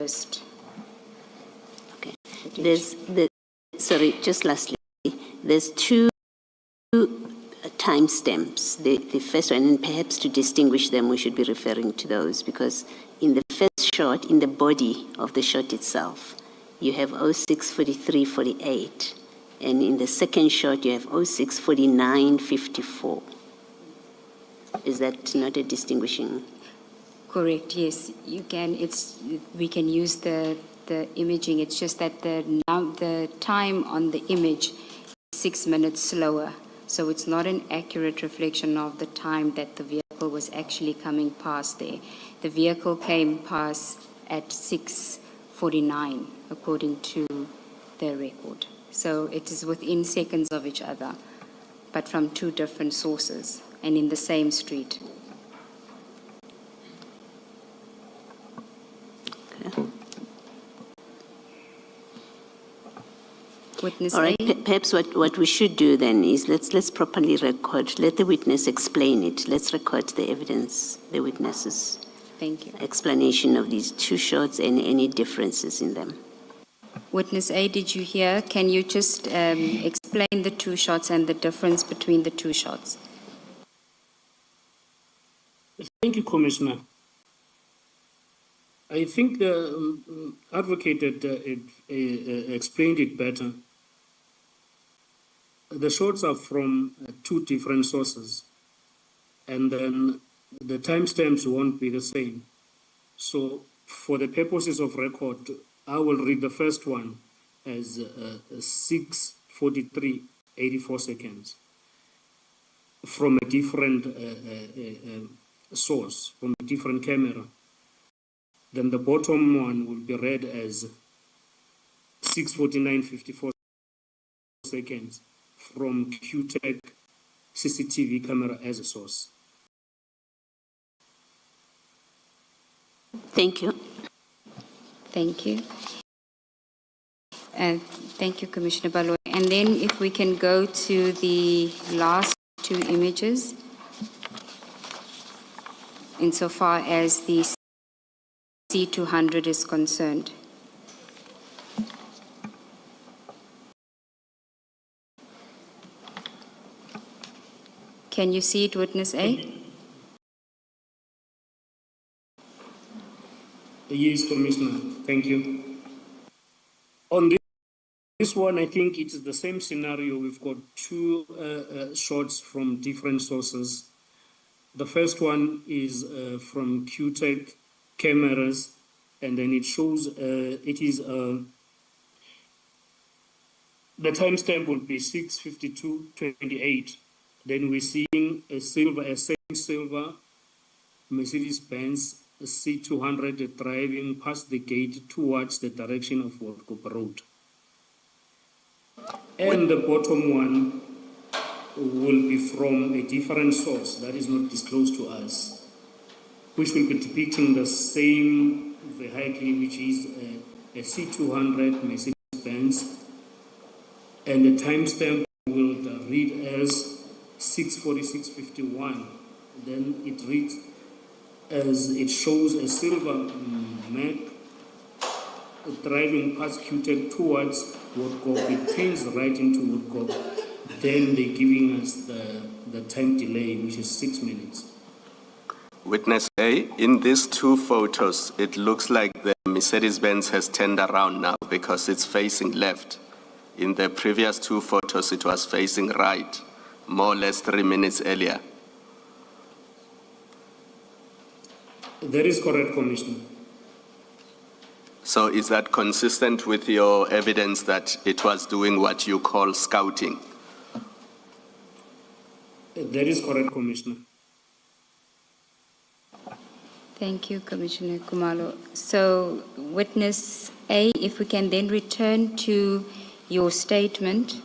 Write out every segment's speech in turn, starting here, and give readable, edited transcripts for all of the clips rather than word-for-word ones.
first. Okay. Sorry, just lastly, there's two timestamps. The first one, and perhaps to distinguish them, we should be referring to those, because in the first shot, in the body of the shot itself, you have 06:43:48, and in the second shot, you have 06:49:54. Is that not a distinguishing? Correct, yes, you can. We can use the imaging. It's just that the time on the image is 6 minutes slower. So it's not an accurate reflection of the time that the vehicle was actually coming past there. The vehicle came past at 6:49, according to the record. So it is within seconds of each other, but from two different sources and in the same street. Okay. Witness All right. A. Perhaps what we should do then is let's properly record. Let the witness explain it. Let's record the evidence, the witnesses. Thank you. Explanation of these two shots and any differences in them. Witness A, did you hear? Can you just explain the two shots and the difference between the two shots? Thank you, Commissioner. I think the advocate explained it better. The shots are from two different sources, and then the timestamps won't be the same. So for the purposes of record, I will read the first one as 6:43:84 seconds from a different source, from a different camera. Then the bottom one will be read as 6:49:54 seconds from QTech CCTV camera as a source. Thank you. Thank you. Thank you, Commissioner Baloyi. And then if we can go to the last two images, insofar as the C200 is concerned. Can you see it, Witness A? Yes, Commissioner. Thank you. On this one, I think it is the same scenario. We've got two shots from different sources. The first one is from QTech cameras, and then it shows the timestamp will be 6:52:28. Then we're seeing a same silver Mercedes-Benz C200 driving past the gate towards the direction of Workup Road. And the bottom one will be from a different source that is not disclosed to us, which will be depicting the same vehicle, which is a C200 Mercedes-Benz, and the timestamp will read as 6:46:51. Then it reads as it shows a silver Mac driving past QTech towards Woodcock. It turns right into Woodcock. Then they're giving us the time delay, which is 6 minutes. Witness A, in these two photos, it looks like the Mercedes-Benz has turned around now because it's facing left. In the previous two photos, it was facing right, more or less 3 minutes earlier. That is correct, Commissioner. So is that consistent with your evidence that it was doing what you call scouting? That is correct, Commissioner. Thank you, Commissioner Kumalo. So, Witness A, if we can then return to your statement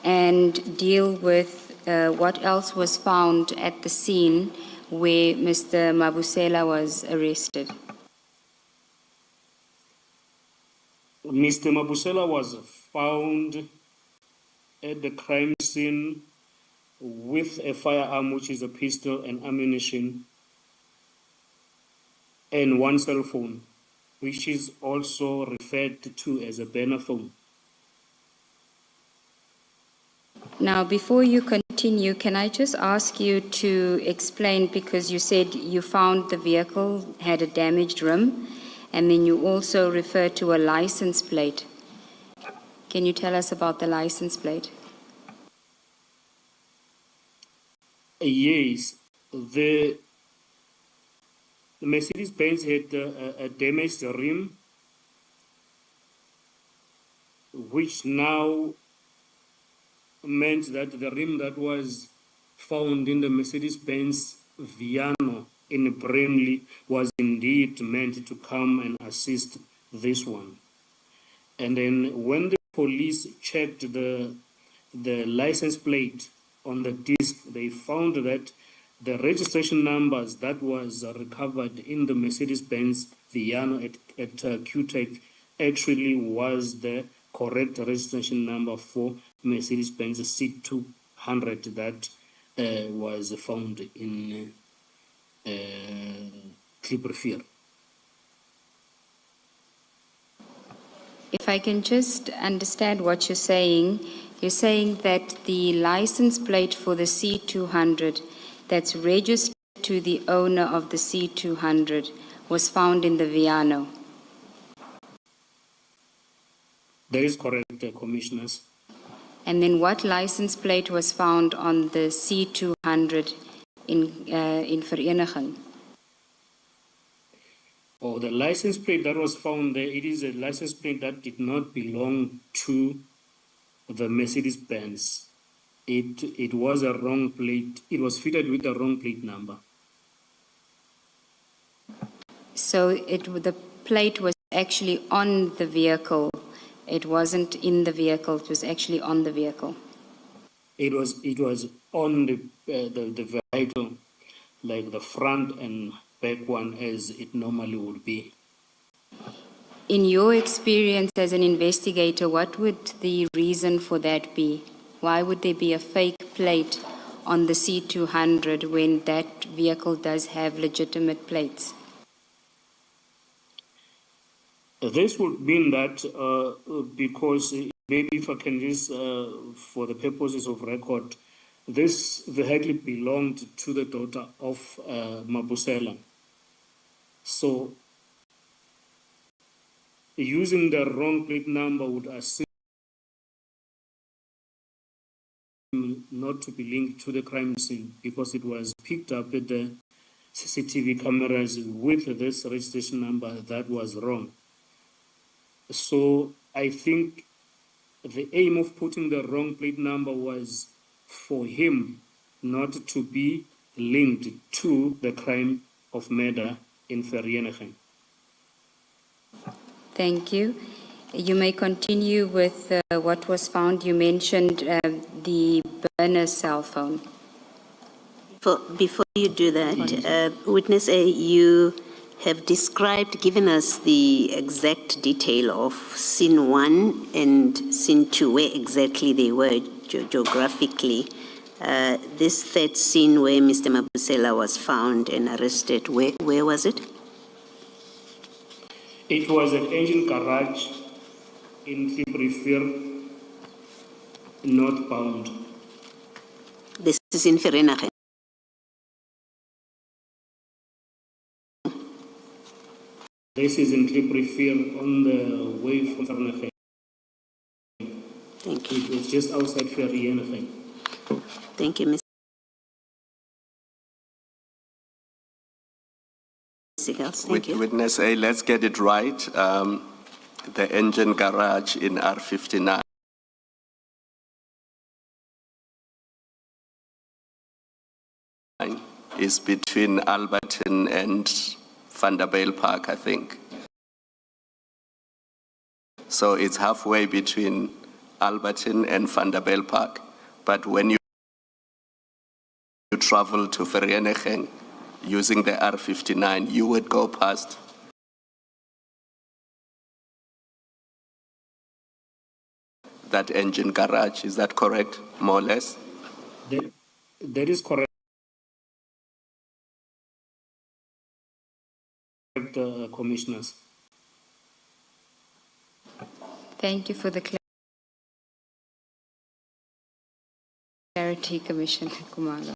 and deal with what else was found at the scene where Mr. Mabusela was arrested. Mr. Mabusela was found at the crime scene with a firearm, which is a pistol and ammunition, and one cell phone. which is also referred to as a burner phone. Now, before you continue, can I just ask you to explain, because you said you found the vehicle had a damaged rim, and then you also referred to a license plate. Can you tell us about the license plate? Yes, the Mercedes-Benz had a damaged rim, which now meant that the rim that was found in the Mercedes-Benz Viano in Bramley was indeed meant to come and assist this one. And then when the police checked the license plate on the disc, they found that the registration numbers that was recovered in the Mercedes-Benz Viano at QTech actually was the correct registration number for Mercedes-Benz C200 that was found in Clipperfield. If I can just understand what you're saying that the license plate for the C200 that's registered to the owner of the C200 was found in the Viano. That is correct, Commissioners. And then what license plate was found on the C200 in Vereniging? Oh, the license plate that was found there, it is a license plate that did not belong to the Mercedes-Benz. It was a wrong plate. It was fitted with the wrong plate number. So the plate was actually on the vehicle. It wasn't in the vehicle. It was actually on the vehicle. It was on the vehicle, like the front and back one, as it normally would be. In your experience as an investigator, what would the reason for that be? Why would there be a fake plate on the C200 when that vehicle does have legitimate plates? This would mean that because maybe if I can just, for the purposes of record, this vehicle belonged to the daughter of Mabusela. So using the wrong plate number would assume not to be linked to the crime scene because it was picked up at the CCTV cameras with this registration number that was wrong. So I think the aim of putting the wrong plate number was for him not to be linked to the crime of murder in Vereeniging. Thank you. You may continue with what was found. You mentioned the burner cell phone. Before you do that, Witness A, you have given us the exact detail of scene 1 and scene 2, where exactly they were geographically. This third scene where Mr. Mabusela was found and arrested, where was it? It was an engine garage in Clipperfield, northbound. This is in Vereeniging. This is in Clipperfield on the way from Vereeniging. Thank you. It was just outside Vereeniging. Thank you, Ms. Sigels. Thank you. Witness A, let's get it right. The engine garage in R59 is between Alberton and Vanderbijl Park, I think. So it's halfway between Alberton and Vanderbijl Park. But when you travel to Vereeniging using the R59, you would go past that engine garage. Is that correct, more or less? That is correct, Commissioners. Thank you for the clarity, Commissioner Kumalo.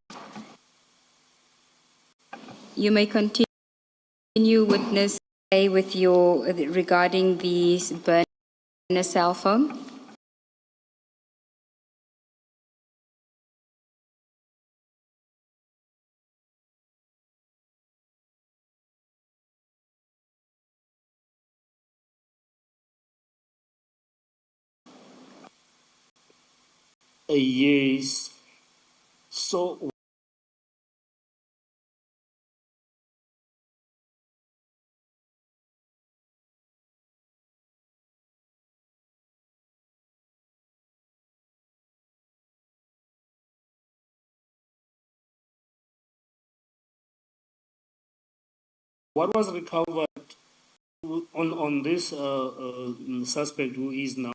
You may continue, witness, with your regarding the burner cell phone. Yes. So what was recovered on this suspect who is now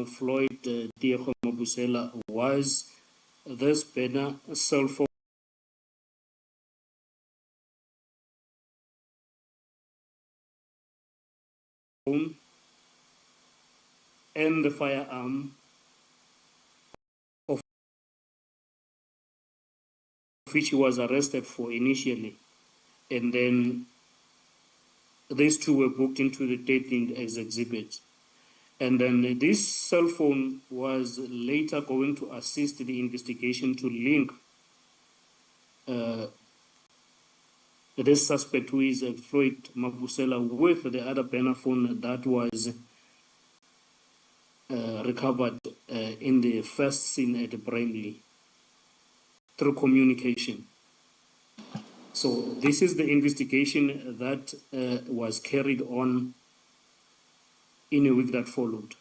Floyd Diego Mabusela was this burner cell phone and the firearm of which he was arrested for initially. And then these two were booked into the dating as exhibits. And then this cell phone was later going to assist the investigation to link this suspect, who is Floyd Mabusela, with the other burner phone that was recovered in the first scene at Bramley through communication. So this is the investigation that was carried on in a week that followed.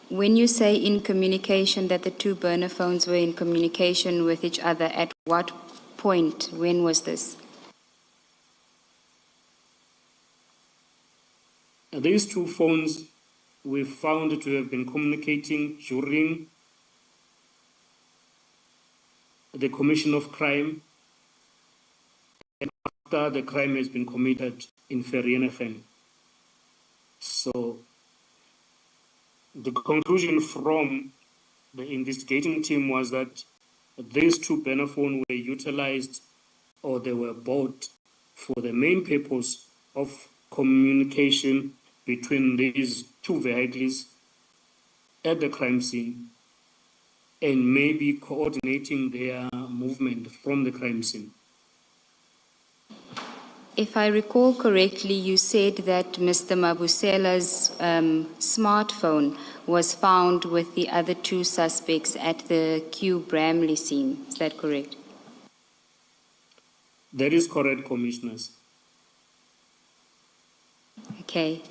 When you say in communication that the two burner phones were in communication with each other, at what point? When was this? These two phones were found to have been communicating during the commission of crime and after the crime has been committed in Vereeniging. So the conclusion from the investigating team was that these two burner phones were utilized, or they were bought for the main purpose of communication between these two vehicles at the crime scene and maybe coordinating their movement from the crime scene. If I recall correctly, you said that Mr. Mabusela's smartphone was found with the other two suspects at the Q Bramley scene. Is that correct? That is correct, Commissioners. Okay.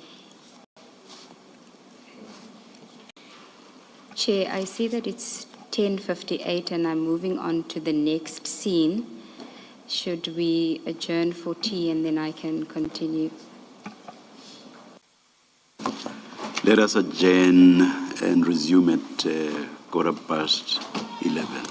Chair, I see that it's 10:58 and I'm moving on to the next scene. Should we adjourn for tea and then I can continue? Let us adjourn and resume at 11:15.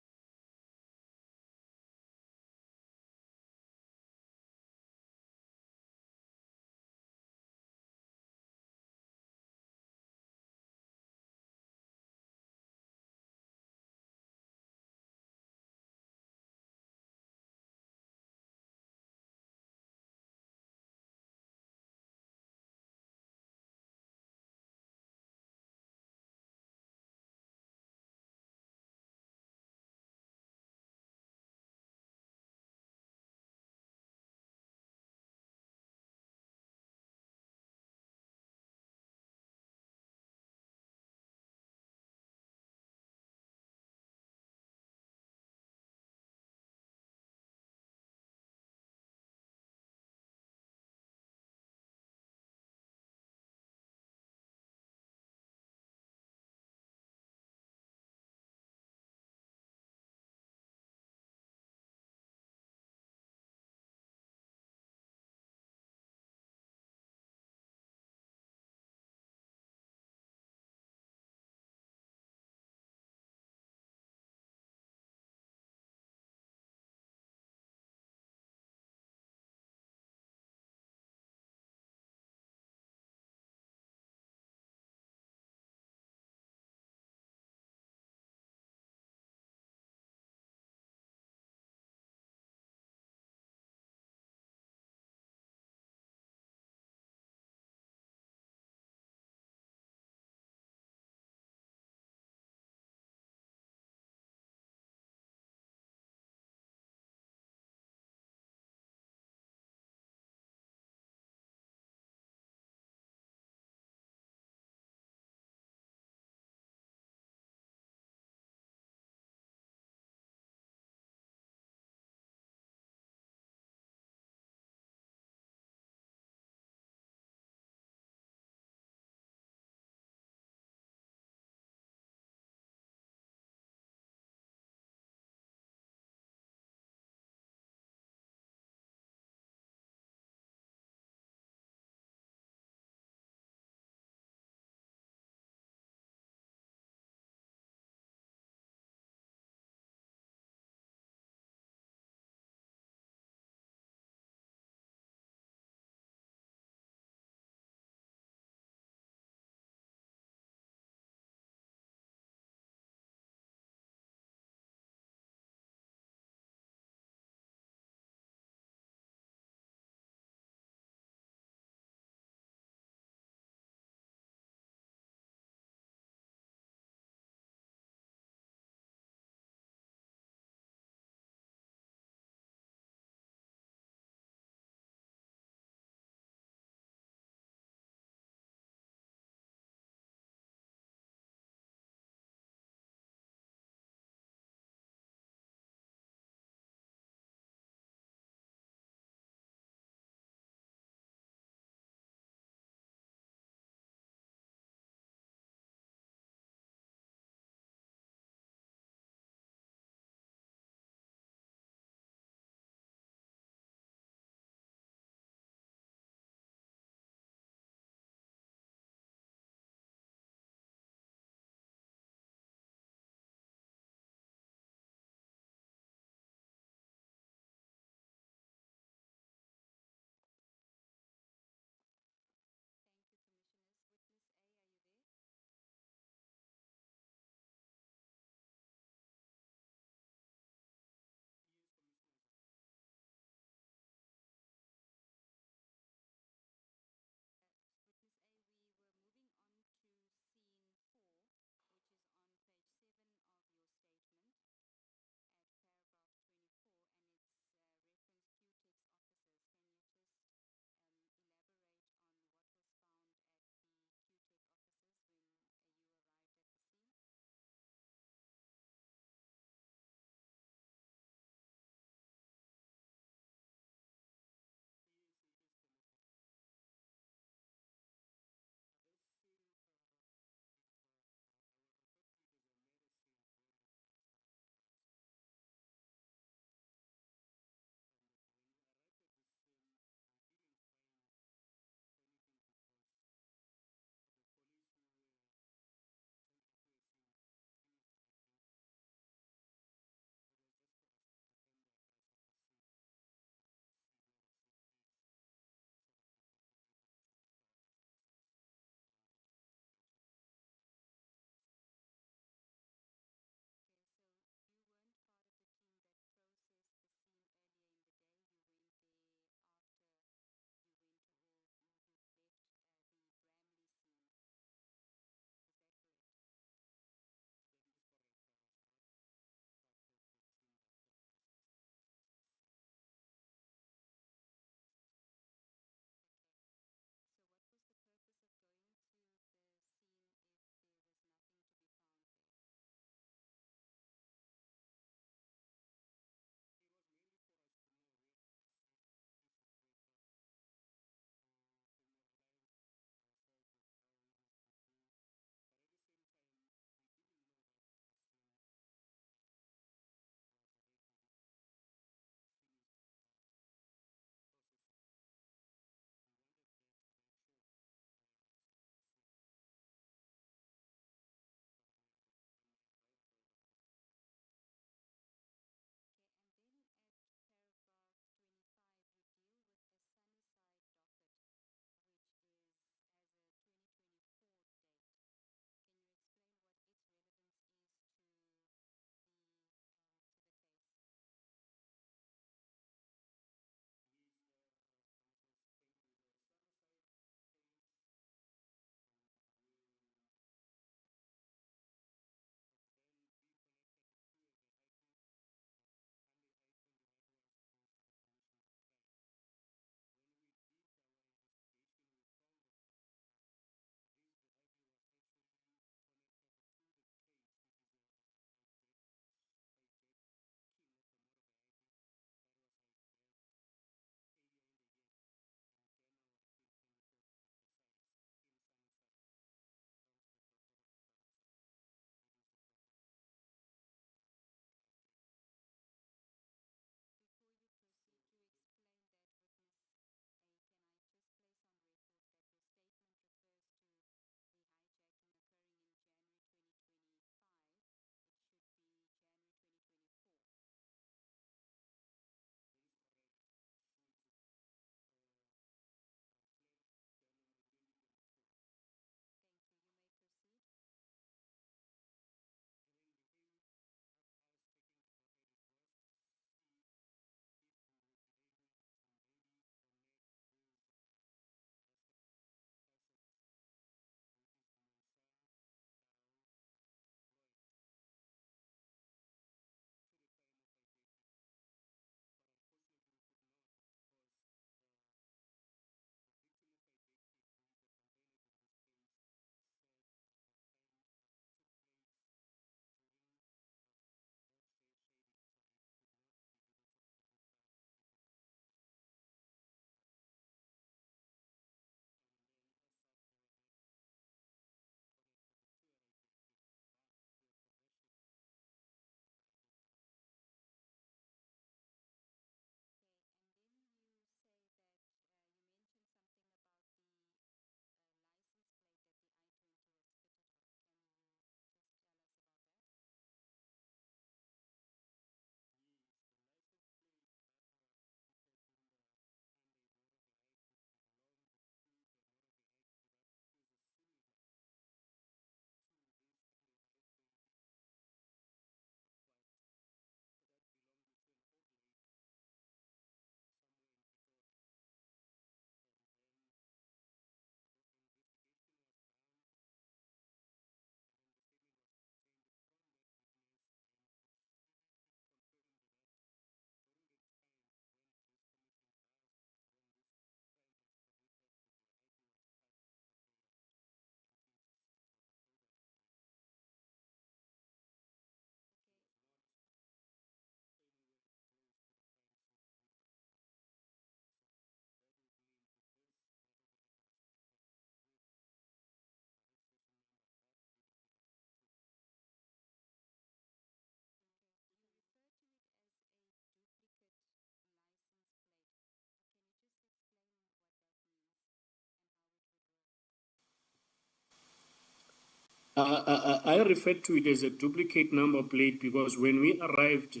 I refer to it as a duplicate number plate because when we arrived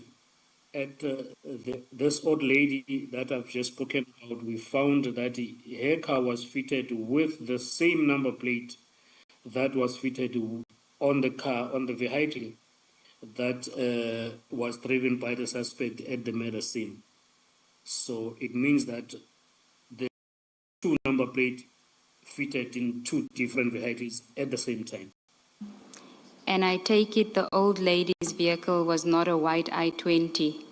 at this old lady that I've just spoken about, we found that her car was fitted with the same number plate that was fitted on the car, on the vehicle that was driven by the suspect at the murder scene. So it means that the two number plate fitted in two different vehicles at the same time. And I take it the old lady's vehicle was not a white I-20.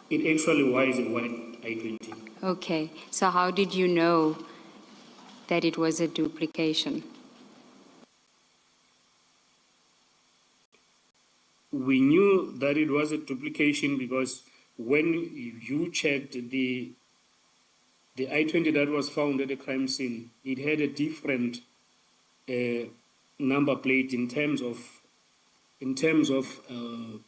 It actually was a white I-20. Okay, so how did you know that it was a duplication? We knew that it was a duplication because when you checked the I-20 that was found at the crime scene, it had a different number plate in terms of the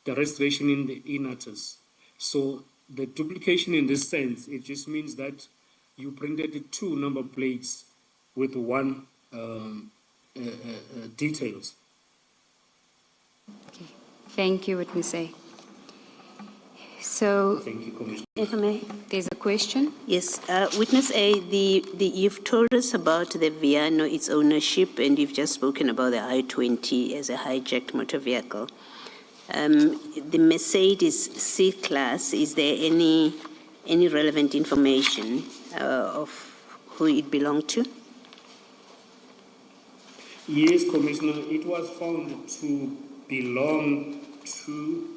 registration in the inertus. So the duplication in this sense, it just means that you printed two number plates with one details. Okay. Thank you, Witness A. So Thank you, Commissioner. If I may. there's a question. Yes, Witness A, you've told us about the Viano, its ownership, and you've just spoken about the I-20 as a hijacked motor vehicle. The Mercedes C-Class, is there any relevant information of who it belonged to? Yes, Commissioner, it was found to belong to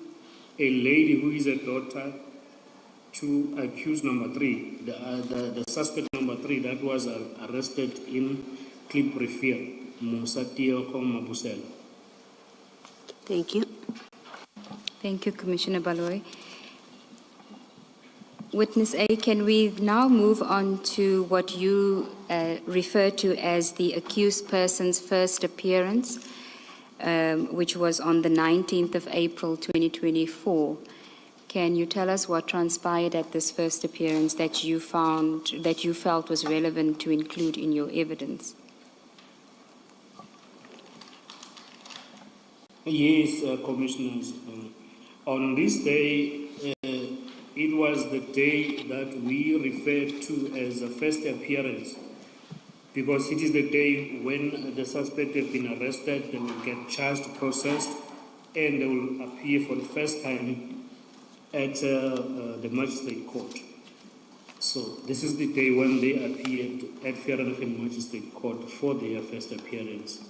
a lady who is a daughter to accused number 3, the suspect number 3 that was arrested in Clip Refier, Musatio Mabusela. Thank you. Thank you, Commissioner Baloy. Witness A, can we now move on to what you refer to as the accused person's first appearance, which was on the 19th of April 2024. Can you tell us what transpired at this first appearance that you felt was relevant to include in your evidence? Yes, Commissioners. On this day, it was the day that we refer to as a first appearance because it is the day when the suspect has been arrested, they will get charged, processed, and they will appear for the first time at the magistrate court. So this is the day when they appeared at Vereeniging Magistrate Court for their first appearance.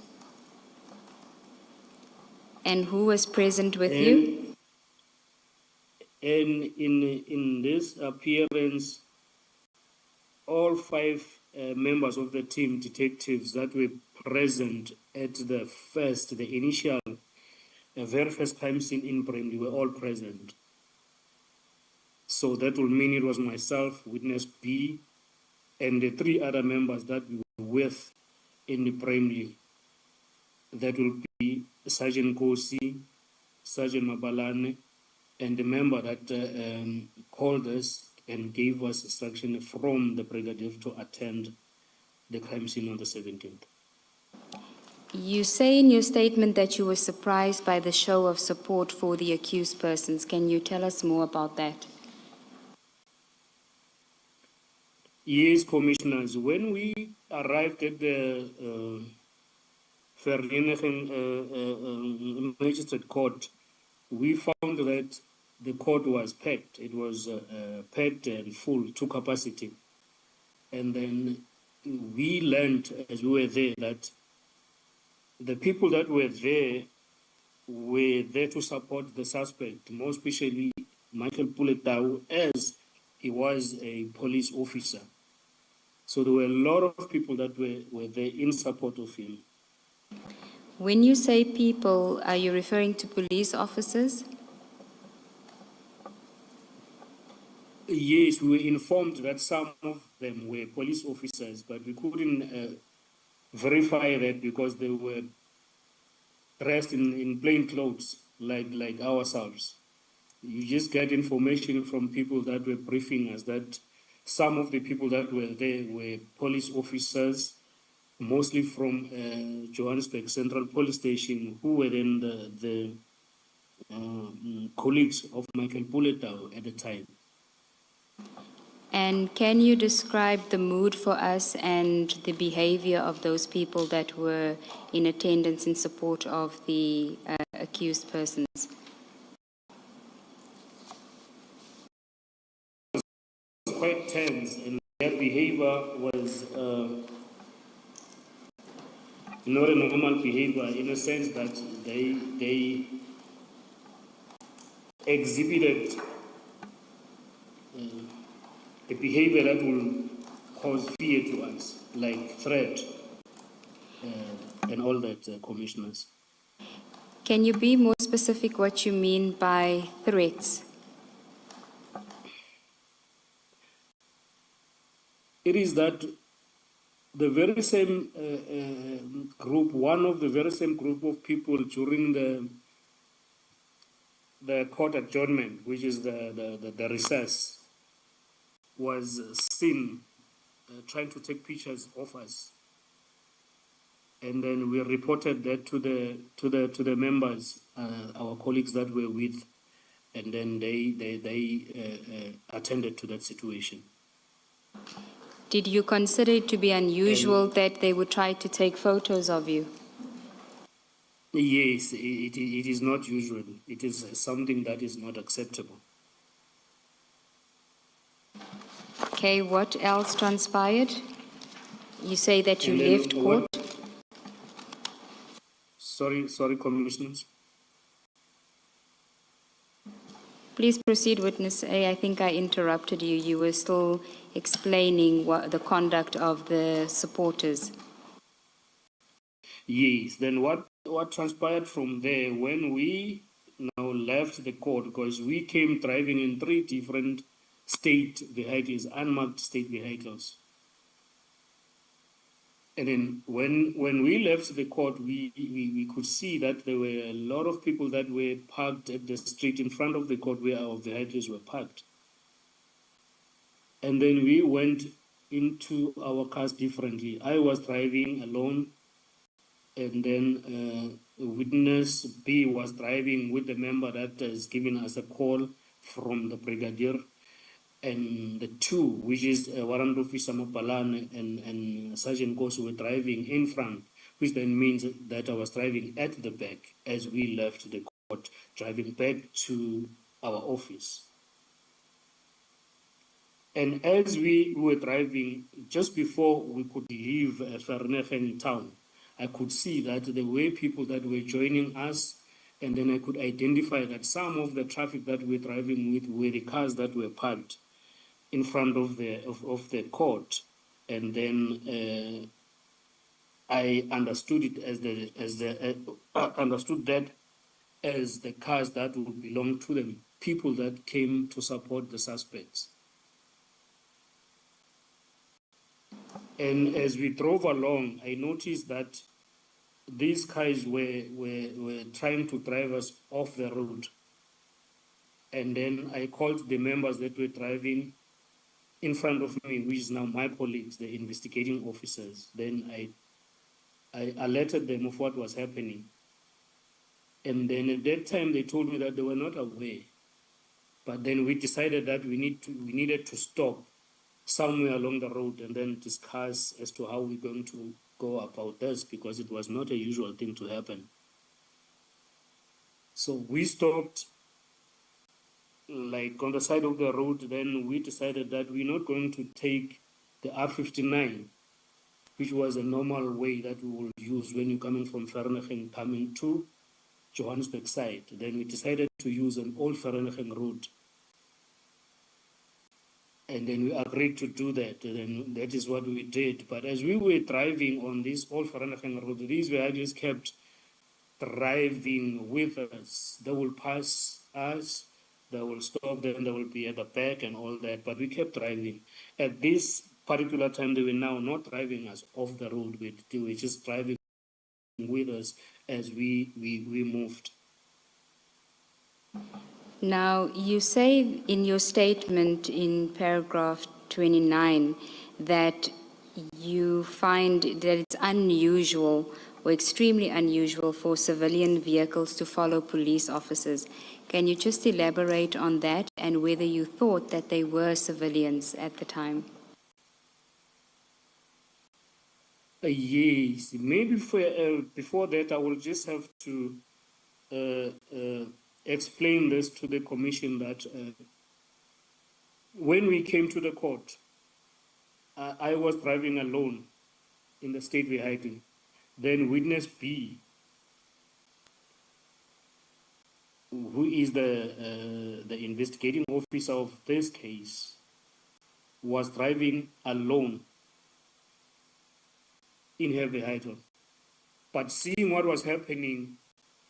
And who was present with you? And in this appearance, all 5 members of the team, detectives that were present at the initial, very first crime scene in Brimley were all present. So that will mean it was myself, witness B, and the 3 other members that we were with in the Brimley. That will be Sergeant Kosi, Sergeant Mabalane, and the member that called us and gave us instruction from the brigadier to attend the crime scene on the 17th. You say in your statement that you were surprised by the show of support for the accused persons. Can you tell us more about that? Yes, Commissioners. When we arrived at the Vereeniging Magistrate Court, we found that the court was packed. It was packed and full to capacity. And then we learned as we were there that the people that were there to support the suspect, more especially Michael Puletau, as he was a police officer. So there were a lot of people that were there in support of him. When you say people, are you referring to police officers? Yes, we were informed that some of them were police officers, but we couldn't verify that because they were dressed in plain clothes like ourselves. You just get information from people that were briefing us that Some of the people that were there were police officers, mostly from Johannesburg Central Police Station, who were then the colleagues of Michael Puletau at the time. And can you describe the mood for us and the behavior of those people that were in attendance in support of the accused persons? It was quite tense, and their behavior was not a normal behavior in a sense that they exhibited a behavior that will cause fear to us, like threat and all that, commissioners. Can you be more specific what you mean by threats? It is that the very same group, one of the very same group of people during the court adjournment, which is the recess, was seen trying to take pictures of us, and then we reported that to the members, our colleagues that were with, and then they attended to that situation. Did you consider it to be unusual that they would try to take photos of you? Yes, it is not usual. It is something that is not acceptable. Okay, what else transpired? You say that you And then left court. Sorry, commissioners. Please proceed, witness A. I think I interrupted you. You were still explaining the conduct of the supporters. Yes, then what transpired from there when we now left the court, because we came driving in 3 different state vehicles, unmarked state vehicles. And then when we left the court, we could see that there were a lot of people that were parked at the street in front of the court where our vehicles were parked. And then we went into our cars differently. I was driving alone, and then witness B was driving with the member that has given us a call from the brigadier, and the 2, which is Warrant Officer Mapalan and Sergeant Kosu, were driving in front, which then means that I was driving at the back as we left the court, driving back to our office. And as we were driving, just before we could leave Vereeniging town, I could see that there were people that were joining us, and then I could identify that some of the traffic that we were driving with were the cars that were parked in front of the court. And then I understood it understood that as the cars that would belong to the people that came to support the suspects. And as we drove along, I noticed that these guys were trying to drive us off the road. And then I called the members that were driving in front of me, which is now my colleagues, the investigating officers. Then I alerted them of what was happening. And then at that time, they told me that they were not aware. But then we decided that we needed to stop somewhere along the road and then discuss as to how we're going to go about this, because it was not a usual thing to happen. So we stopped like on the side of the road. Then we decided that we're not going to take the R59, which was a normal way that we will use when you're coming from Vereeniging coming to Johannesburg side. Then we decided to use an old Vereeniging route. And then we agreed to do that, and then that is what we did. But as we were driving on this old Vereeniging road, these vehicles kept driving with us. They will pass us, they will stop, then they will be at the back and all that, but we kept driving. At this particular time, they were now not driving us off the road, they were just driving with us as we moved. Now, you say in your statement in paragraph 29 that you find that it's unusual or extremely unusual for civilian vehicles to follow police officers. Can you just elaborate on that and whether you thought that they were civilians at the time? Yes, maybe before that, I will just have to explain this to the commission that when we came to the court, I was driving alone in the state vehicle. Then witness B, who is the investigating officer of this case, was driving alone in her vehicle. But seeing what was happening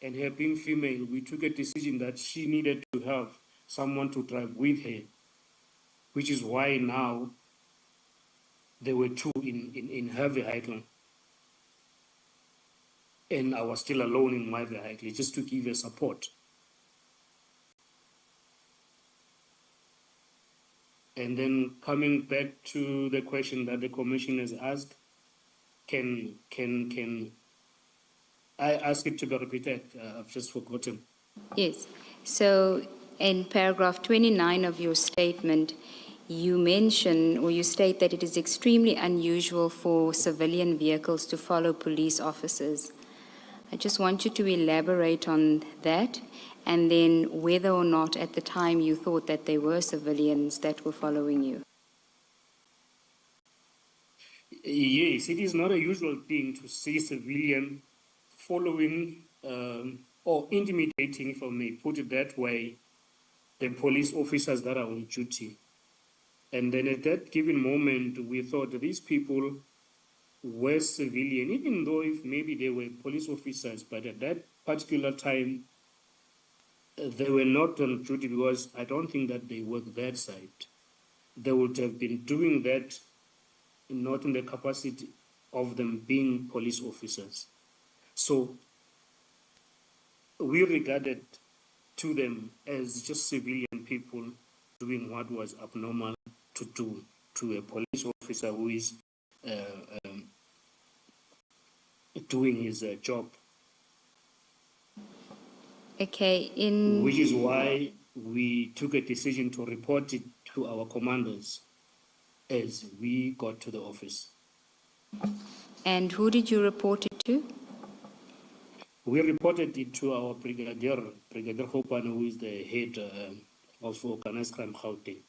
and her being female, we took a decision that she needed to have someone to drive with her, which is why now there were two in her vehicle. And I was still alone in my vehicle, just to give her support. And then coming back to the question that the commission has asked, can I ask it to be repeated? I've just forgotten. Yes. So in paragraph 29 of your statement, you mention or you state that it is extremely unusual for civilian vehicles to follow police officers. I just want you to elaborate on that and then whether or not at the time you thought that they were civilians that were following you. Yes, it is not a usual thing to see civilian following or intimidating, if I may put it that way, the police officers that are on duty. And then at that given moment, we thought these people were civilian, even though if maybe they were police officers, but at that particular time, they were not on duty because I don't think that they worked that side. They would have been doing that not in the capacity of them being police officers. So we regarded to them as just civilian people doing what was abnormal to do to a police officer who is doing his job. Okay, Which is why we took a decision to report it to our commanders as we got to the office. And who did you report it to? We reported it to our Brigadier Hopan, who is the head of Organized Crime Gauteng.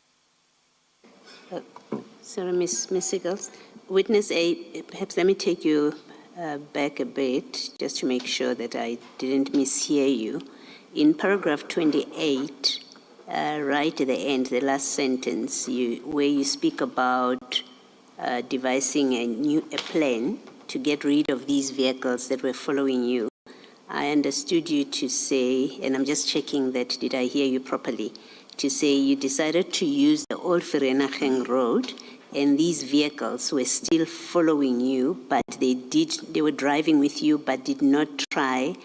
Sorry, Ms. Siggles. Witness A, perhaps let me take you back a bit just to make sure that I didn't mishear you. In paragraph 28, right at the end, the last sentence, where you speak about devising a plan to get rid of these vehicles that were following you, I understood you to say, and I'm just checking that, did I hear you properly, to say you decided to use the old Vereeniging Road and these vehicles were still following you, but they were driving with you, but did not try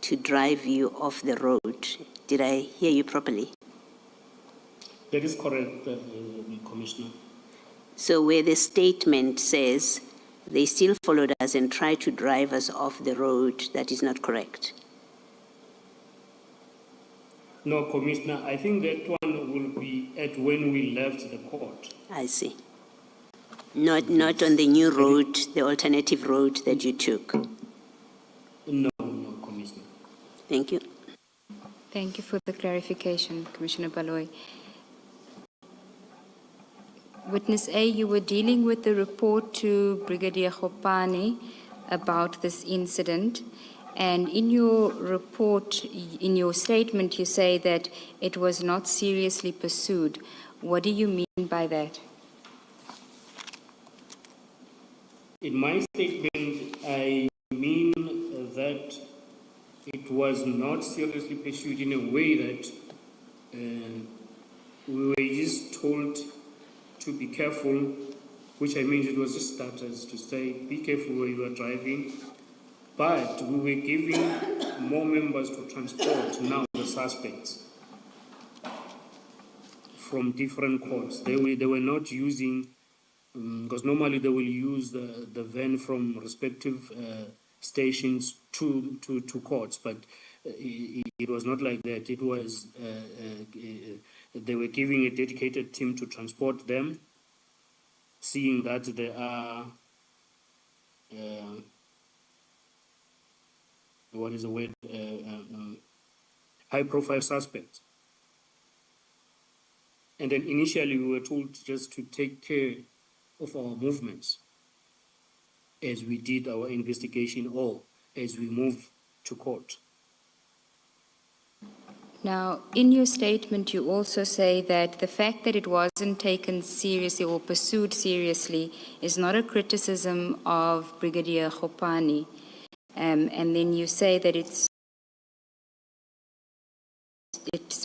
to drive you off the road. Did I hear you properly? That is correct, Commissioner. So where the statement says they still followed us and tried to drive us off the road, that is not correct? No, Commissioner, I think that one will be at when we left the court. I see. Not on the new road, the alternative road that you took. No, Commissioner. Thank you. Thank you for the clarification, Commissioner Baloyi. Witness A, you were dealing with the report to Brigadier Gopane about this incident, and in your report, in your statement, you say that it was not seriously pursued. What do you mean by that? In my statement, I mean that it was not seriously pursued in a way that we were just told to be careful, which I mean it was just starters to say, be careful where you are driving. But we were giving more members to transport now the suspects from different courts. They were not using, because normally they will use the van from respective stations to courts, but it was not like that. It was, they were giving a dedicated team to transport them, seeing that there are, what is the word, high-profile suspects. And then initially we were told just to take care of our movements as we did our investigation or as we move to court. Now, in your statement, you also say that the fact that it wasn't taken seriously or pursued seriously is not a criticism of Brigadier Khopani. And then you say that it's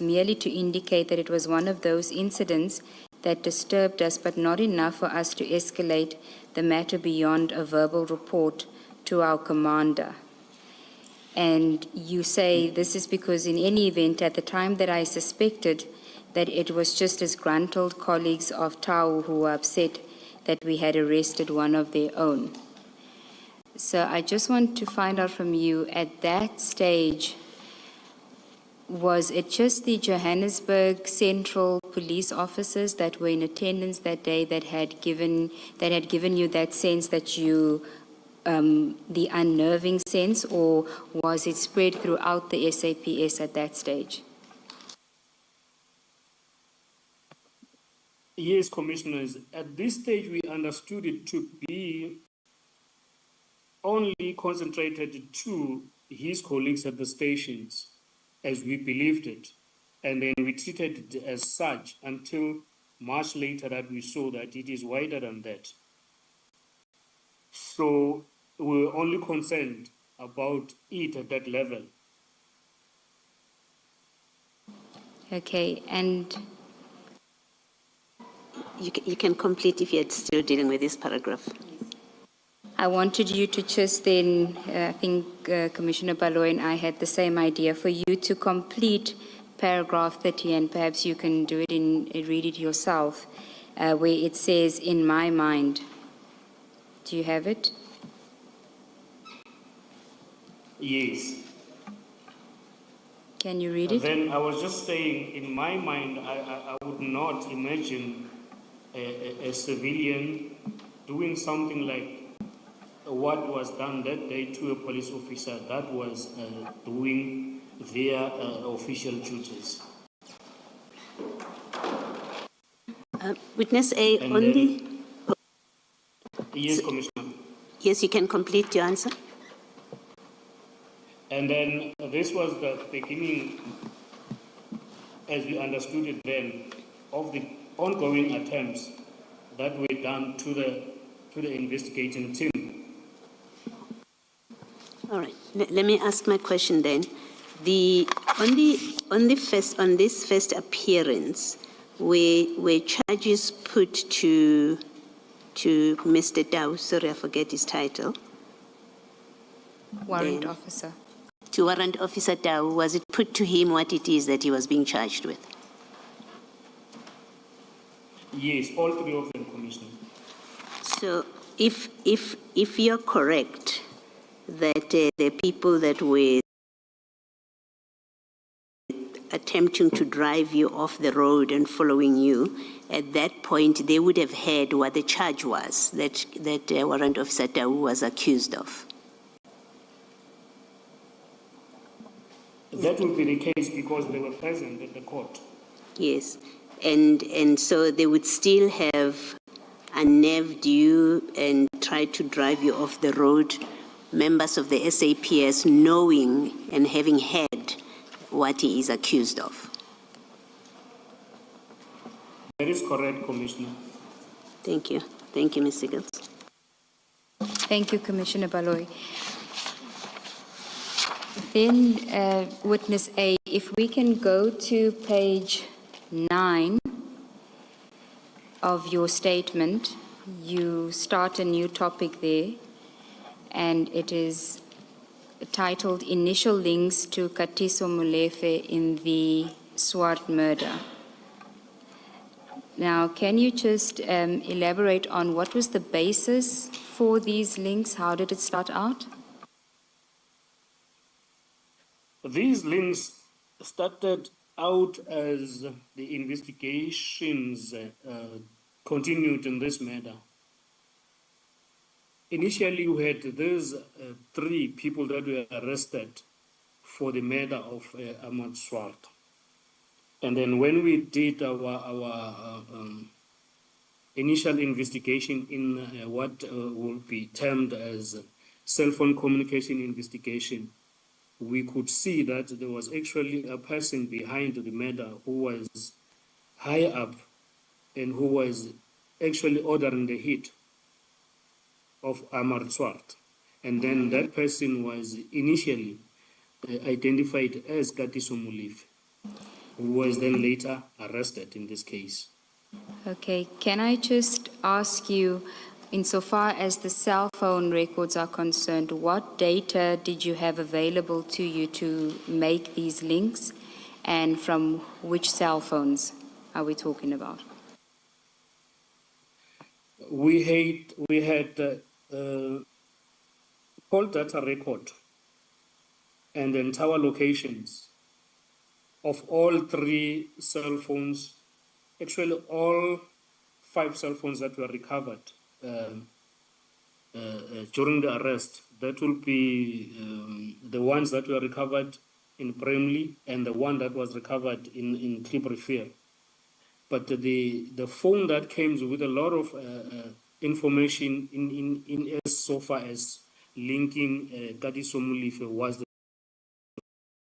merely to indicate that it was one of those incidents that disturbed us, but not enough for us to escalate the matter beyond a verbal report to our commander. And you say this is because in any event, at the time that I suspected that it was just disgruntled colleagues of Tau who were upset that we had arrested one of their own. So I just want to find out from you, at that stage, was it just the Johannesburg Central police officers that were in attendance that day that had given you that sense that you, the unnerving sense, or was it spread throughout the SAPS at that stage? Yes, commissioners. At this stage, we understood it to be only concentrated to his colleagues at the stations, as we believed it. And then we treated it as such until much later that we saw that it is wider than that. So we were only concerned about it at that level. Okay, and You can complete if you're still dealing with this paragraph. I wanted you to just then, I think Commissioner Baloy and I had the same idea, for you to complete paragraph 30, and perhaps you can do it read it yourself, where it says, "in my mind." Do you have it? Yes. Can you read it? Then I was just saying, in my mind, I would not imagine a civilian doing something like what was done that day to a police officer that was doing their official duties. Witness A, And only. Yes, Commissioner. Yes, you can complete your answer. And then this was the beginning, as we understood it then, of the ongoing attempts that were done to the investigating team. All right. Let me ask my question then. On this first appearance, were charges put to Mr. Dow? Sorry, I forget his title. Warrant officer. To Warrant Officer Dow, was it put to him what it is that he was being charged with? Yes, all three of them, Commissioner. So, if you're correct that the people that were attempting to drive you off the road and following you, at that point they would have heard what the charge was that Warrant Officer Dow was accused of. That would be the case because they were present at the court. Yes, and so they would still have unnerved you and tried to drive you off the road, members of the SAPS knowing and having heard what he is accused of. That is correct, Commissioner. Thank you. Thank you, Ms. Siggles. Thank you, Commissioner Baloy. Then, Witness A, if we can go to page 9 of your statement, you start a new topic there, and it is titled Initial Links to Katiso Molefe in the Swart Murder. Now, can you just elaborate on what was the basis for these links? How did it start out? These links started out as the investigations continued in this matter. Initially, we had these 3 people that were arrested for the murder of Ahmad Swart. And then when we did our initial investigation in what will be termed as cell phone communication investigation, we could see that there was actually a person behind the murder who was high up and who was actually ordering the hit of Ahmad Swart. And then that person was initially identified as Katiso Mulife, who was then later arrested in this case. Okay, can I just ask you, insofar as the cell phone records are concerned, what data did you have available to you to make these links, and from which cell phones are we talking about? We had call data record and then tower locations of all 3 cell phones, actually all 5 cell phones that were recovered during the arrest. That will be the ones that were recovered in Bramley and the one that was recovered in Clipperfield. But the phone that came with a lot of information in as so far as linking Katiso Mulife was the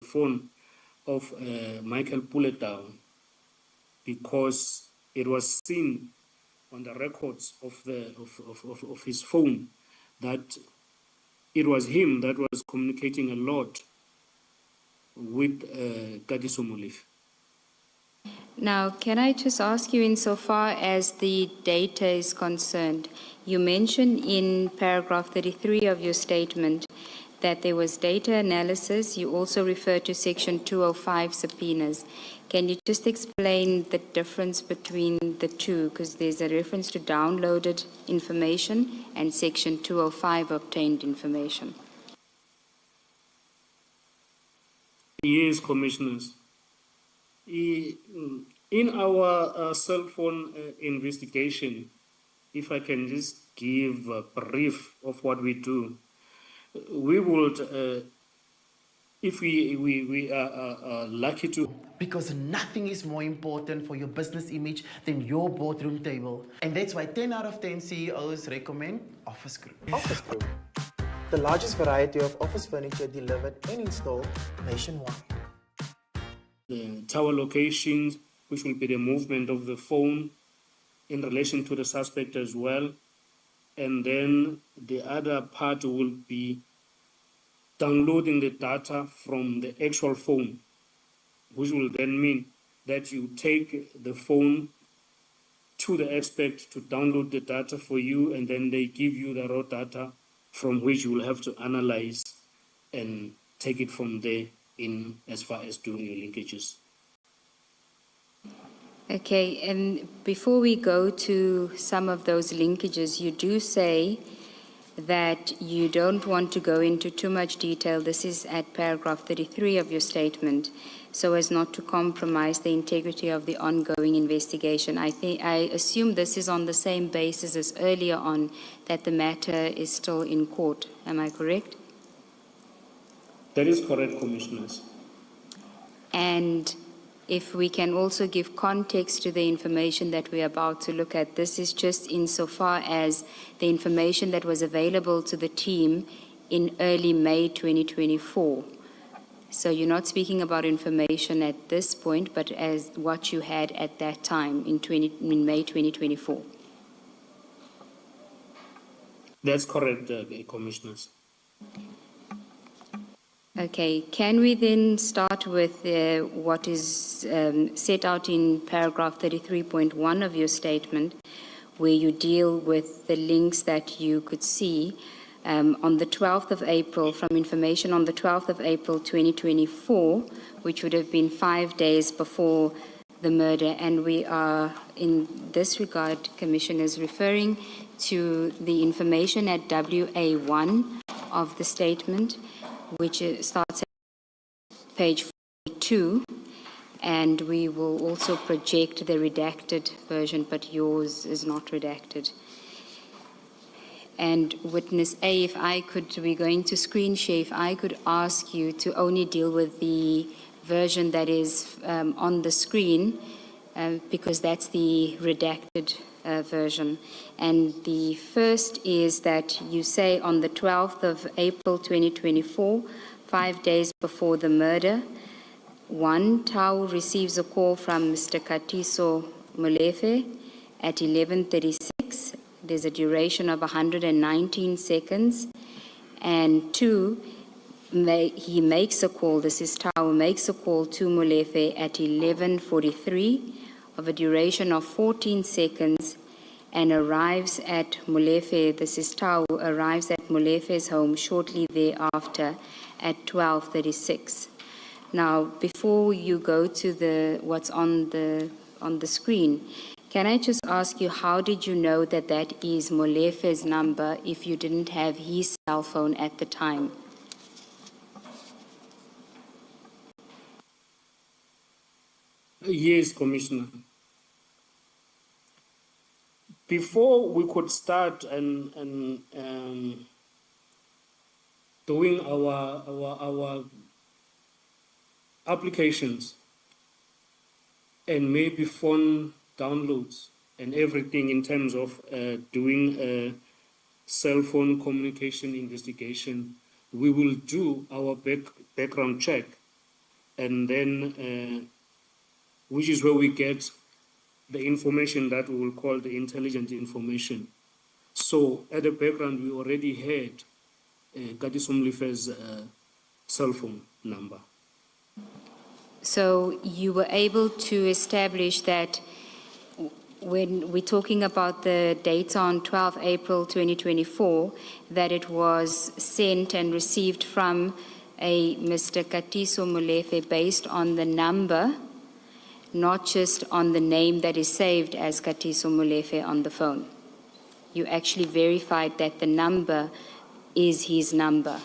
phone of Michael Pulletown, because it was seen on the records of his phone that it was him that was communicating a lot with Katiso Mulife. Now, can I just ask you, insofar as the data is concerned, you mentioned in paragraph 33 of your statement that there was data analysis. You also refer to section 205 subpoenas. Can you just explain the difference between the two? Because there's a reference to downloaded information and section 205 obtained information. Yes, commissioners. In our cell phone investigation, if I can just give a brief of what we do, we would, if we are lucky to. Because nothing is more important for your business image than your boardroom table. And that's why 10 out of 10 CEOs recommend Office Group. Office Group, the largest variety of office furniture delivered and installed nationwide. The tower locations, which will be the movement of the phone in relation to the suspect as well. And then the other part will be downloading the data from the actual phone, which will then mean that you take the phone to the expert to download the data for you, and then they give you the raw data from which you will have to analyze and take it from there in as far as doing your linkages. Okay, and before we go to some of those linkages, you do say that you don't want to go into too much detail. This is at paragraph 33 of your statement, so as not to compromise the integrity of the ongoing investigation. I assume this is on the same basis as earlier on, that the matter is still in court. Am I correct? That is correct, commissioners. And if we can also give context to the information that we're about to look at, this is just insofar as the information that was available to the team in early May 2024. So you're not speaking about information at this point, but as what you had at that time in May 2024. That's correct, commissioners. Okay, can we then start with what is set out in paragraph 33.1 of your statement, where you deal with the links that you could see on the 12th of April, from information on the 12th of April 2024, which would have been 5 days before the murder. And we are, in this regard, Commissioners, referring to the information at WA1 of the statement, which starts at page 42, and we will also project the redacted version, but yours is not redacted. And witness A, if I could, we're going to screen share, if I could ask you to only deal with the version that is on the screen, because that's the redacted version. And the first is that you say on the 12th of April 2024, 5 days before the murder, 1, Tau receives a call from Mr. Katiso Molefe at 11:36. There's a duration of 119 seconds. And 2, he makes a call, this is Tau, makes a call to Molefe at 11:43 of a duration of 14 seconds and arrives at Molefe, this is Tau, arrives at Molefe's home shortly thereafter at 12:36. Now, before you go to what's on the screen, can I just ask you, how did you know that that is Molefe's number if you didn't have his cell phone at the time? Yes, Commissioner. Before we could start and doing our applications and maybe phone downloads and everything in terms of doing a cell phone communication investigation, we will do our background check, and then which is where we get the information that we will call the intelligent information. So at the background, we already had Katiso Mlefe's cell phone number. So you were able to establish that when we're talking about the data on 12 April 2024, that it was sent and received from a Mr. Katiso Molefe based on the number, not just on the name that is saved as Katiso Molefe on the phone. You actually verified that the number is his number.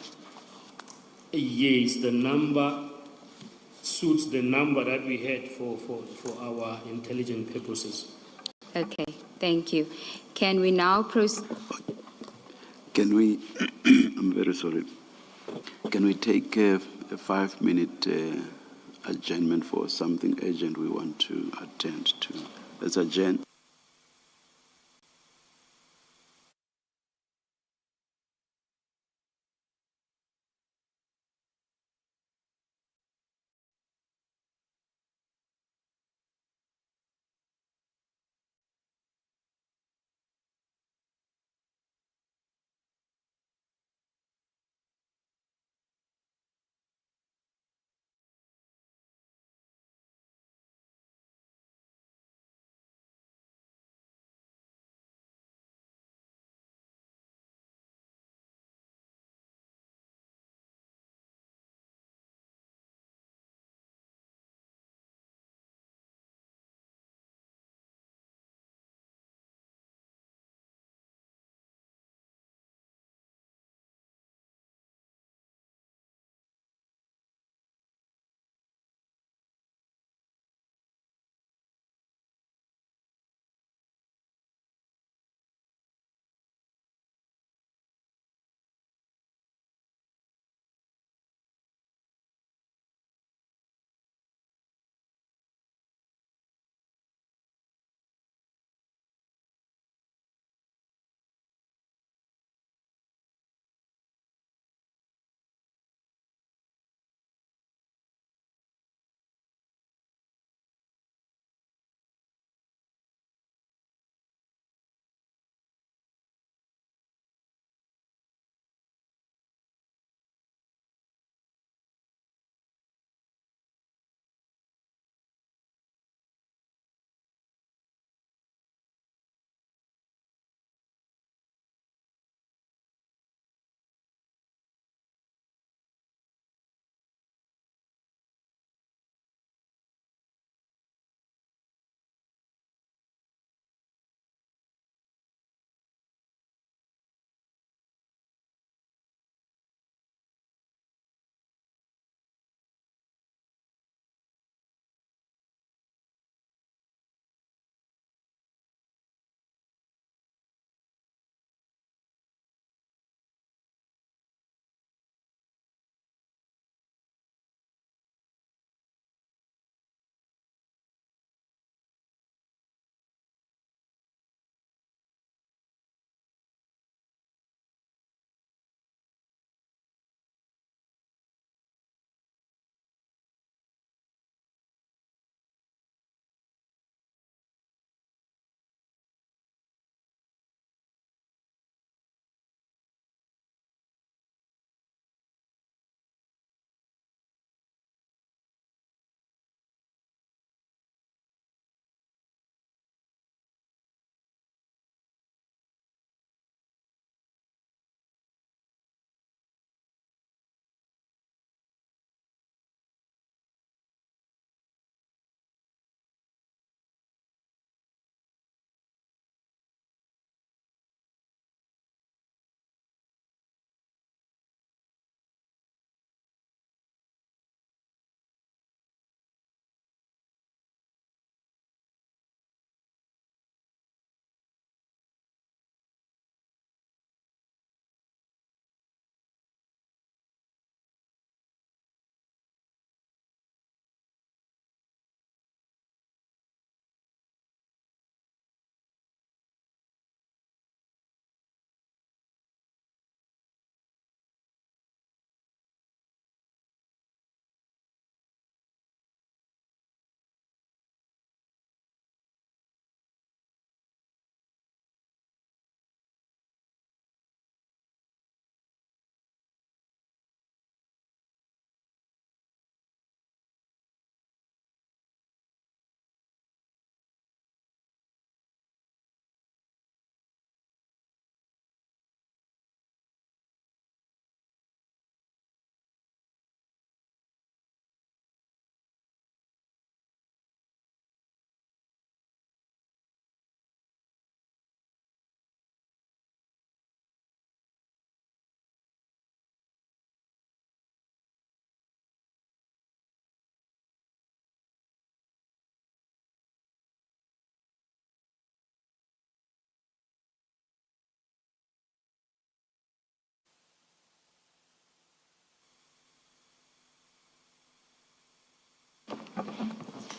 Yes, the number suits the number that we had for our intelligent purposes. Okay, thank you. Can we now proceed? Can we, I'm very sorry, can we take a 5-minute adjournment for something urgent we want to attend to? Let's adjourn.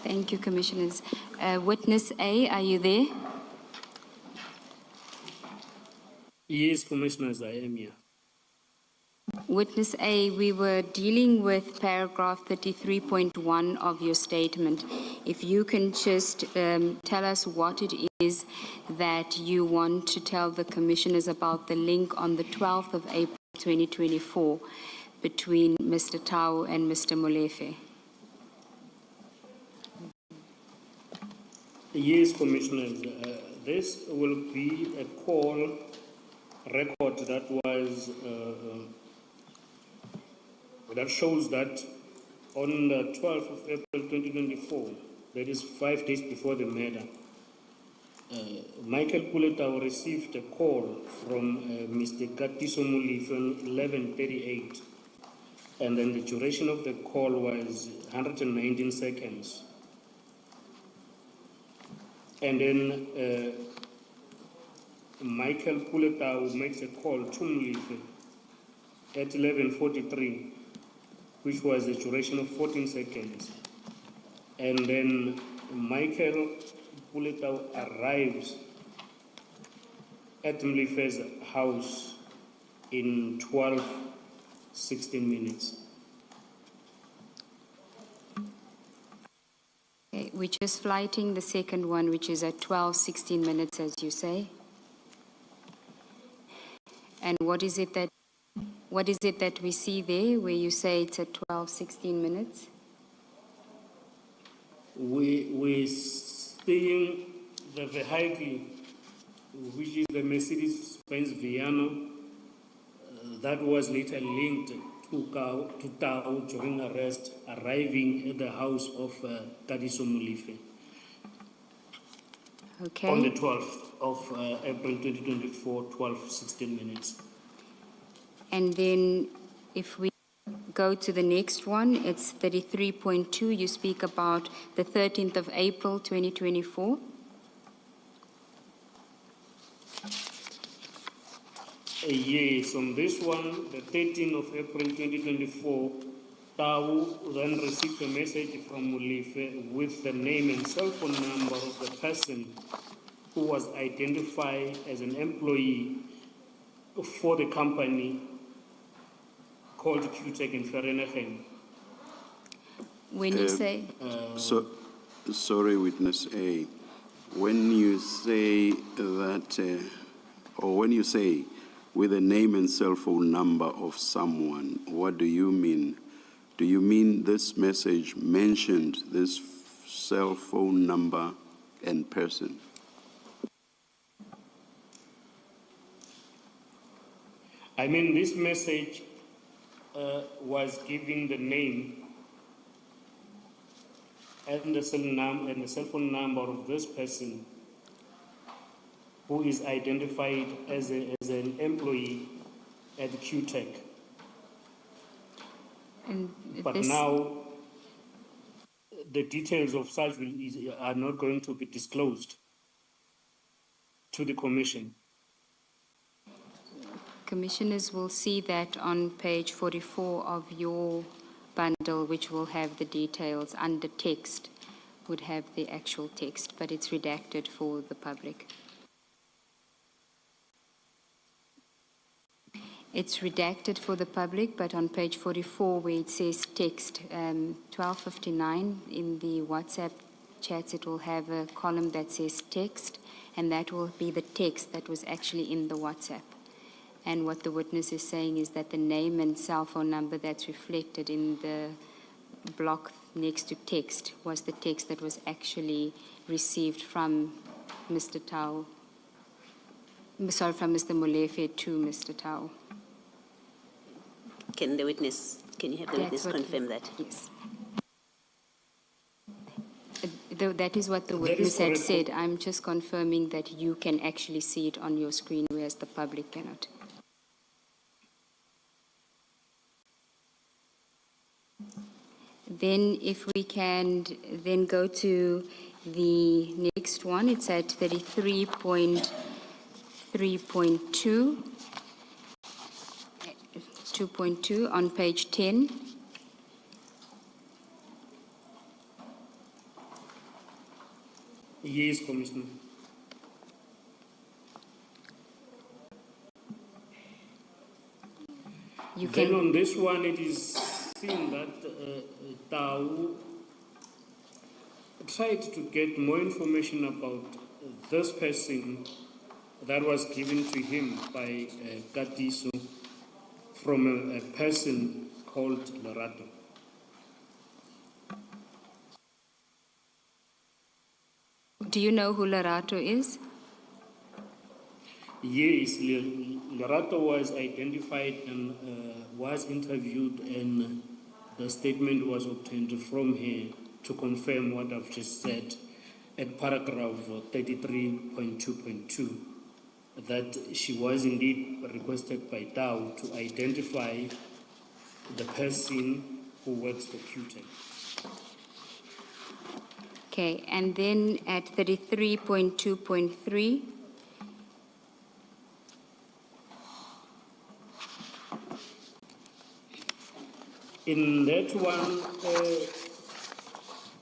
Thank you, Commissioners. Witness A, are you there? Yes, Commissioners, I am here. Witness A, we were dealing with paragraph 33.1 of your statement. If you can just tell us what it is that you want to tell the Commissioners about the link on the 12th of April 2024 between Mr. Tau and Mr. Molefe. Yes, Commissioners, this will be a call record that was that shows that on the 12th of April 2024, that is 5 days before the murder, Michael Puletau received a call from Mr. Katiso Molefe on 11:38, and then the duration of the call was 119 seconds. And then Michael Puletau makes a call to Molefe at 11:43, which was a duration of 14 seconds. And then Michael Puletau arrives at Molefe's house in 12:16 minutes. Okay, we're just flighting the second one, which is at 12:16 minutes, as you say. And what is it that we see there where you say it's at 12:16 minutes? We're seeing the vehicle, which is the Mercedes-Benz Viano, that was later linked to Tau during arrest, arriving at the house of Katiso Molefe Okay. on the 12th of April 2024, 12:16 minutes. And then if we go to the next one, it's 33.2. You speak about the 13th of April 2024. Yes, on this one, the 13th of April 2024, Tau then received a message from Molefe with the name and cell phone number of the person who was identified as an employee for the company called QTech in Vereeniging. When you say, Sorry, Witness A. When you say that, or when you say with a name and cell phone number of someone, what do you mean? Do you mean this message mentioned this cell phone number and person? I mean, this message was giving the name and the cell phone number of this person who is identified as an employee at QTech. and But this, now, the details of such are not going to be disclosed to the Commission. Commissioners will see that on page 44 of your bundle, which will have the details under text, would have the actual text, but it's redacted for the public. It's redacted for the public, but on page 44 where it says text, 12:59 in the WhatsApp chats, it will have a column that says text, and that will be the text that was actually in the WhatsApp. And what the witness is saying is that the name and cell phone number that's reflected in the block next to text was the text that was actually received from Mr. Tau. From Mr. Molefe to Mr. Tau. Can you have the witness confirm that? Yes. That is what the That witness is had correct. said. I'm just confirming that you can actually see it on your screen, whereas the public cannot. Then if we can then go to the next one, it's at 33.3.2. 2.2 on page 10. Yes, Commissioner. You Then can, on this one, it is seen that Tau tried to get more information about this person that was given to him by Katiso from a person called Lorato. do you know who Larato is? Yes, Lorato was identified and was interviewed, and the statement was obtained from her to confirm what I've just said at paragraph 33.2.2, that she was indeed requested by Tao to identify the person who works for QTech. Okay, and then at 33.2.3, In that one,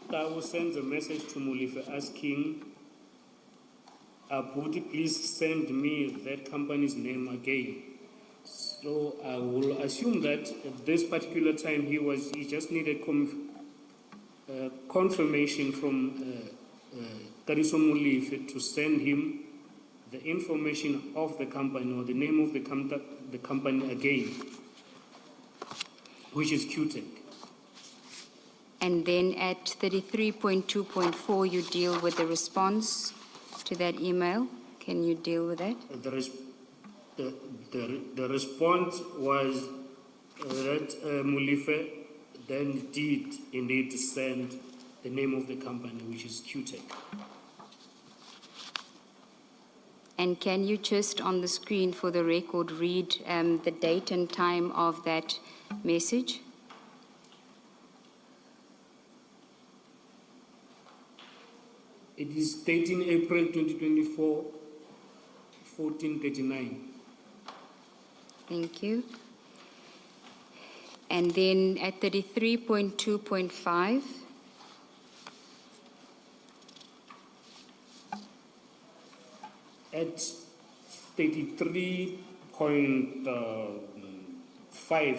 Tao sends a message to Mulife asking, Abuti, please send me that company's name again. So I will assume that at this particular time he just needed confirmation from Kariso Mulife to send him the information of the company or the name of the company again, which is QTech. and then at 33.2.4, you deal with the response to that email. Can you deal with that? The response was that Mulife then did indeed send the name of the company, which is QTech. And can you just on the screen for the record read the date and time of that message? It is 13 April 2024, 14:39. Thank you. And then at 33.2.5, At 33.5,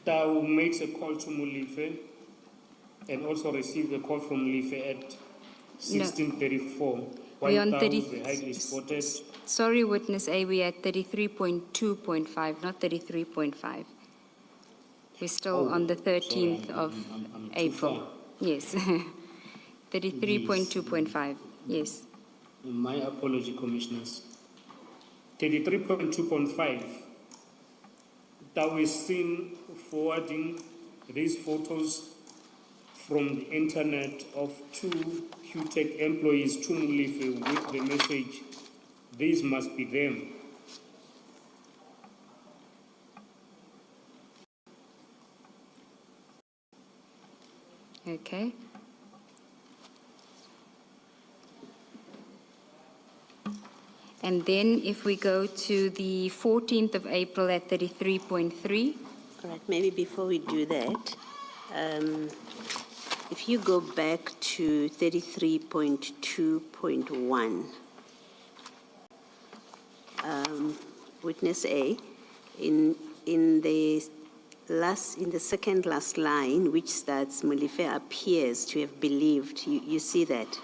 Tao makes a call to Mulife and also received a call from Mulife at 16:34. we're on While Tao 30. is highly spotted. Sorry, witness A, we're at 33.2.5, not 33.5. We're still on the 13th of I'm too April. far. Yes. 33.2.5. Yes. My apology, Commissioners. 33.2.5. Tao is seen forwarding these photos from the internet of two QTech employees to Mulife with the message, these must be them. Okay. And then if we go to the 14th of April at 33.3. All right, maybe before we do that, if you go back to 33.2.1, witness A, in the second last line, which starts, Mulife appears to have believed, you see that?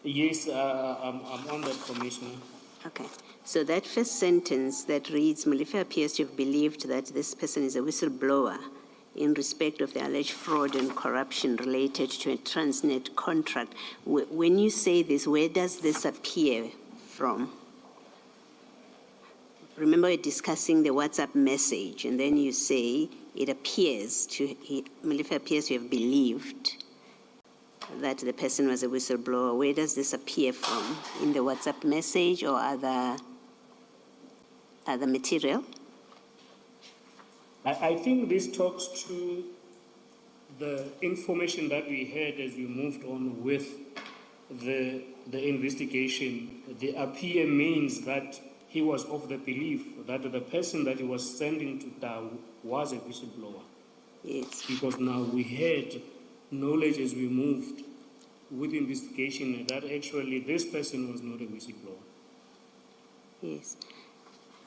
Yes, I'm on that, Commissioner. Okay. So that first sentence that reads, Mulife appears to have believed that this person is a whistleblower in respect of the alleged fraud and corruption related to a Transnet contract. When you say this, where does this appear from? Remember, we're discussing the WhatsApp message, and then you say Mulife appears to have believed that the person was a whistleblower. Where does this appear from? In the WhatsApp message or other material? I think this talks to the information that we had as we moved on with the investigation. The appear means that he was of the belief that the person that he was sending to Tao was a whistleblower. Yes. because now we had knowledge as we moved with investigation that actually this person was not a whistleblower. Yes.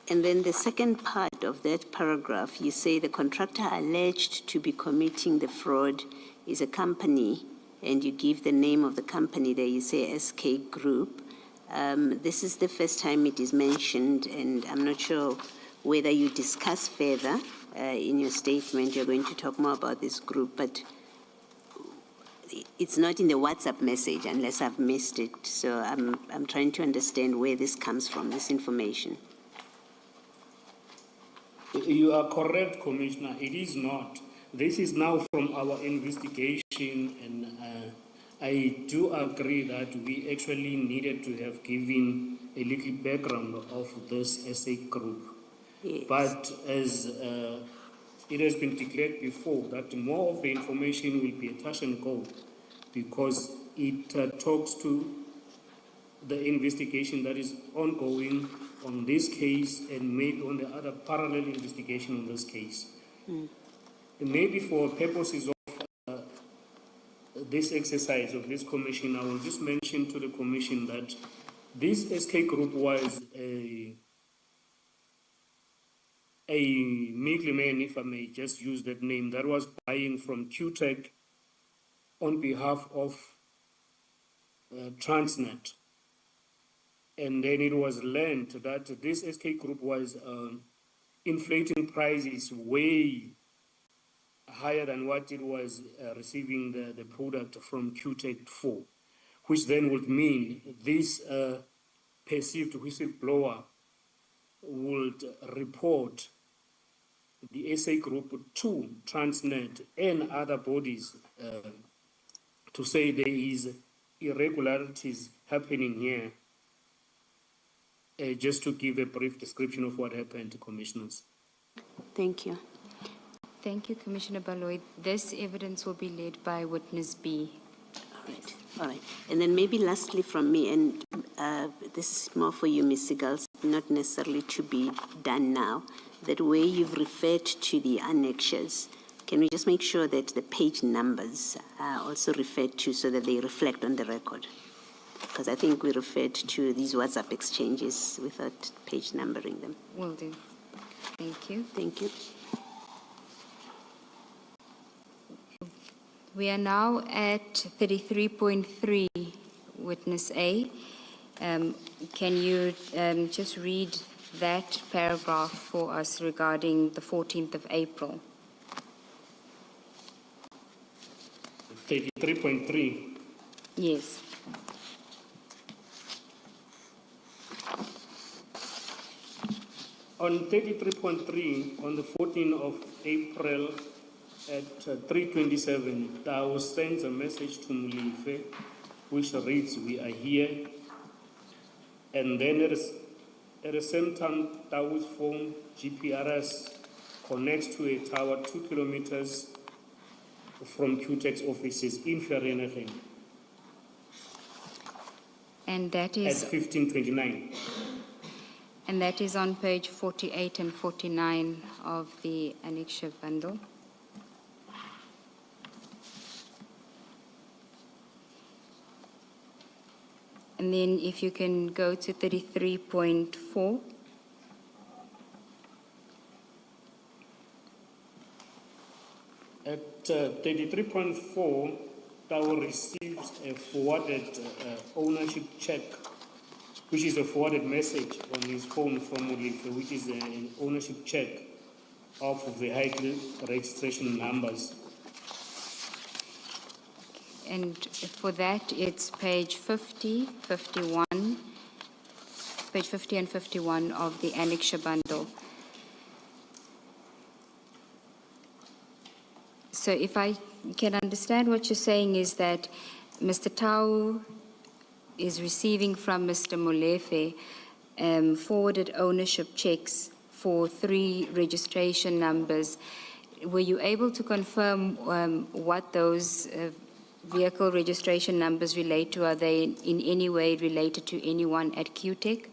And then the second part of that paragraph, you say the contractor alleged to be committing the fraud is a company, and you give the name of the company there, you say SK Group. This is the first time it is mentioned, and I'm not sure whether you discuss further in your statement. You're going to talk more about this group, but it's not in the WhatsApp message unless I've missed it. So I'm trying to understand where this comes from, this information. You are correct, Commissioner. It is not. This is now from our investigation, and I do agree that we actually needed to have given a little background of this SA group. Yes. But as it has been declared before, that more of the information will be a touch and go, because it talks to the investigation that is ongoing on this case and maybe on the other parallel investigation on this case. Maybe for purposes of this exercise of this commission, I will just mention to the commission that this SK group was a middleman, if I may just use that name, that was buying from QTech on behalf of Transnet. And then it was learned that this SK group was inflating prices way higher than what it was receiving the product from QTech for, which then would mean this perceived whistleblower would report the SA group to Transnet and other bodies to say there is irregularities happening here. Just to give a brief description of what happened, Commissioners. Thank you. Thank you, Commissioner Baloy. This evidence will be led by witness B. All right. And then maybe lastly from me, and this is more for you, Ms. Segal, not necessarily to be done now, that way you've referred to the annexures, can we just make sure that the page numbers are also referred to so that they reflect on the record? Because I think we referred to these WhatsApp exchanges without page numbering them. Will do. Thank you. Thank you. We are now at 33.3, witness A. Can you just read that paragraph for us regarding the 14th of April? 33.3. Yes. On 33.3, on the 14th of April at 3:27, Tao sends a message to Mulife, which reads, "We are here." And then at the same time, Tao's phone, GPRS, connects to a tower 2 kilometers from QTech's offices in Vereeniging And that at is 15:29. And that is on page 48 and 49 of the annexure bundle. And then if you can go to 33.4. At 33.4, Tao receives a forwarded ownership check, which is a forwarded message on his phone from Mulife, which is an ownership check of vehicle registration numbers. And for that, it's page 50, 51, page 50 and 51 of the annexure bundle. So if I can understand what you're saying is that Mr. Tau is receiving from Mr. Molefe forwarded ownership checks for 3 registration numbers. Were you able to confirm what those vehicle registration numbers relate to? Are they in any way related to anyone at QTech?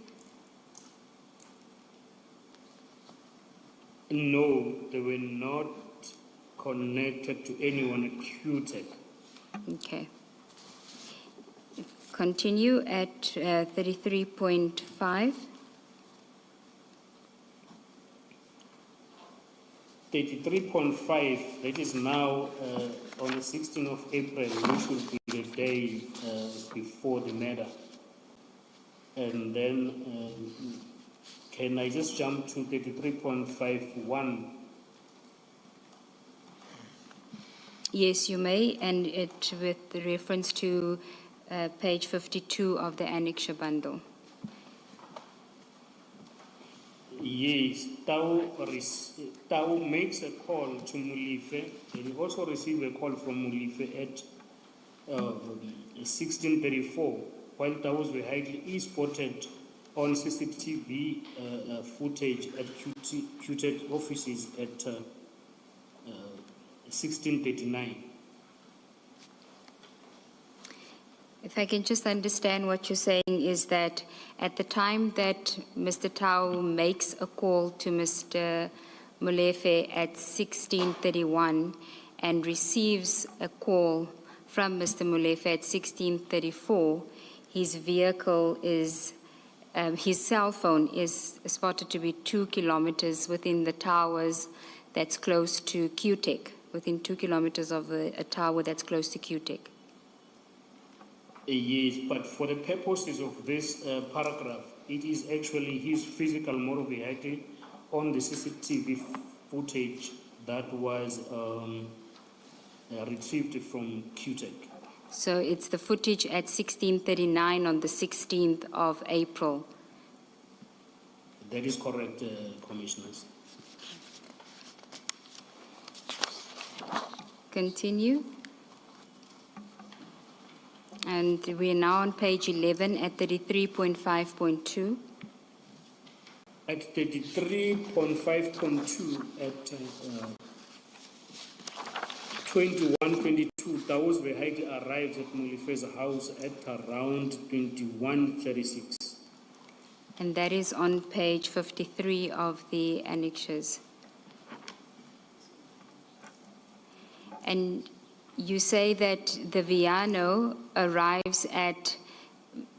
No, they were not connected to anyone at QTech. Okay. Continue at 33.5. 33.5, that is now on the 16th of April, which will be the day before the murder. And then, can I just jump to 33.51? Yes, you may, and it with reference to page 52 of the annexure bundle. Yes, Tau makes a call to Mulife, and he also received a call from Mulife at 16:34, while Tau's vehicle is spotted on CCTV footage at QTech offices at 16:39. If I can just understand what you're saying is that at the time that Mr. Tau makes a call to Mr. Molefe at 16:31 and receives a call from Mr. Molefe at 16:34, his vehicle is, his cell phone is spotted to be 2 kilometers within the towers that's close to QTech, within 2 kilometers of a tower that's close to QTech. Yes, but for the purposes of this paragraph, it is actually his physical motor vehicle on the CCTV footage that was retrieved from QTech. So it's the footage at 16:39 on the 16th of April. That is correct, Commissioners. Continue. And we are now on page 11 at 33.5.2. At 33.5.2 at 21:22, Tau's vehicle arrives at Molife's house at around 21:36. And that is on page 53 of the annexures. And you say that the Viano arrives at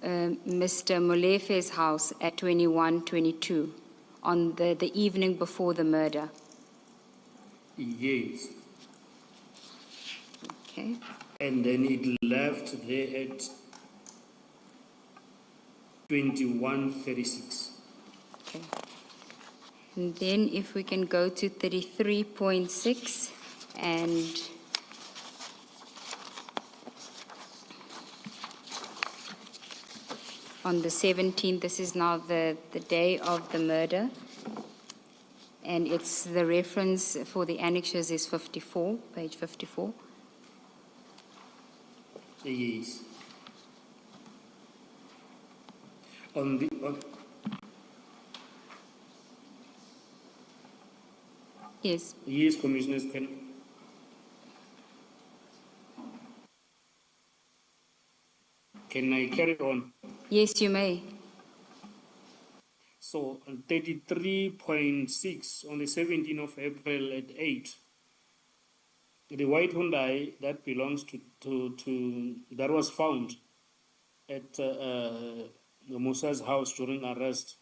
Mr. Molefe's house at 21:22 on the evening before the murder. Yes. Okay. And then it left there at 21:36. Okay. And then if we can go to 33.6 and on the 17th, this is now the day of the murder, and it's the reference for the annexures is 54, page 54. Yes. Yes. Yes, Commissioners, can I carry on? Yes, you may. So, 33.6 on the 17th of April at 8. The white Hyundai that belongs to that was found at Musa's house during arrest.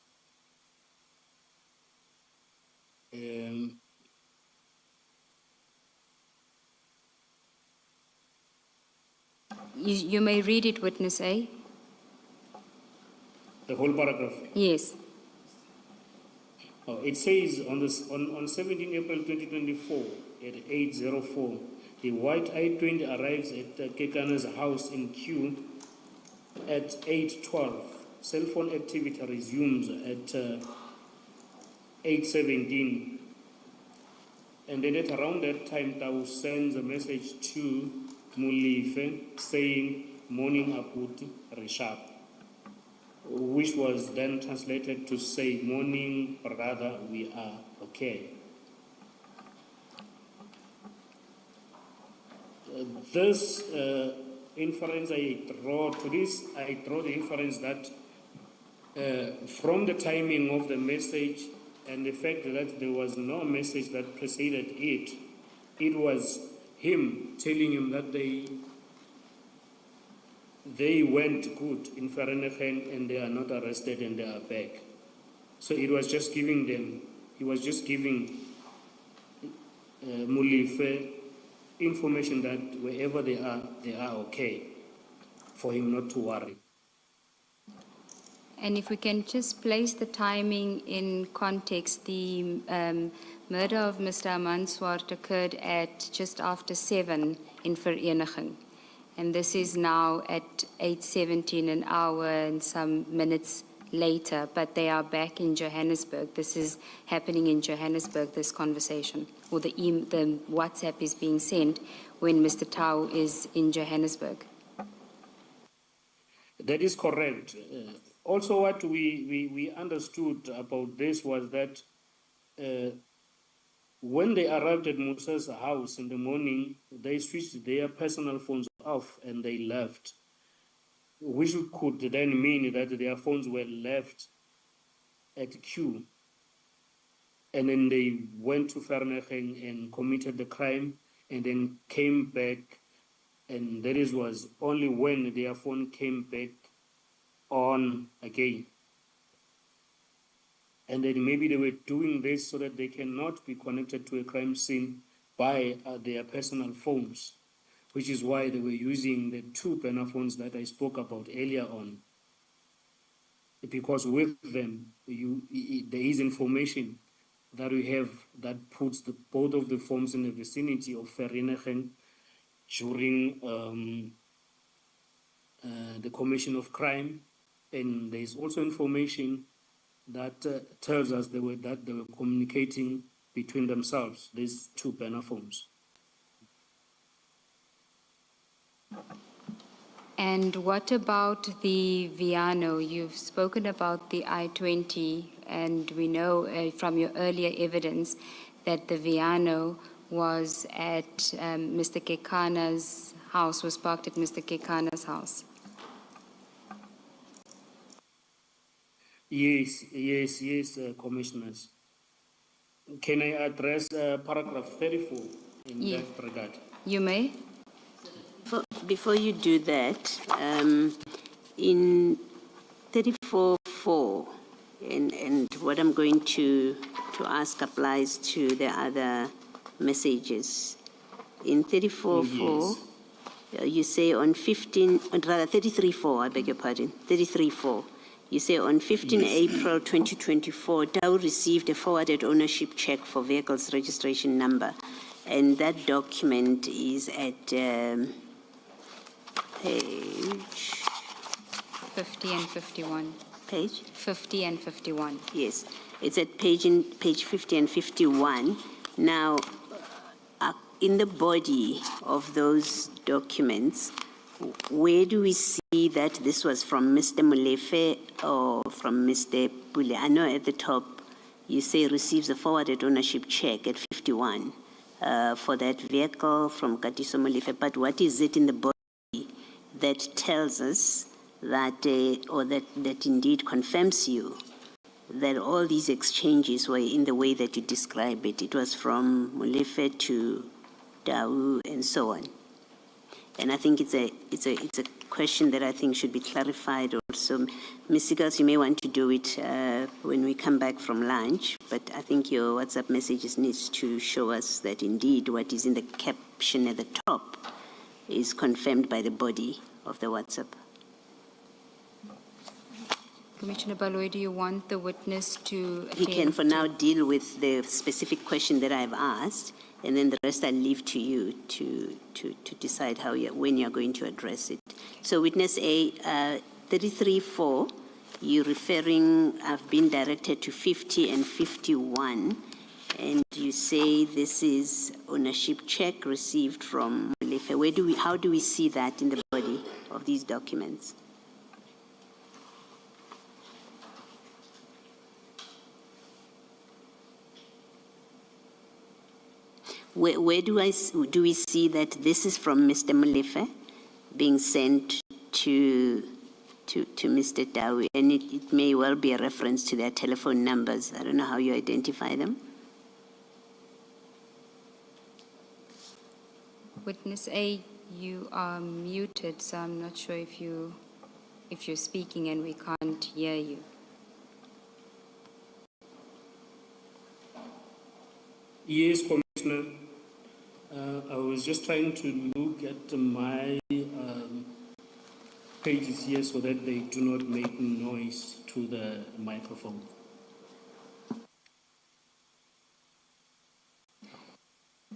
You may read it, Witness A. The whole paragraph. Yes. Oh, it says on 17 April 2024 at 8:04, the white I-20 arrives at Kekana's house in Q at 8:12. Cell phone activity resumes at 8:17. And then at around that time, Tau sends a message to Mulife saying, "Morning Aputi, Rishab," which was then translated to say, "Morning, brother, we are okay." This inference I draw the inference that from the timing of the message and the fact that there was no message that preceded it, it was him telling him that they went good in Vereeniging and they are not arrested and they are back. So it was just giving them, he was just giving Molefe information that wherever they are okay, for him not to worry. And if we can just place the timing in context, the murder of Mr. Amanswart occurred at just after 7 in Vereeniging. And this is now at 8:17, an hour and some minutes later, but they are back in Johannesburg. This is happening in Johannesburg, this conversation, or the WhatsApp is being sent when Mr. Tau is in Johannesburg. That is correct. Also, what we understood about this was that when they arrived at Musa's house in the morning, they switched their personal phones off and they left, which could then mean that their phones were left at Q. And then they went to Vereeniging and committed the crime and then came back. And that was only when their phone came back on again. And then maybe they were doing this so that they cannot be connected to a crime scene by their personal phones, which is why they were using the 2 burner phones that I spoke about earlier on. Because with them, there is information that we have that puts both of the phones in the vicinity of Vereeniging during the commission of crime. And there is also information that tells us that they were communicating between themselves, these 2 burner phones. And what about the Viano? You've spoken about the I-20, and we know from your earlier evidence that the Viano was at Mr. Kekana's house, was parked at Mr. Kekana's house. Yes, Commissioners. Can I address paragraph 34 in Yeah. that regard? You may. Before you do that, in 34.4, and what I'm going to ask applies to the other messages. In 34.4, you say on 33.4, I beg your pardon, 33.4. You say on 15 April 2024, Dow received a forwarded ownership check for vehicle's registration number. And that document is at page 50 and 51. Page? 50 and 51. Yes, it's at page 50 and 51. Now, in the body of those documents, where do we see that this was from Mr. Molefe or from Mr. Pule? I know at the top you say receives a forwarded ownership check at 51 for that vehicle from Katiso Molefe, but what is it in the body that tells us that, or that indeed confirms you that all these exchanges were in the way that you describe it? It was from Molefe to Dau and so on. And I think it's a question that I think should be clarified also. Ms. Seegers, you may want to do it when we come back from lunch, but I think your WhatsApp messages needs to show us that indeed what is in the caption at the top is confirmed by the body of the WhatsApp. Commissioner Baloyi, do you want the witness to He can attend for now deal with the specific question that I've asked, and then the rest I'll leave to you to decide how when you're going to address it. So witness A, 33.4, you're referring, I've been directed to 50 and 51, and you say this is ownership check received from Molefe. How do we see that in the body of these documents? Where do we see that this is from Mr. Molefe being sent to Mr. Dawi, and it may well be a reference to their telephone numbers. I don't know how you identify them. Witness A, you are muted, so I'm not sure if you're speaking and we can't hear you. Yes, Commissioner. I was just trying to look at my pages here so that they do not make noise to the microphone.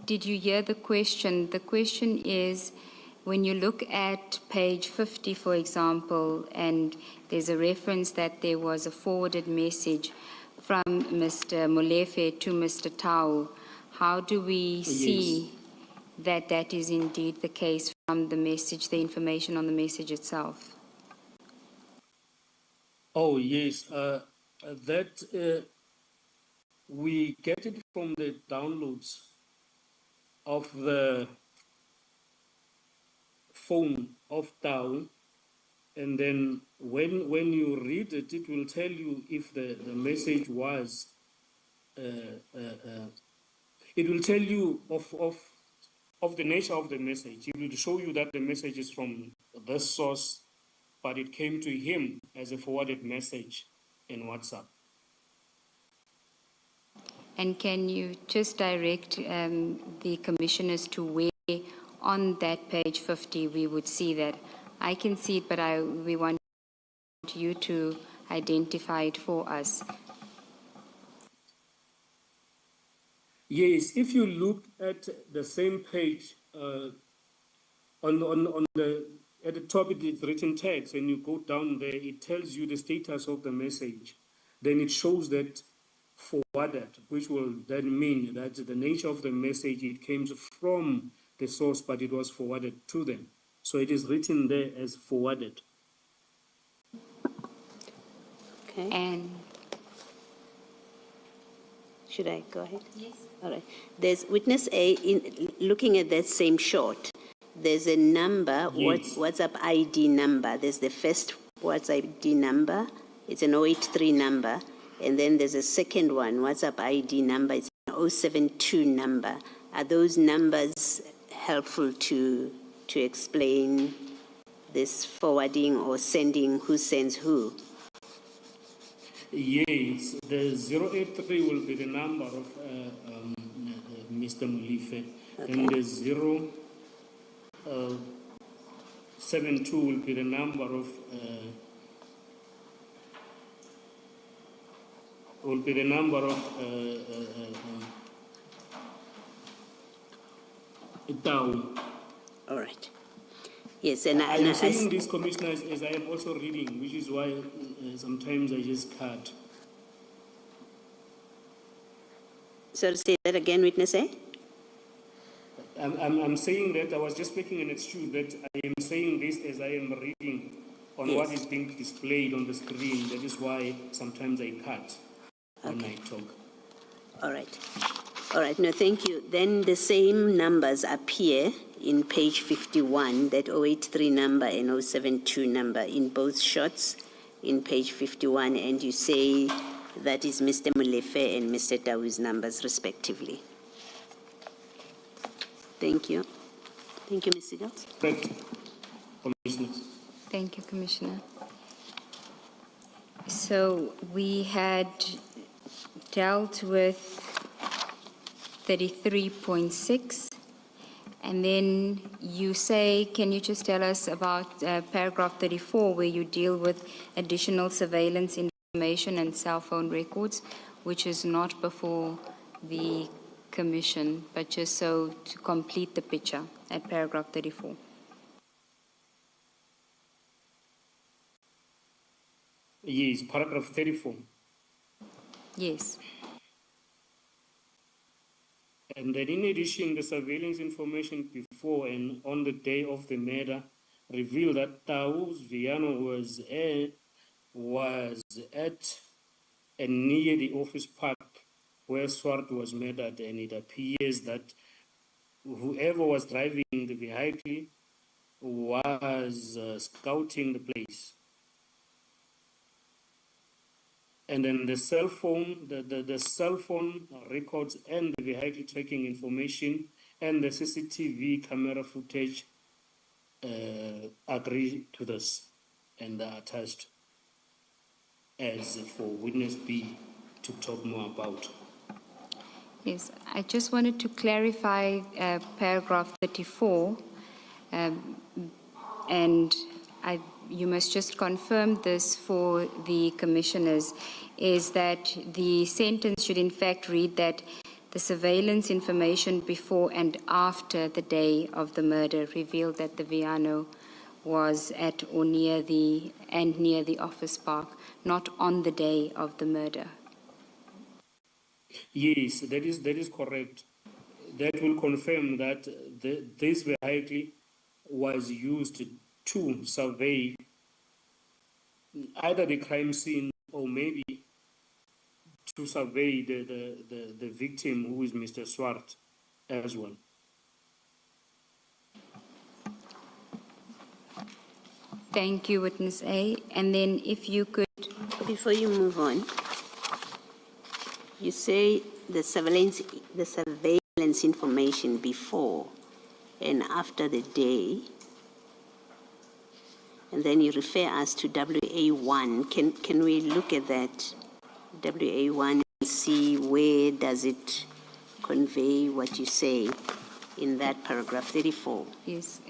Did you hear the question? The question is, when you look at page 50, for example, and there's a reference that there was a forwarded message from Mr. Molefe to Mr. Tau, how do we see that that is indeed the case from the message, the information on the message itself? Oh, yes. We get it from the downloads of the phone of Tau. And then when you read it, it will tell you if the message was, it will tell you of the nature of the message. It will show you that the message is from this source, but it came to him as a forwarded message in WhatsApp. And can you just direct the commissioners to where on that page 50 we would see that? I can see it, but we want you to identify it for us. Yes, if you look at the same page, on the at the top it is written text, and you go down there, it tells you the status of the message. Then it shows that forwarded, which will then mean that the nature of the message, it came from the source, but it was forwarded to them. So it is written there as forwarded. Okay. And Should I go ahead? Yes. All right. There's witness A, in looking at that same shot, there's a number, Yes. WhatsApp ID number. There's the first WhatsApp ID number. It's an 083 number. And then there's a second one, WhatsApp ID number. It's an 072 number. Are those numbers helpful to explain this forwarding or sending, who sends who? Yes, the 083 will be the number of Mr. Molefe, and the 072 will be the number of Tau. All right. Yes, and I am saying this, Commissioner, as I am also reading, which is why sometimes I just cut. Sorry, say that again, witness A? I'm saying that I was just making an excuse that I am saying this as I am reading on what is being displayed on the screen. That is why sometimes I cut when I talk. All right. All right, no, thank you. Then the same numbers appear in page 51, that 083 number and 072 number in both shots in page 51, and you say that is Mr. Molefe and Mr. Tau's numbers respectively. Thank you. Thank you, Ms. Siegels. Correct, Commissioners. thank you, Commissioner. So we had dealt with 33.6, and then you say, can you just tell us about paragraph 34, where you deal with additional surveillance information and cell phone records, which is not before the Commission, but just so to complete the picture at paragraph 34. Yes, paragraph 34. Yes. And then in addition, the surveillance information before and on the day of the murder revealed that Taus Viano was at and near the office park where Swart was murdered, and it appears that whoever was driving the vehicle was scouting the place. And then the cell phone, the cell phone records and the vehicle tracking information and the CCTV camera footage agree to this and are attached as for witness B to talk more about. Yes, I just wanted to clarify paragraph 34, and you must just confirm this for the commissioners, is that the sentence should in fact read that the surveillance information before and after the day of the murder revealed that the Viano was at or near the office park, not on the day of the murder. Yes, that is correct. That will confirm that this vehicle was used to survey either the crime scene or maybe to survey the victim, who is Mr. Swart, as well. Thank you, Witness A. And then if you could... Before you move on, you say the surveillance information before and after the day, and then you refer us to WA1. Can we look at that WA1 and see where does it convey what you say in that paragraph 34? Yes,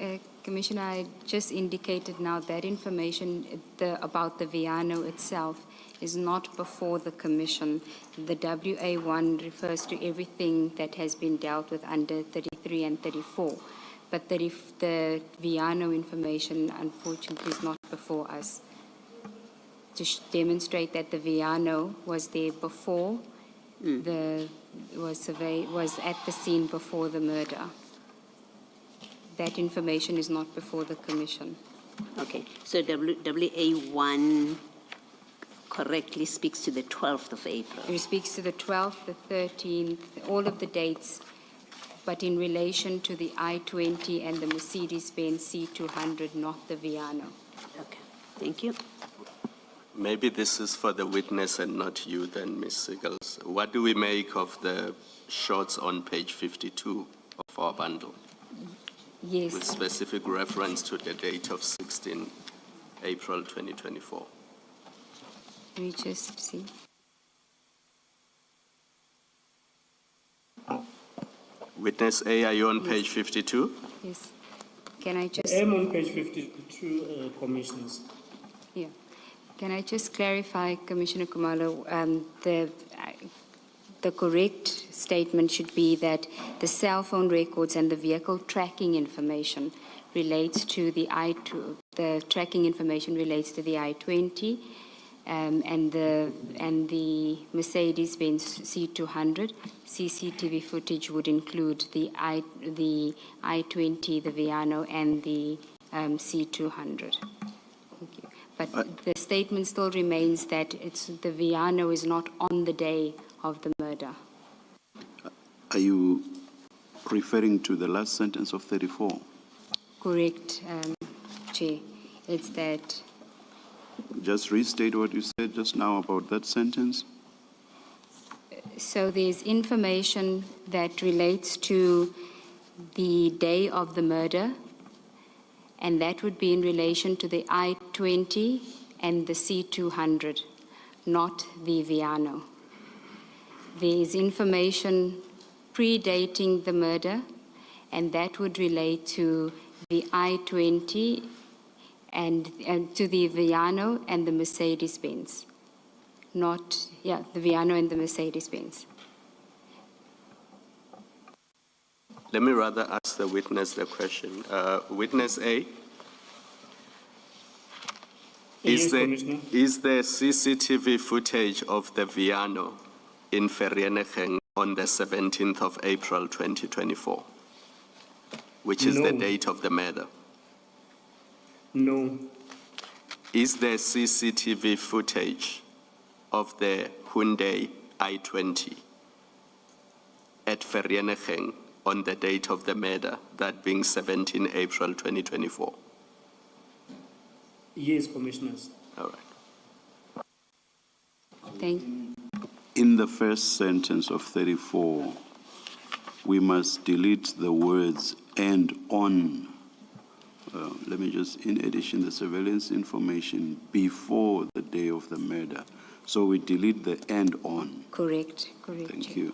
Commissioner, I just indicated now that information about the Viano itself is not before the Commission. The WA1 refers to everything that has been dealt with under 33 and 34. But the Viano information, unfortunately, is not before us. To demonstrate that the Viano was there before, was at the scene before the murder. That information is not before the Commission. Okay, so WA1 correctly speaks to the 12th of April. It speaks to the 12th, the 13th, all of the dates, but in relation to the I-20 and the Mercedes-Benz C200, not the Viano. Okay, thank you. Maybe this is for the witness and not you then, Ms. Siggles. What do we make of the shots on page 52 of our bundle? Yes. With specific reference to the date of 16 April 2024. Let me just see. Witness A, are you on page 52? Yes. Can I just... I am on page 52, Commissioners. Yeah. Can I just clarify, Commissioner Kumalo, the correct statement should be that the cell phone records and the vehicle tracking information relates to the tracking information relates to the I-20 and the Mercedes-Benz C200. CCTV footage would include the I-20, the Viano, and the C200. Thank you. But the statement still remains that the Viano is not on the day of the murder. Are you referring to the last sentence of 34? Correct, Chair. It's that... Just restate what you said just now about that sentence. So there's information that relates to the day of the murder, and that would be in relation to the I-20 and the C200, not the Viano. There is information predating the murder, and that would relate to the I-20 and to the Viano and the Mercedes-Benz. The Viano and the Mercedes-Benz. Let me rather ask the witness the question. Witness A, Yes, Commissioner. is there CCTV footage of the Viano in Vereeniging on the 17th of April 2024, which is the No. date of the murder? No. Is there CCTV footage of the Hyundai I-20 at Vereeniging on the date of the murder, that being 17 April 2024? Yes, Commissioners. All right. Thank you. In the first sentence of 34, we must delete the words "and on." Let me just, in addition, the surveillance information before the day of the murder. So we delete the "and on." Correct. Thank Chair. you.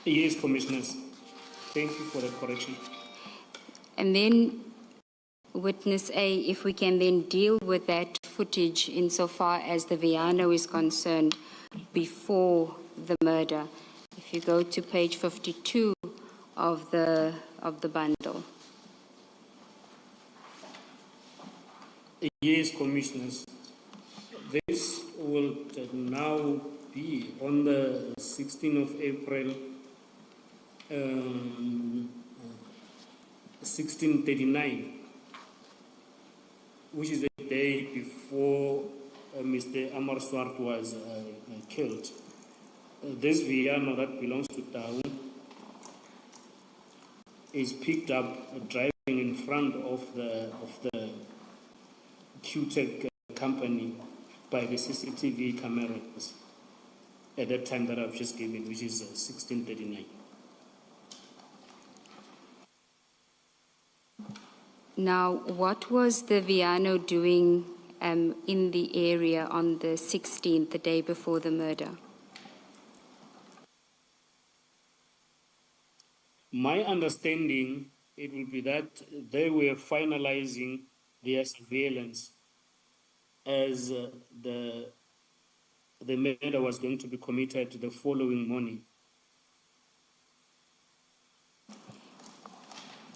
Yes, Commissioners. Thank you for the correction. And then witness A, if we can then deal with that footage insofar as the Viano is concerned before the murder. If you go to page 52 of the bundle. Yes, Commissioners. This will now be on the 16th of April, 1639, which is the day before Mr. Amar Swart was killed. This Viano that belongs to Tau is picked up driving in front of the QTech company by the CCTV cameras at that time that I've just given, which is 1639. Now, what was the Viano doing in the area on the 16th, the day before the murder? My understanding, it will be that they were finalizing their surveillance as the murder was going to be committed the following morning.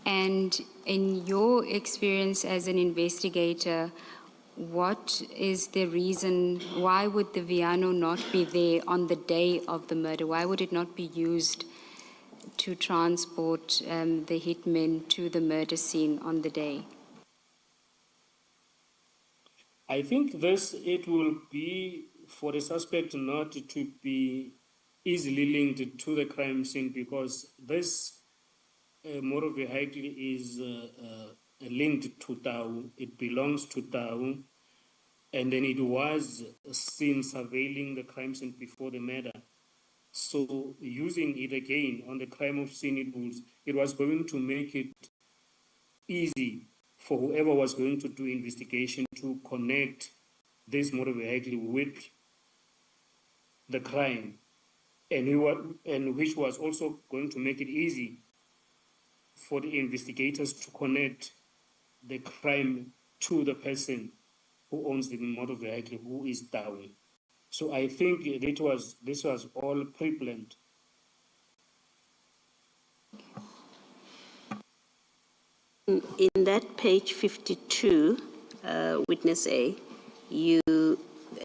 And in your experience as an investigator, what is the reason, why would the Viano not be there on the day of the murder? Why would it not be used to transport the hitmen to the murder scene on the day? I think it will be for the suspect not to be easily linked to the crime scene, because this motor vehicle is linked to Tau. It belongs to Tau, and then it was seen surveilling the crime scene before the murder. So using it again on the crime of scene, it was going to make it easy for whoever was going to do investigation to connect this motor vehicle with the crime, and which was also going to make it easy for the investigators to connect the crime to the person who owns the motor vehicle, who is Tau. So I think this was all pre-planned. In that page 52, witness A,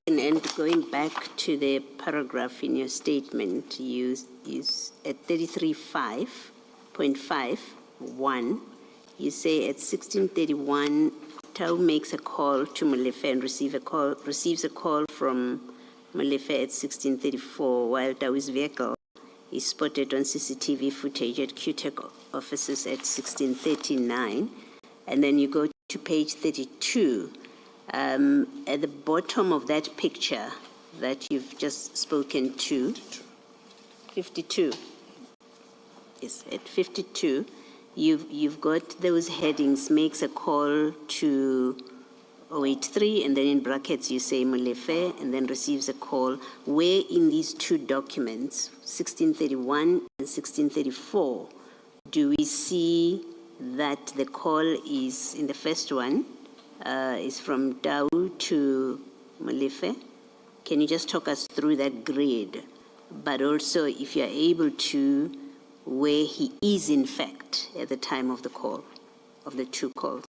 and going back to the paragraph in your statement, you at 33.5.1, you say at 1631, Tau makes a call to Molefe and receives a call from Molefe at 1634, while Tau's vehicle is spotted on CCTV footage at QTech offices at 1639. And then you go to page 32. At the bottom of that picture that you've just spoken to, 52. Yes, at 52, you've got those headings, makes a call to 083, and then in brackets you say Molefe, and then receives a call. Where in these two documents, 1631 and 1634, do we see that the call is, in the first one, is from Tau to Molefe? Can you just talk us through that grid? But also, if you're able to, where he is in fact at the time of the call, of the two calls.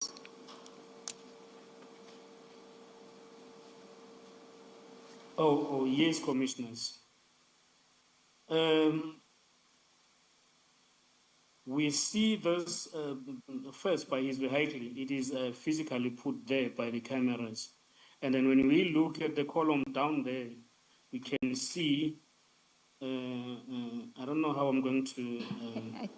Oh, yes, Commissioners. We see this first by his vehicle. It is physically put there by the cameras. And then when we look at the column down there, we can see, I don't know how I'm going to... I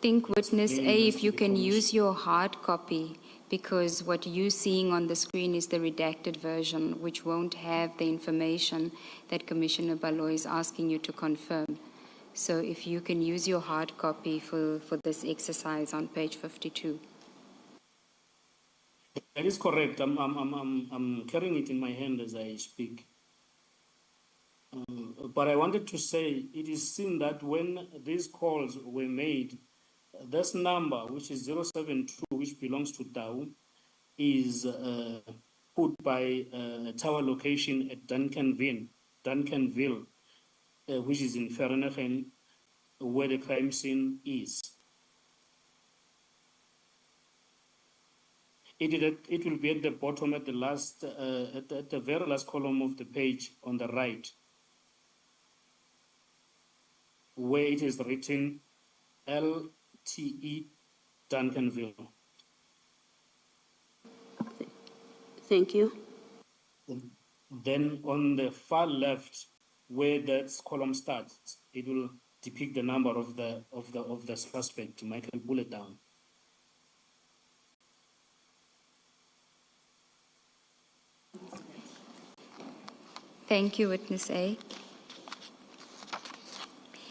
think, witness A, if you can use your hard copy because what you're seeing on the screen is the redacted version, which won't have the information that Commissioner Baloy is asking you to confirm. So if you can use your hard copy for this exercise on page 52. That is correct. I'm carrying it in my hand as I speak. But I wanted to say it is seen that when these calls were made, this number, which is 072, which belongs to Tau, is put by tower location at Duncanville, which is in Vereeniging, where the crime scene is. It will be at the bottom, at the last, at the very last column of the page on the right, where it is written LTE Duncanville. Thank you. Then on the far left, where that column starts, it will depict the number of the suspect. Michael, pull it down. Thank you, Witness A.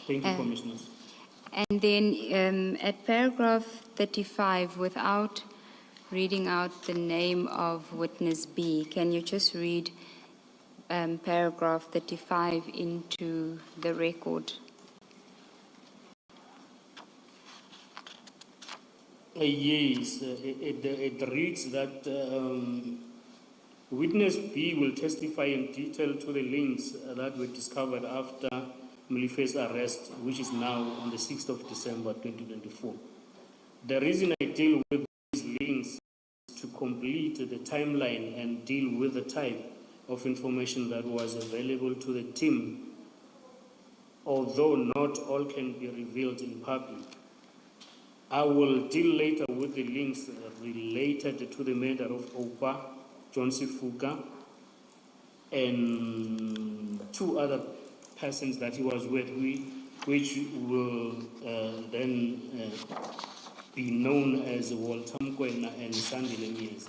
Thank you, Commissioners. And then at paragraph 35, without reading out the name of Witness B, can you just read paragraph 35 into the record? Yes, it reads that Witness B will testify in detail to the links that were discovered after Mlife's arrest, which is now on the 6th of December 2024. The reason I deal with these links is to complete the timeline and deal with the type of information that was available to the team, although not all can be revealed in public. I will deal later with the links related to the murder of Opa, John Sifuka, and two other persons that he was with, which will then be known as Walter Mkwena and Sandy Lemiers.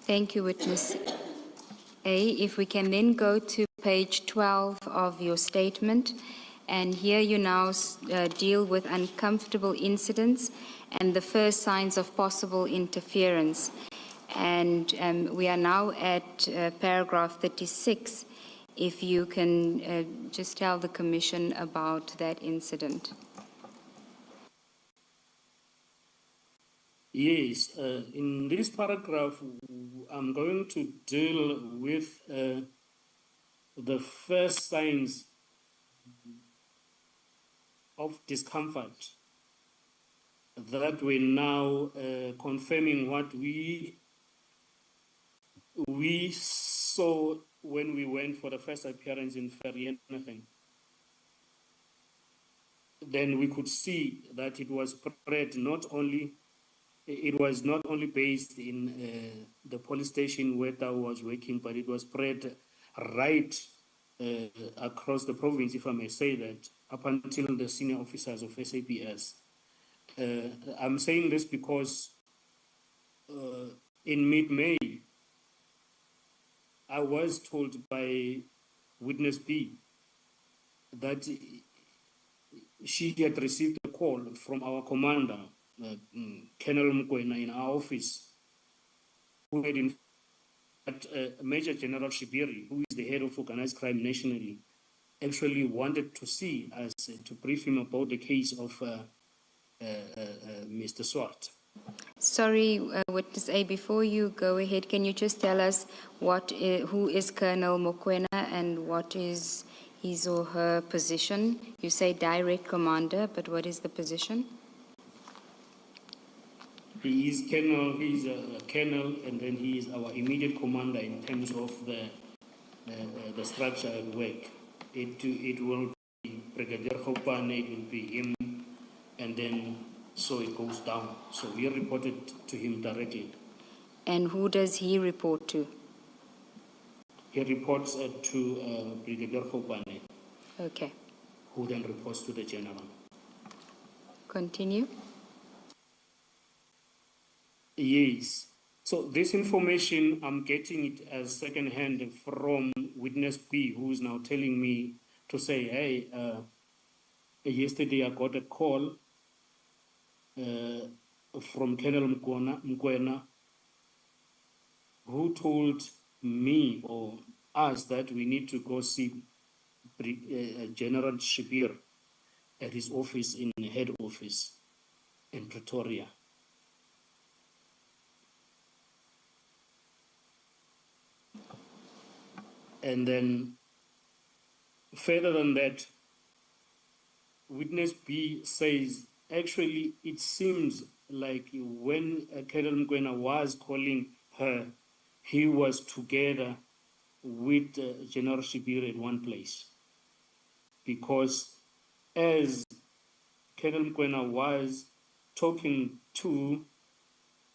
Thank you, Witness A. If we can then go to page 12 of your statement, and here you now deal with uncomfortable incidents and the first signs of possible interference. And we are now at paragraph 36. If you can just tell the Commission about that incident. Yes, in this paragraph, I'm going to deal with the first signs of discomfort that we're now confirming what we saw when we went for the first appearance in Vereeniging. Then we could see that it was spread it was not only based in the police station where Tau was working, but it was spread right across the province, if I may say that, up until the senior officers of SAPS. I'm saying this because in mid-May, I was told by Witness B that she had received a call from our commander, Colonel Mkwena, in our office, who had informed that Major General Shibiri, who is the head of organized crime nationally, actually wanted to see us to brief him about the case of Mr. Swart. Sorry, Witness A, before you go ahead, can you just tell us who is Colonel Mokwena and what is his or her position? You say direct commander, but what is the position? He is a colonel, and then he is our immediate commander in terms of the structure at work. It will be Brigadier Khopane, it will be him, and then so it goes down. So we reported to him directly. And who does he report to? He reports to Brigadier Khopane. Okay. Who then reports to the general. Continue. Yes. So this information, I'm getting it as secondhand from witness B, who is now telling me to say, hey, yesterday I got a call from Colonel Mkwena, who told me or us that we need to go see General Shibir at his office in head office in Pretoria. And then further than that, witness B says, actually, it seems like when Colonel Mkwena was calling her, he was together with General Shibir at one place. Because as Colonel Mkwena was talking to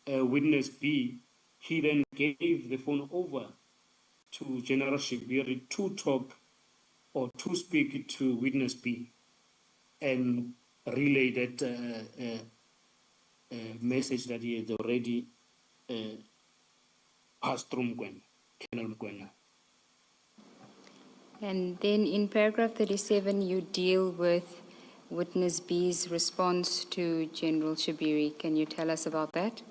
witness B, he then gave the phone over to General Shibiri to talk or to speak to witness B and relay that message that he had already passed through Mkwena, Colonel Mkwena. And then in paragraph 37, you deal with witness B's response to General Shibiri. Can you tell us about that?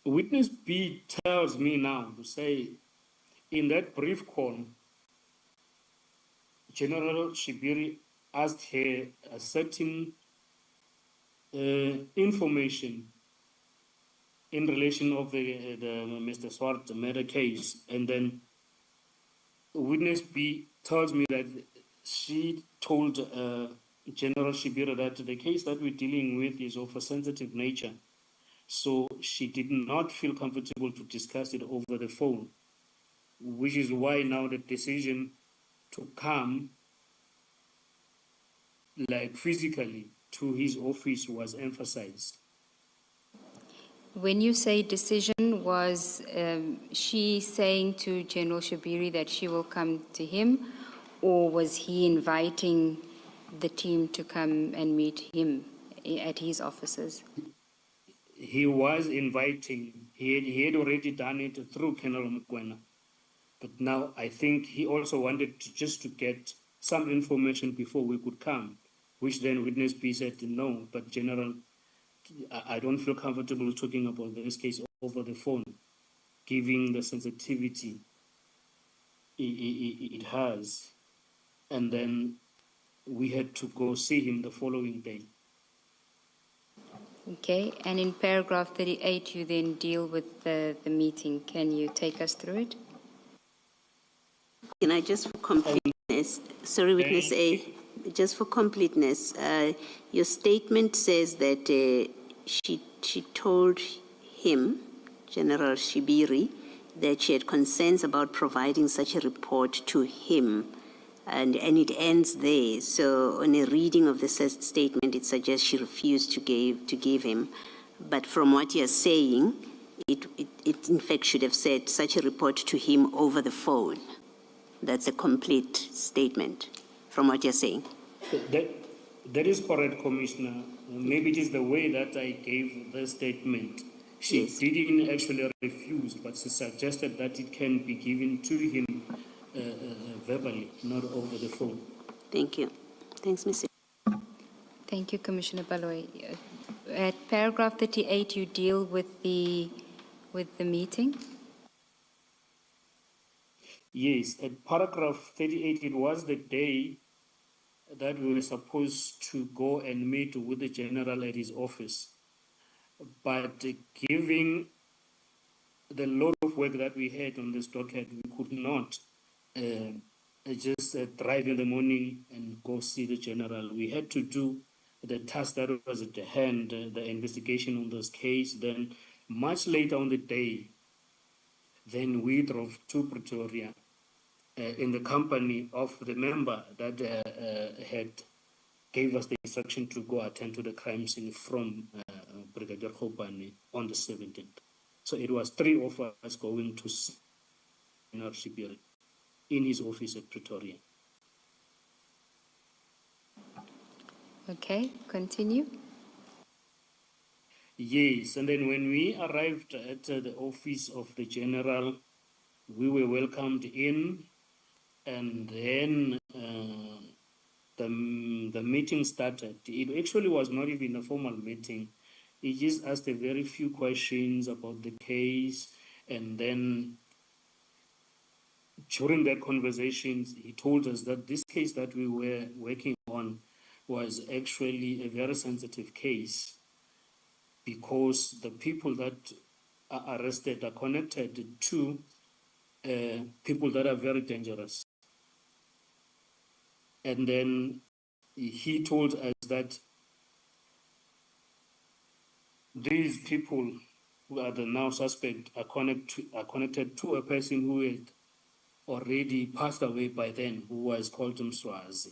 Witness B tells me now to say, in that brief call, General Shibiri asked her a certain information in relation of the Mr. Swart murder case, and then witness B tells me that she told General Shibira that the case that we're dealing with is of a sensitive nature, so she did not feel comfortable to discuss it over the phone, which is why now the decision to come like physically to his office was emphasized. When you say decision, was she saying to General Shibiri that she will come to him, or was he inviting the team to come and meet him at his offices? He was inviting, he had already done it through Colonel Mkwena. But now I think he also wanted just to get some information before we could come, which then witness B said no, but General, I don't feel comfortable talking about this case over the phone, given the sensitivity it has. And then we had to go see him the following day. Okay, and in paragraph 38, you then deal with the meeting. Can you take us through it? Can I just for completeness, sorry, witness A, just for completeness, your statement says that she told him, General Shibiri, that she had concerns about providing such a report to him, and it ends there. So on a reading of the statement, it suggests she refused to give him. But from what you're saying, it in fact should have said such a report to him over the phone. That's a complete statement from what you're saying. That is correct, Commissioner. Maybe it is the way that I gave the statement. She Yes. didn't actually refuse, but she suggested that it can be given to him verbally, not over the phone. Thank you. Thanks, Mr. Thank you, Commissioner Baloy. At paragraph 38, you deal with the meeting. Yes, at paragraph 38, it was the day that we were supposed to go and meet with the general at his office. But given the load of work that we had on this docket, we could not just drive in the morning and go see the general. We had to do the task that was at the hand, the investigation on this case. Then, much later on the day, then we drove to Pretoria in the company of the member that had gave us the instruction to go attend to the crime scene from Brigadier Khopane on the 17th. So it was 3 of us going to see General Shibiri in his office at Pretoria. Okay, continue. Yes, and then when we arrived at the office of the general, we were welcomed in, and then the meeting started. It actually was not even a formal meeting. He just asked a very few questions about the case, and then during that conversations, he told us that this case that we were working on was actually a very sensitive case because the people that are arrested are connected to people that are very dangerous. And then he told us that these people who are the now suspect are connected to a person who had already passed away by then, who was called Mswazi.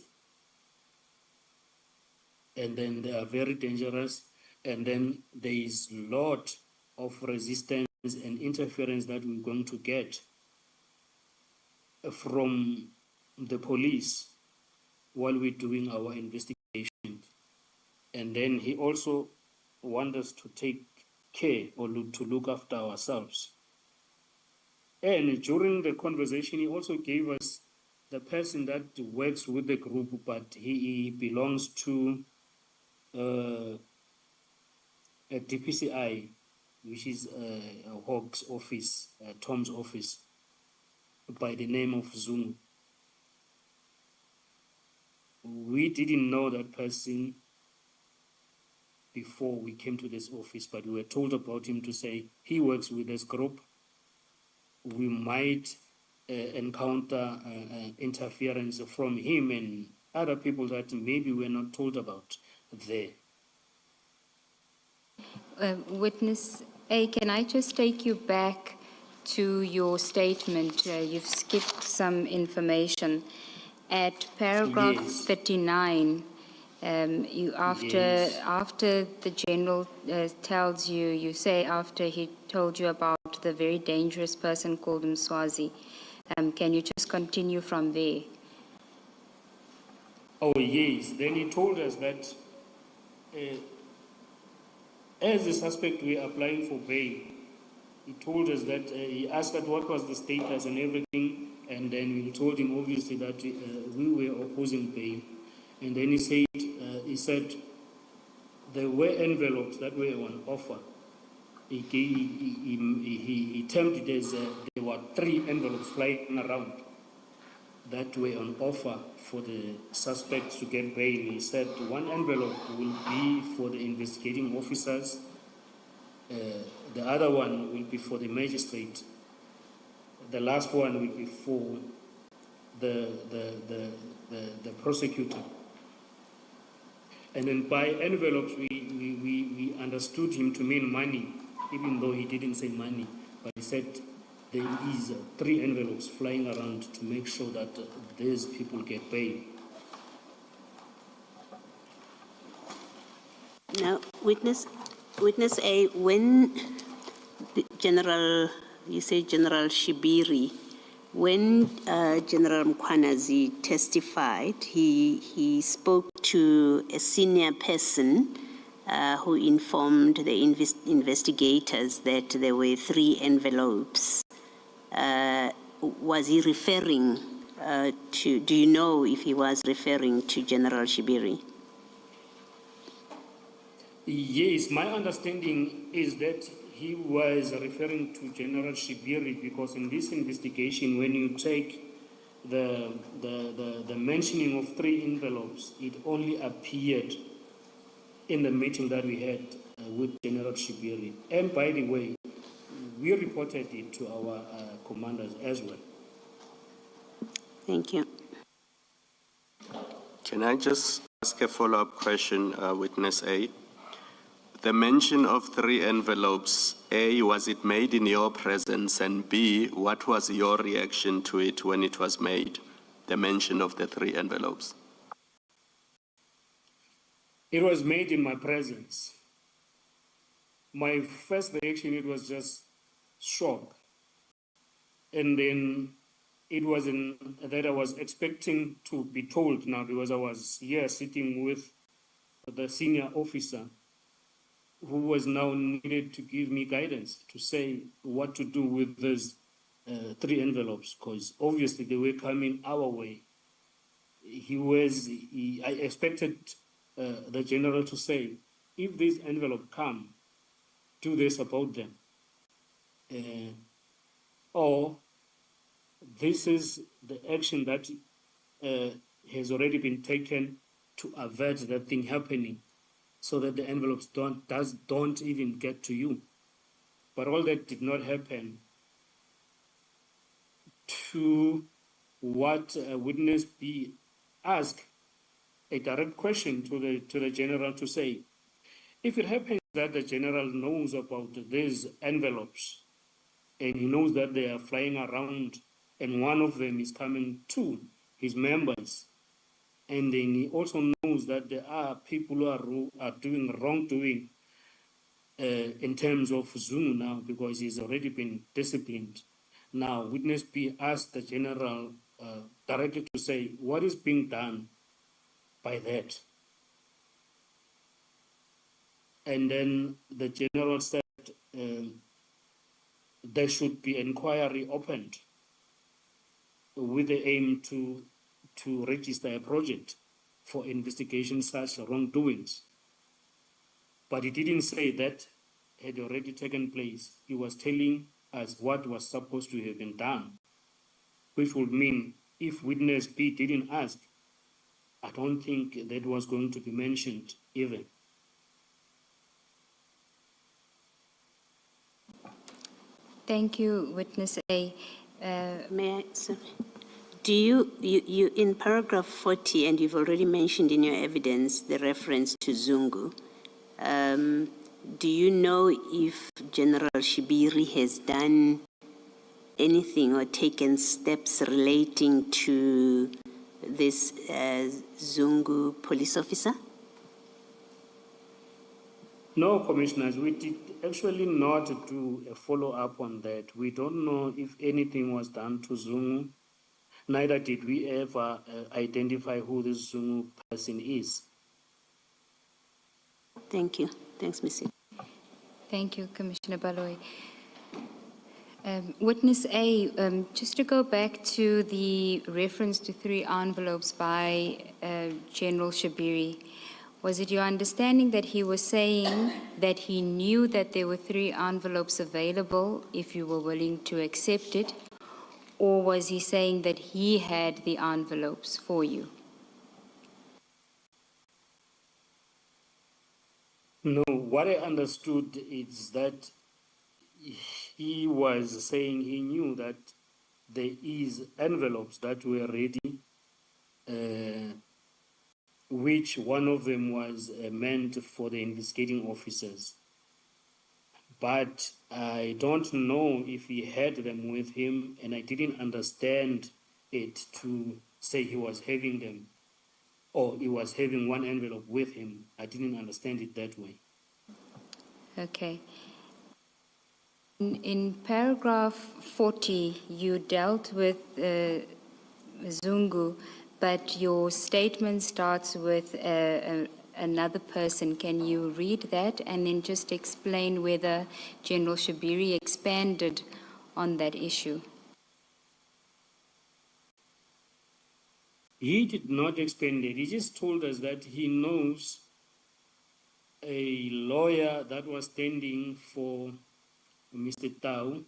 And then they are very dangerous. And then there is a lot of resistance and interference that we're going to get from the police while we're doing our investigation. And then he also wants us to take care or to look after ourselves. And during the conversation, he also gave us the person that works with the group, but he belongs to a DPCI, which is Hawk's office, Tom's office, by the name of Zoom. We didn't know that person before we came to this office, but we were told about him to say he works with this group. We might encounter interference from him and other people that maybe we're not told about there. Witness A, can I just take you back to your statement? You've skipped some information. At paragraph Yes. 39, Yes. after the general tells you, you say after he told you about the very dangerous person called Mswazi, can you just continue from there? Oh, yes. Then he told us that as a suspect, we are applying for bail. He told us that he asked us what was the status and everything, and then we told him obviously that we were opposing bail. And then he said there were envelopes that were on offer. He termed it as there were 3 envelopes flying around that were on offer for the suspects to get bail. He said one envelope will be for the investigating officers, the other one will be for the magistrate, the last one will be for the prosecutor. And then by envelopes, we understood him to mean money, even though he didn't say money, but he said there is 3 envelopes flying around to make sure that these people get paid. Now, witness A, when the you say General Shibiri, when General Mkwanazi testified, he spoke to a senior person who informed the investigators that there were 3 envelopes. Was he referring do you know if he was referring to General Shibiri? Yes, my understanding is that he was referring to General Shibiri because in this investigation, when you take the mentioning of 3 envelopes, it only appeared in the meeting that we had with General Shibiri. And by the way, we reported it to our commanders as well. Thank you. Can I just ask a follow-up question, Witness A? The mention of 3 envelopes, A, was it made in your presence? And B, what was your reaction to it when it was made, the mention of the 3 envelopes? It was made in my presence. My first reaction, it was just shock. And then it wasn't that I was expecting to be told now because I was here sitting with the senior officer. who was now needed to give me guidance to say what to do with those three envelopes, because obviously they were coming our way. I expected the general to say, if these envelopes come, do this about them. Or this is the action that has already been taken to avert that thing happening, so that the envelopes don't even get to you. But all that did not happen. To what witness B asked a direct question to the general to say, if it happens that the general knows about these envelopes and he knows that they are flying around and one of them is coming to his members, and then he also knows that there are people who are doing wrongdoing in terms of Zulu now, because he's already been disciplined. Now, witness B asked the general directly to say, what is being done by that? And then the general said there should be inquiry opened with the aim to register a project for investigation such wrongdoings. But he didn't say that had already taken place. He was telling us what was supposed to have been done, which would mean if witness B didn't ask, I don't think that was going to be mentioned even. Thank you, witness A. May I, sorry. Do you, in paragraph 40, and you've already mentioned in your evidence the reference to Zungu, do you know if General Shibiri has done anything or taken steps relating to this Zungu police officer? No, commissioners, we did actually not do a follow-up on that. We don't know if anything was done to Zungu. Neither did we ever identify who this Zungu person is. Thank you. Thanks, Ms. Thank you, Commissioner Baloyi. Witness A, just to go back to the reference to 3 envelopes by General Shibiri, was it your understanding that he was saying that he knew that there were 3 envelopes available if you were willing to accept it? Or was he saying that he had the envelopes for you? No, what I understood is that he was saying he knew that there is envelopes that were ready, which one of them was meant for the investigating officers. But I don't know if he had them with him, and I didn't understand it to say he was having them or he was having one envelope with him. I didn't understand it that way. Okay. In paragraph 40, you dealt with Zungu, but your statement starts with another person. Can you read that and then just explain whether General Shibiri expanded on that issue? He did not expand it. He just told us that he knows a lawyer that was standing for Mr. Tau.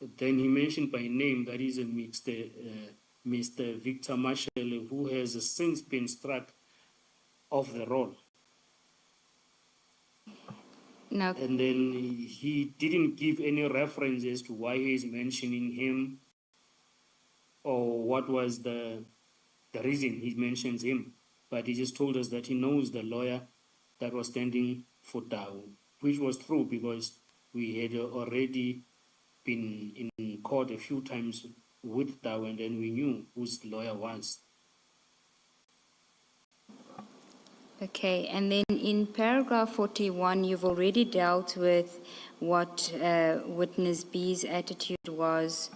Then he mentioned by name that is Mr. Victor Marshall, who has since been struck off the roll. Now, And then he didn't give any reference as to why he is mentioning him or what was the reason he mentions him. But he just told us that he knows the lawyer that was standing for Tau, which was true because we had already been in court a few times with Tau, and then we knew whose lawyer was. okay, and then in paragraph 41, you've already dealt with what witness B's attitude was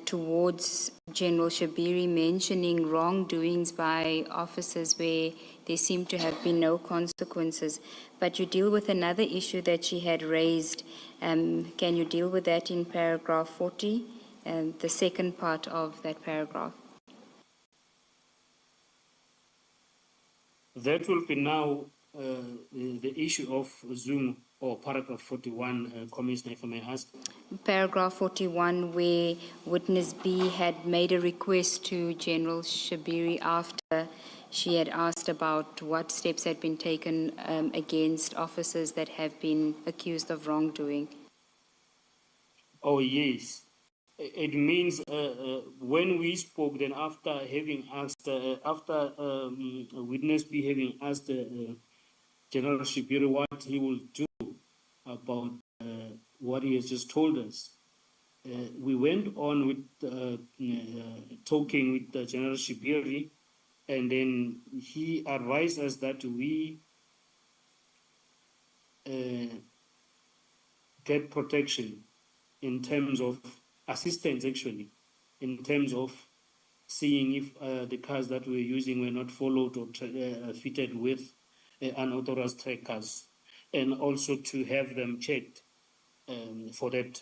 towards General Shibiri mentioning wrongdoings by officers where there seem to have been no consequences. But you deal with another issue that she had raised. Can you deal with that in paragraph 40, the second part of that paragraph? That will be now the issue of Zoom or paragraph 41, Commissioner, if I may ask. Paragraph 41, where witness B had made a request to General Shabiri after she had asked about what steps had been taken against officers that have been accused of wrongdoing. Oh, yes. It means when we spoke, then after having asked, witness B having asked General Shibiri what he will do about what he has just told us, we went on with talking with General Shibiri, and then he advised us that we get protection in terms of assistance, actually, in terms of seeing if the cars that we're using were not followed or fitted with unauthorized trackers, and also to have them checked for that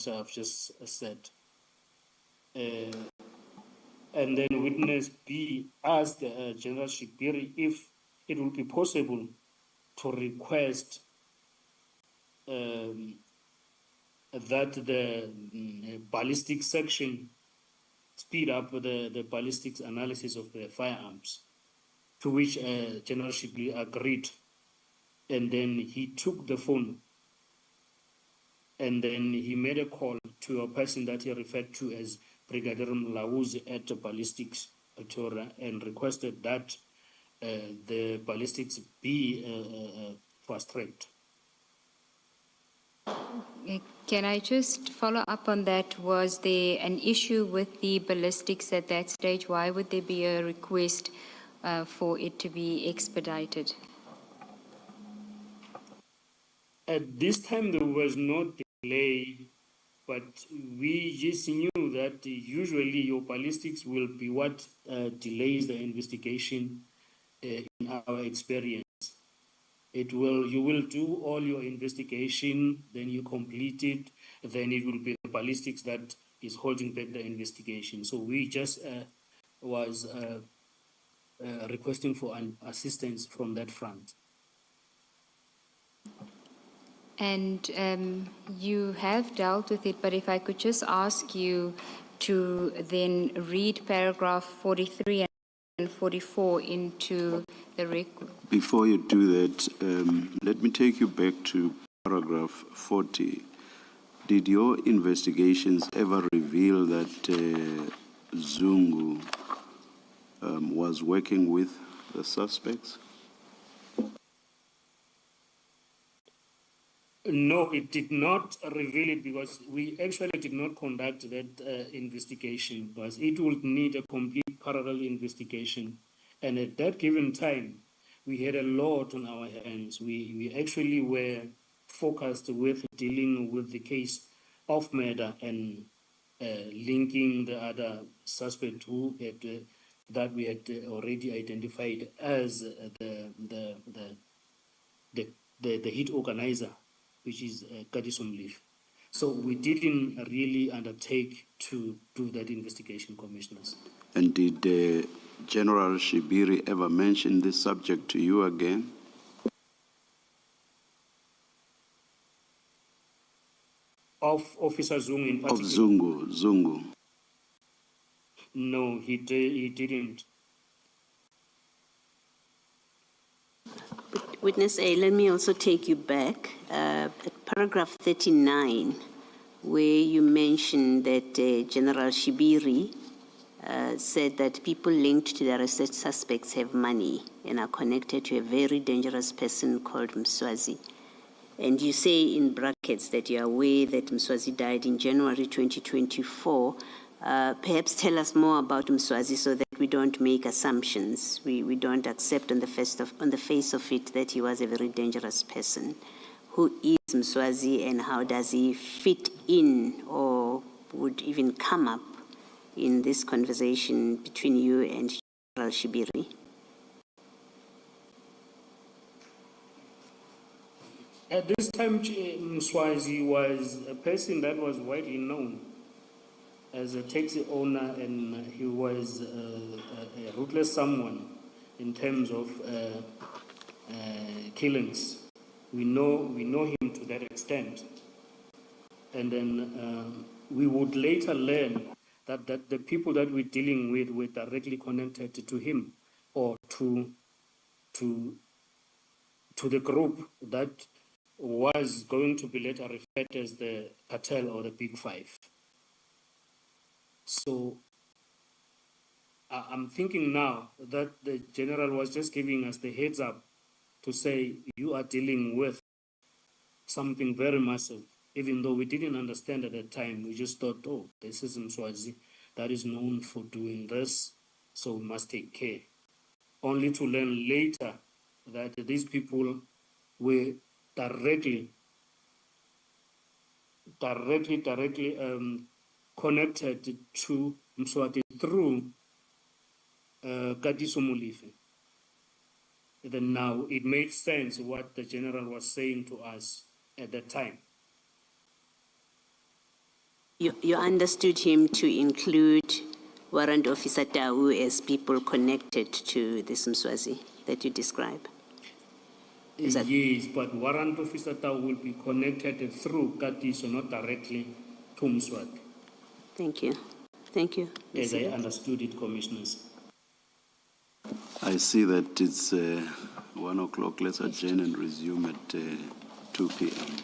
I've just said. And then witness B asked General Shibiri if it would be possible to request that the ballistic section speed up the ballistics analysis of the firearms, to which General Shibiri agreed. And then he took the phone and then he made a call to a person that he referred to as Brigadier Mlauzi at Ballistics Pretoria and requested that the ballistics be fast-tracked. Can I just follow up on that? Was there an issue with the ballistics at that stage? Why would there be a request for it to be expedited? At this time, there was no delay, but we just knew that usually your ballistics will be what delays the investigation in our experience. You will do all your investigation, then you complete it, then it will be the ballistics that is holding back the investigation. So we just was requesting for an assistance from that front. And you have dealt with it, but if I could just ask you to then read paragraph 43 and 44 into the record. Before you do that, let me take you back to paragraph 40. Did your investigations ever reveal that Zungu was working with the suspects? No, it did not reveal it because we actually did not conduct that investigation, because it would need a complete parallel investigation. And at that given time, we had a lot on our hands. We actually were focused with dealing with the case of murder and linking the other suspect who had, that we had already identified as the hit organizer, which is Kadison Leaf. So we didn't really undertake to do that investigation, commissioners. And did General Shibiri ever mention this subject to you again? Of Officer Zungu in particular? Of Zungu. No, he didn't. Witness A, let me also take you back at paragraph 39, where you mentioned that General Shibiri said that people linked to the arrested suspects have money and are connected to a very dangerous person called Mswazi. And you say in brackets that you are aware that Mswazi died in January 2024. Perhaps tell us more about Mswazi so that we don't make assumptions. We don't accept on the face of it that he was a very dangerous person. Who is Mswazi and how does he fit in or would even come up in this conversation between you and General Shibiri? At this time, Mswazi was a person that was widely known as a taxi owner, and he was a ruthless someone in terms of killings. We know him to that extent. And then we would later learn that the people that we're dealing with were directly connected to him or to the group that was going to be later referred as the cartel or the Big Five. So I'm thinking now that the general was just giving us the heads up to say you are dealing with something very massive. Even though we didn't understand at the time, we just thought, oh, this is Mswazi that is known for doing this, so we must take care. Only to learn later that these people were directly connected to Mswati through Katiso Molefe. Then now it made sense what the general was saying to us at that time. You understood him to include Warrant Officer Tau as people connected to this Mswazi that you describe? Is that- Yes, but Warrant Officer Tau will be connected through Katiso, not directly to Mswati, Thank you. Thank you. as I Mr. understood it, Commissioners. I see that it's 1 o'clock. Let's adjourn and resume at 2 p.m.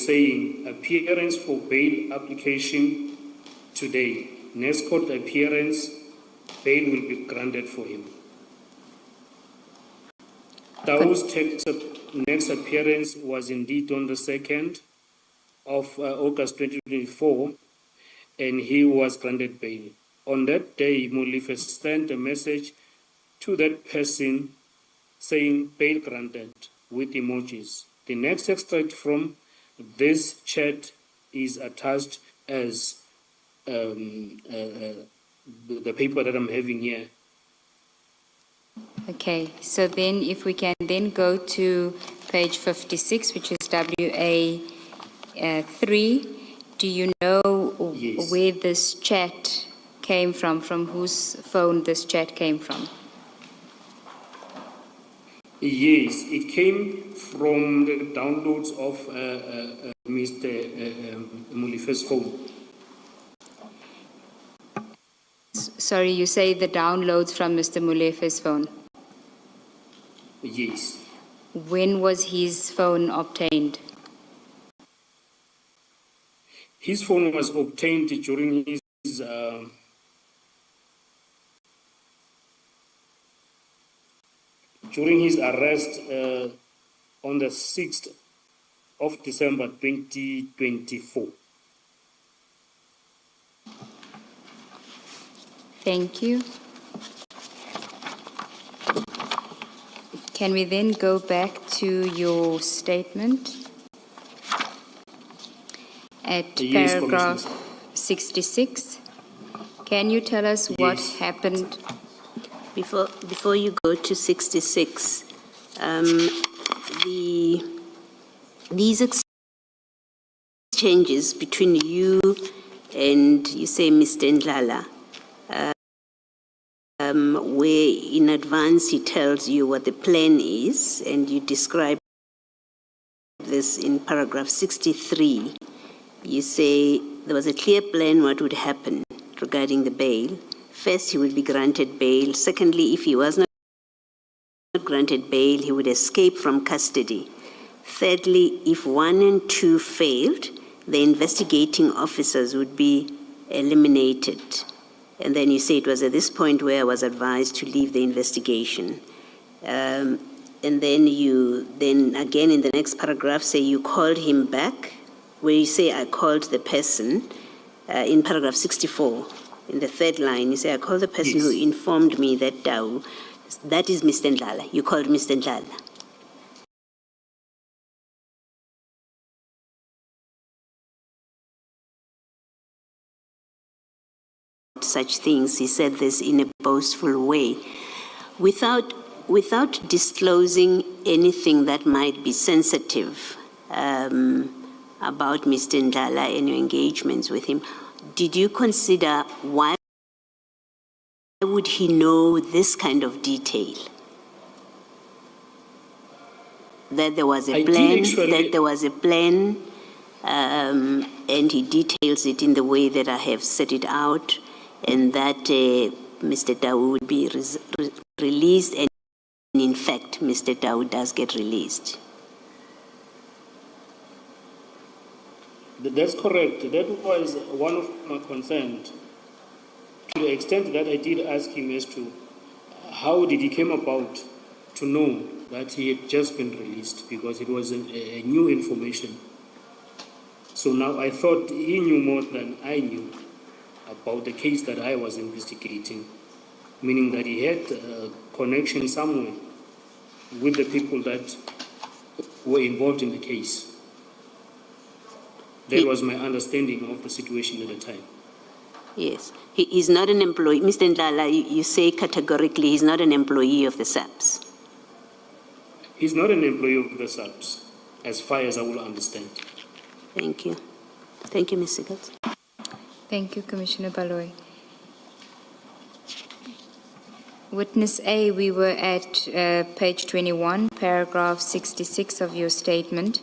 saying appearance for bail application today. Next court appearance, bail will be granted for him. Tao's next appearance was indeed on the 2nd of August 2024, and he was granted bail. On that day, Molefe sent a message to that person saying bail granted with emojis. The next extract from this chat is attached as the paper that I'm having here. Okay, so then if we can then go to page 56, which is WA 3, do you know Yes. where this chat came from whose phone this chat came from? Yes, it came from the downloads of Mr. Molefe's phone. Sorry, you say the downloads from Mr. Molefe's phone. Yes. When was his phone obtained? His phone was obtained during his arrest on the 6th of December 2024. Thank you. Can we then go back to your statement at Yes, paragraph Commissioner. 66? Can you tell us what Yes. happened? Before you go to 66, these exchanges between you and, you say, Mr. Ndlala, where in advance he tells you what the plan is, and you describe this in paragraph 63. You say there was a clear plan what would happen regarding the bail. First, he would be granted bail. Secondly, if he was not granted bail, he would escape from custody. Thirdly, if 1 and 2 failed, the investigating officers would be eliminated. And then you say it was at this point where I was advised to leave the investigation. And then again in the next paragraph say you called him back, where you say I called the person, in paragraph 64, in the third line, you say I called the person who informed me that that is Mr. Ndlala. You called Mr. Ndlala. Such things, he said this in a boastful way, without disclosing anything that might be sensitive about Mr. Ndlala and your engagements with him. Did you consider why would he know this kind of detail? That there was a plan, and he details it in the way that I have set it out, and that Mr. Dawu would be released, and in fact, Mr. Dawu does get released. That's correct. That was one of my concerns. To the extent that I did ask him as to how did he came about to know that he had just been released, because it was a new information. So now I thought he knew more than I knew about the case that I was investigating, meaning that he had a connection somewhere with the people that were involved in the case. That was my understanding of the situation at the time. Yes. He's not an employee. Mr. Ndlala, you say categorically he's not an employee of the SAPS. He's not an employee of the SAPS, as far as I will understand. Thank you. Thank you, Ms. Siggers. Thank you, Commissioner Baloy. Witness A, we were at page 21, paragraph 66 of your statement,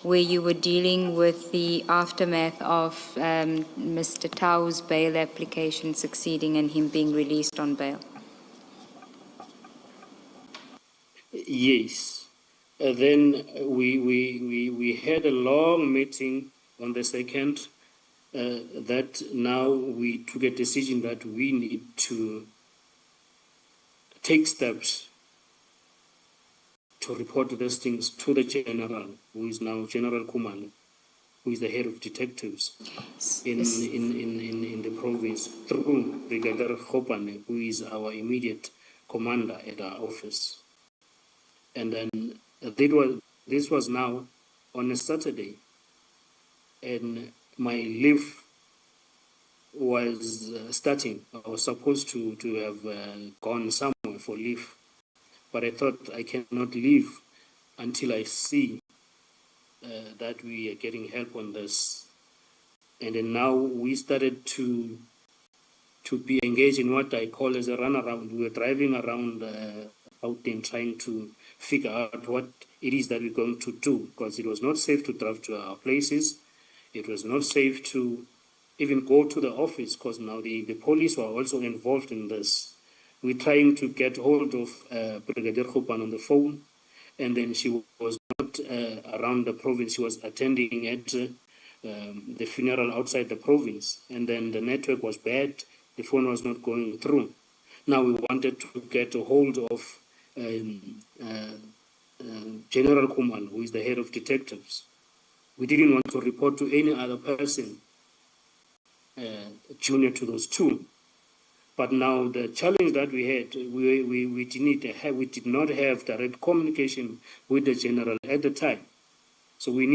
where you were dealing with the aftermath of Mr. Tau's bail application succeeding and him being released on bail. Yes. Then we had a long meeting on the 2nd, that now we took a decision that we need to take steps to report these things to the general, who is now General Kumalo, who is the head of detectives in the province, through Brigadier Khopane, who is our immediate commander at our office. And then this was now on a Saturday, and my leave was starting. I was supposed to have gone somewhere for leave, but I thought I cannot leave until I see that we are getting help on this. And then now we started to be engaged in what I call as a runaround. We were driving around out there trying to figure out what it is that we're going to do, because it was not safe to drive to our places. It was not safe to even go to the office, because now the police were also involved in this. We're trying to get hold of Brigadier Khopan on the phone, and then she was not around the province. She was attending at the funeral outside the province, and then the network was bad. The phone was not going through. Now we wanted to get a hold of General Kumal, who is the head of detectives. We didn't want to report to any other person junior to those two. But now the challenge that we had, we did not have direct communication with the general at the time. So we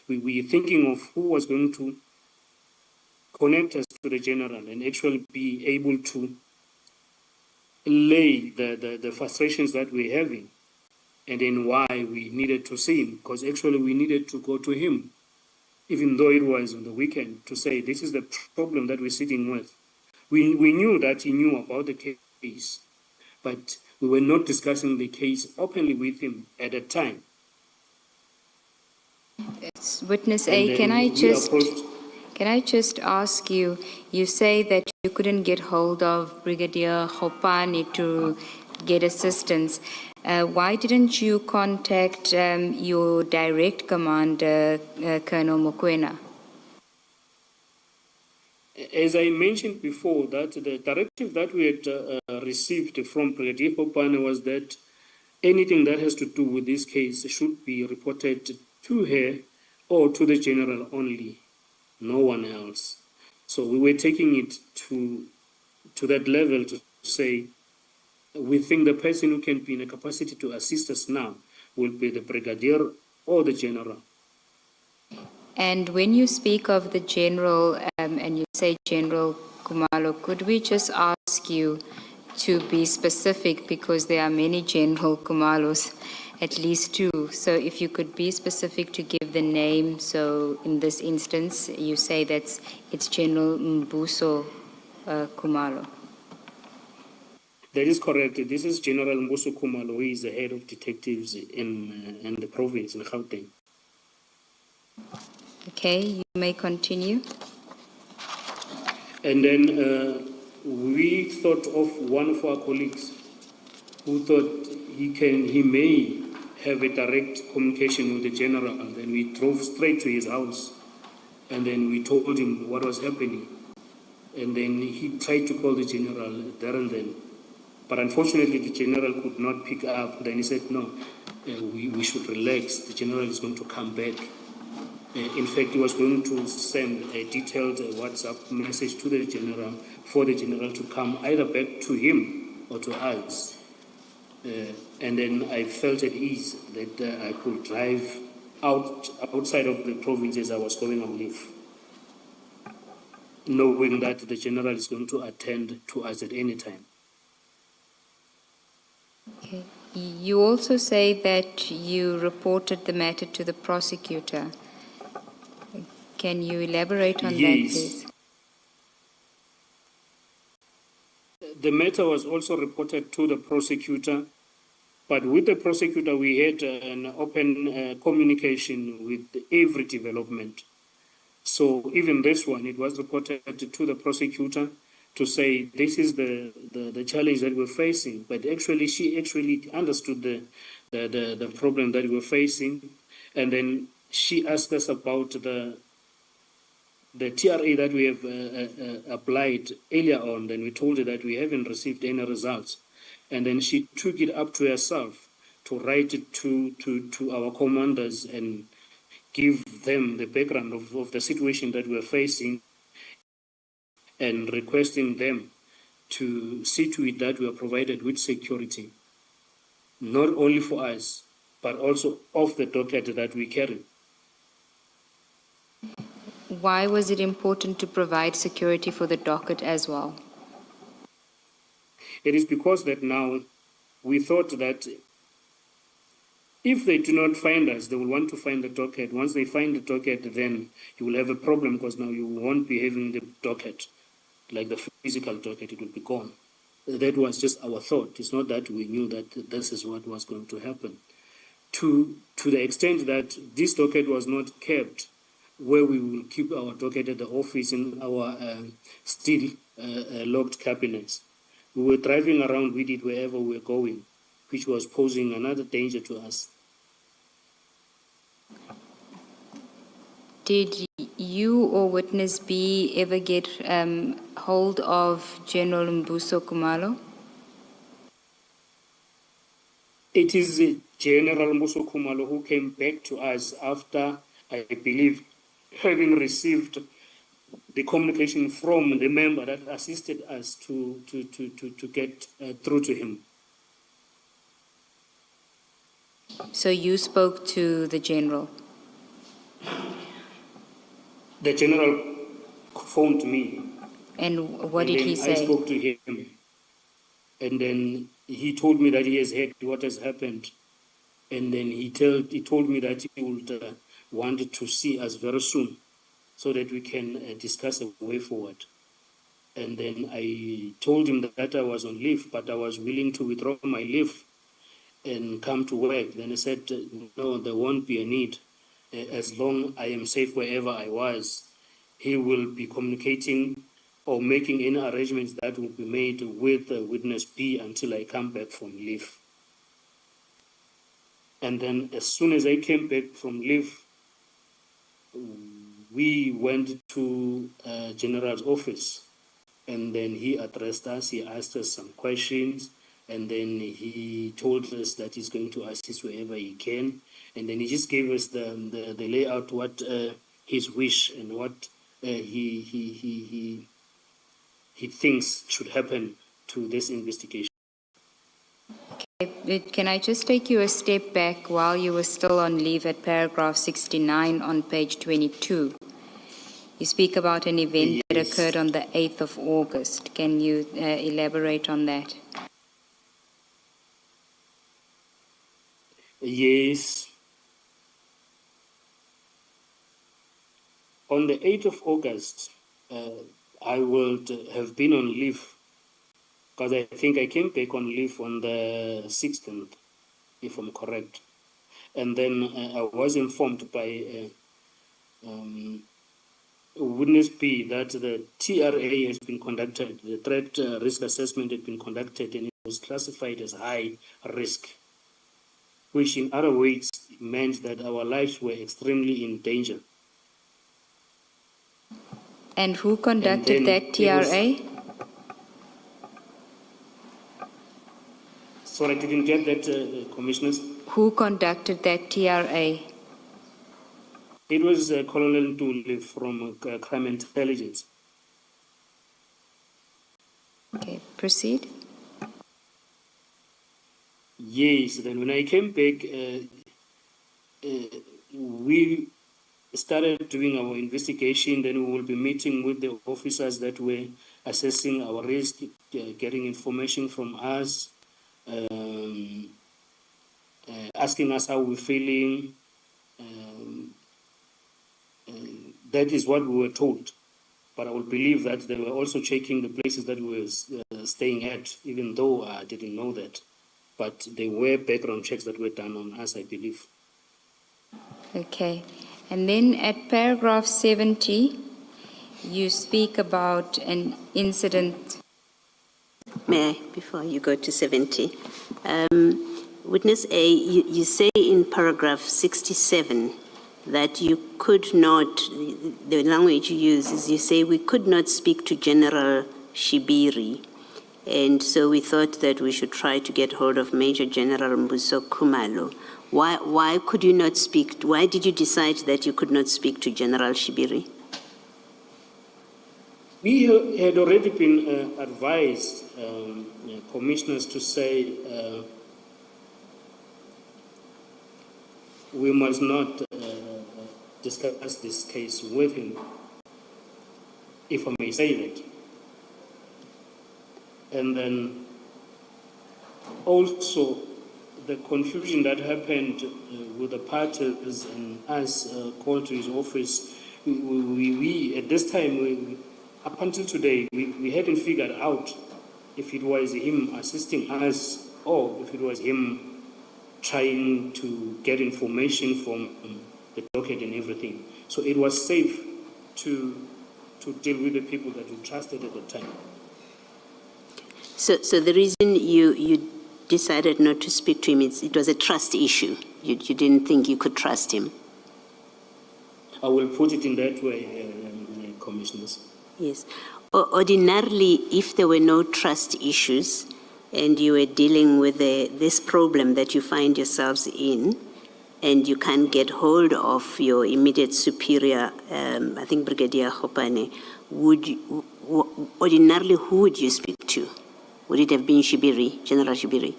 were thinking of who was going to connect us to the general and actually be able to lay the frustrations that we're having, and then why we needed to see him, because actually we needed to go to him, even though it was on the weekend, to say this is the problem that we're sitting with. We knew that he knew about the case, but we were not discussing the case openly with him at the time. Witness And A, then can I we just ask you, you say that you couldn't get hold of Brigadier Khopane to get assistance. Why didn't you contact your direct commander, Colonel Mokoena? As I mentioned before, that the directive that we had received from Brigadier Khopane was that anything that has to do with this case should be reported to her or to the general only, no one else. So we were taking it to that level to say, we think the person who can be in a capacity to assist us now will be the brigadier or the general. And when you speak of the general and you say General Kumalo, could we just ask you to be specific, because there are many General Kumalos, at least two. So if you could be specific to give the name. So in this instance, you say that it's General Mbuso Kumalo. That is correct. This is General Mbuso Kumalo, who is the head of detectives in the province, in Gauteng. Okay, you may continue. And then we thought of one of our colleagues who thought he may have a direct communication with the general. And then we drove straight to his house, and then we told him what was happening. And then he tried to call the general there and then. But unfortunately, the general could not pick up. Then he said, no, we should relax. The general is going to come back. In fact, he was going to send a detailed WhatsApp message to the general for the general to come either back to him or to us. And then I felt at ease that I could drive outside of the province as I was going on leave, knowing that the general is going to attend to us at any time. Okay. You also say that you reported the matter to the prosecutor. Can you elaborate on that, please? The matter was also reported to the prosecutor, but with the prosecutor we had an open communication with every development. So even this one, it was reported to the prosecutor to say this is the challenge that we're facing. But actually, she actually understood the problem that we're facing. And then she asked us about the TRA that we have applied earlier on. Then we told her that we haven't received any results. And then she took it up to herself to write it to our commanders and give them the background of the situation that we're facing and requesting them to see to it that we are provided with security, not only for us, but also of the docket that we carry. Why was it important to provide security for the docket as well? It is because that now we thought that if they do not find us, they will want to find the docket. Once they find the docket, then you will have a problem because now you won't be having the docket, like the physical docket, it will be gone. That was just our thought. It's not that we knew that this is what was going to happen. To the extent that this docket was not kept, where we will keep our docket at the office in our still locked cabinets. We were driving around with it wherever we were going, which was posing another danger to us. Did you or witness B ever get hold of General Mbuso Khumalo? It is General Mbuso Khumalo who came back to us after, I believe, having received the communication from the member that assisted us to get through to him. So you spoke to the general? The general phoned me. And what and did then he say? I spoke to him. And then he told me that he has heard what has happened. And then he told me that he would want to see us very soon so that we can discuss a way forward. And then I told him that I was on leave, but I was willing to withdraw my leave and come to work. Then he said, no, there won't be a need. As long I am safe wherever I was, he will be communicating or making any arrangements that will be made with witness B until I come back from leave. And then as soon as I came back from leave, we went to General's office, and then he addressed us, he asked us some questions, and then he told us that he's going to assist wherever he can. And then he just gave us the layout, what his wish and what he thinks should happen to this investigation. Can I just take you a step back while you were still on leave at paragraph 69 on page 22? You speak about an event that Yes. occurred on the 8th of August. Can you elaborate on that? Yes. On the 8th of August, I would have been on leave because I think I came back on leave on the 16th, if I'm correct. And then I was informed by witness B that the TRA has been conducted, the threat risk assessment had been conducted, and it was classified as high risk, which in other words meant that our lives were extremely in danger. And who conducted And then that TRA? Sorry, I didn't get that, Commissioners. Who conducted that TRA? It was Colonel Ntuli from Crime Intelligence. Okay, proceed. Yes, then when I came back, we started doing our investigation. Then we will be meeting with the officers that were assessing our risk, getting information from us, asking us how we're feeling. That is what we were told. But I would believe that they were also checking the places that we were staying at, even though I didn't know that. But there were background checks that were done on us, I believe. Okay. And then at paragraph 70, You speak about an incident. May I, before you go to 70? Witness A, you say in paragraph 67 that you could not, the language you use is you say we could not speak to General Shibiri, and so we thought that we should try to get hold of Major General Mbuso Khumalo. Why could you not speak, why did you decide that you could not speak to General Shibiri? We had already been advised, commissioners, to say we must not discuss this case with him, if I may say that. And then also the confusion that happened with the parties and us called to his office, we at this time, up until today, we hadn't figured out if it was him assisting us or if it was him trying to get information from the docket and everything. So it was safe to deal with the people that we trusted at the time. So the reason you decided not to speak to him, it was a trust issue. You didn't think you could trust him. I will put it in that way, commissioners. Yes. Ordinarily, if there were no trust issues and you were dealing with this problem that you find yourselves in, and you can't get hold of your immediate superior, I think Brigadier Hopane, ordinarily who would you speak to? Would it have been Shibiri, General Shibiri?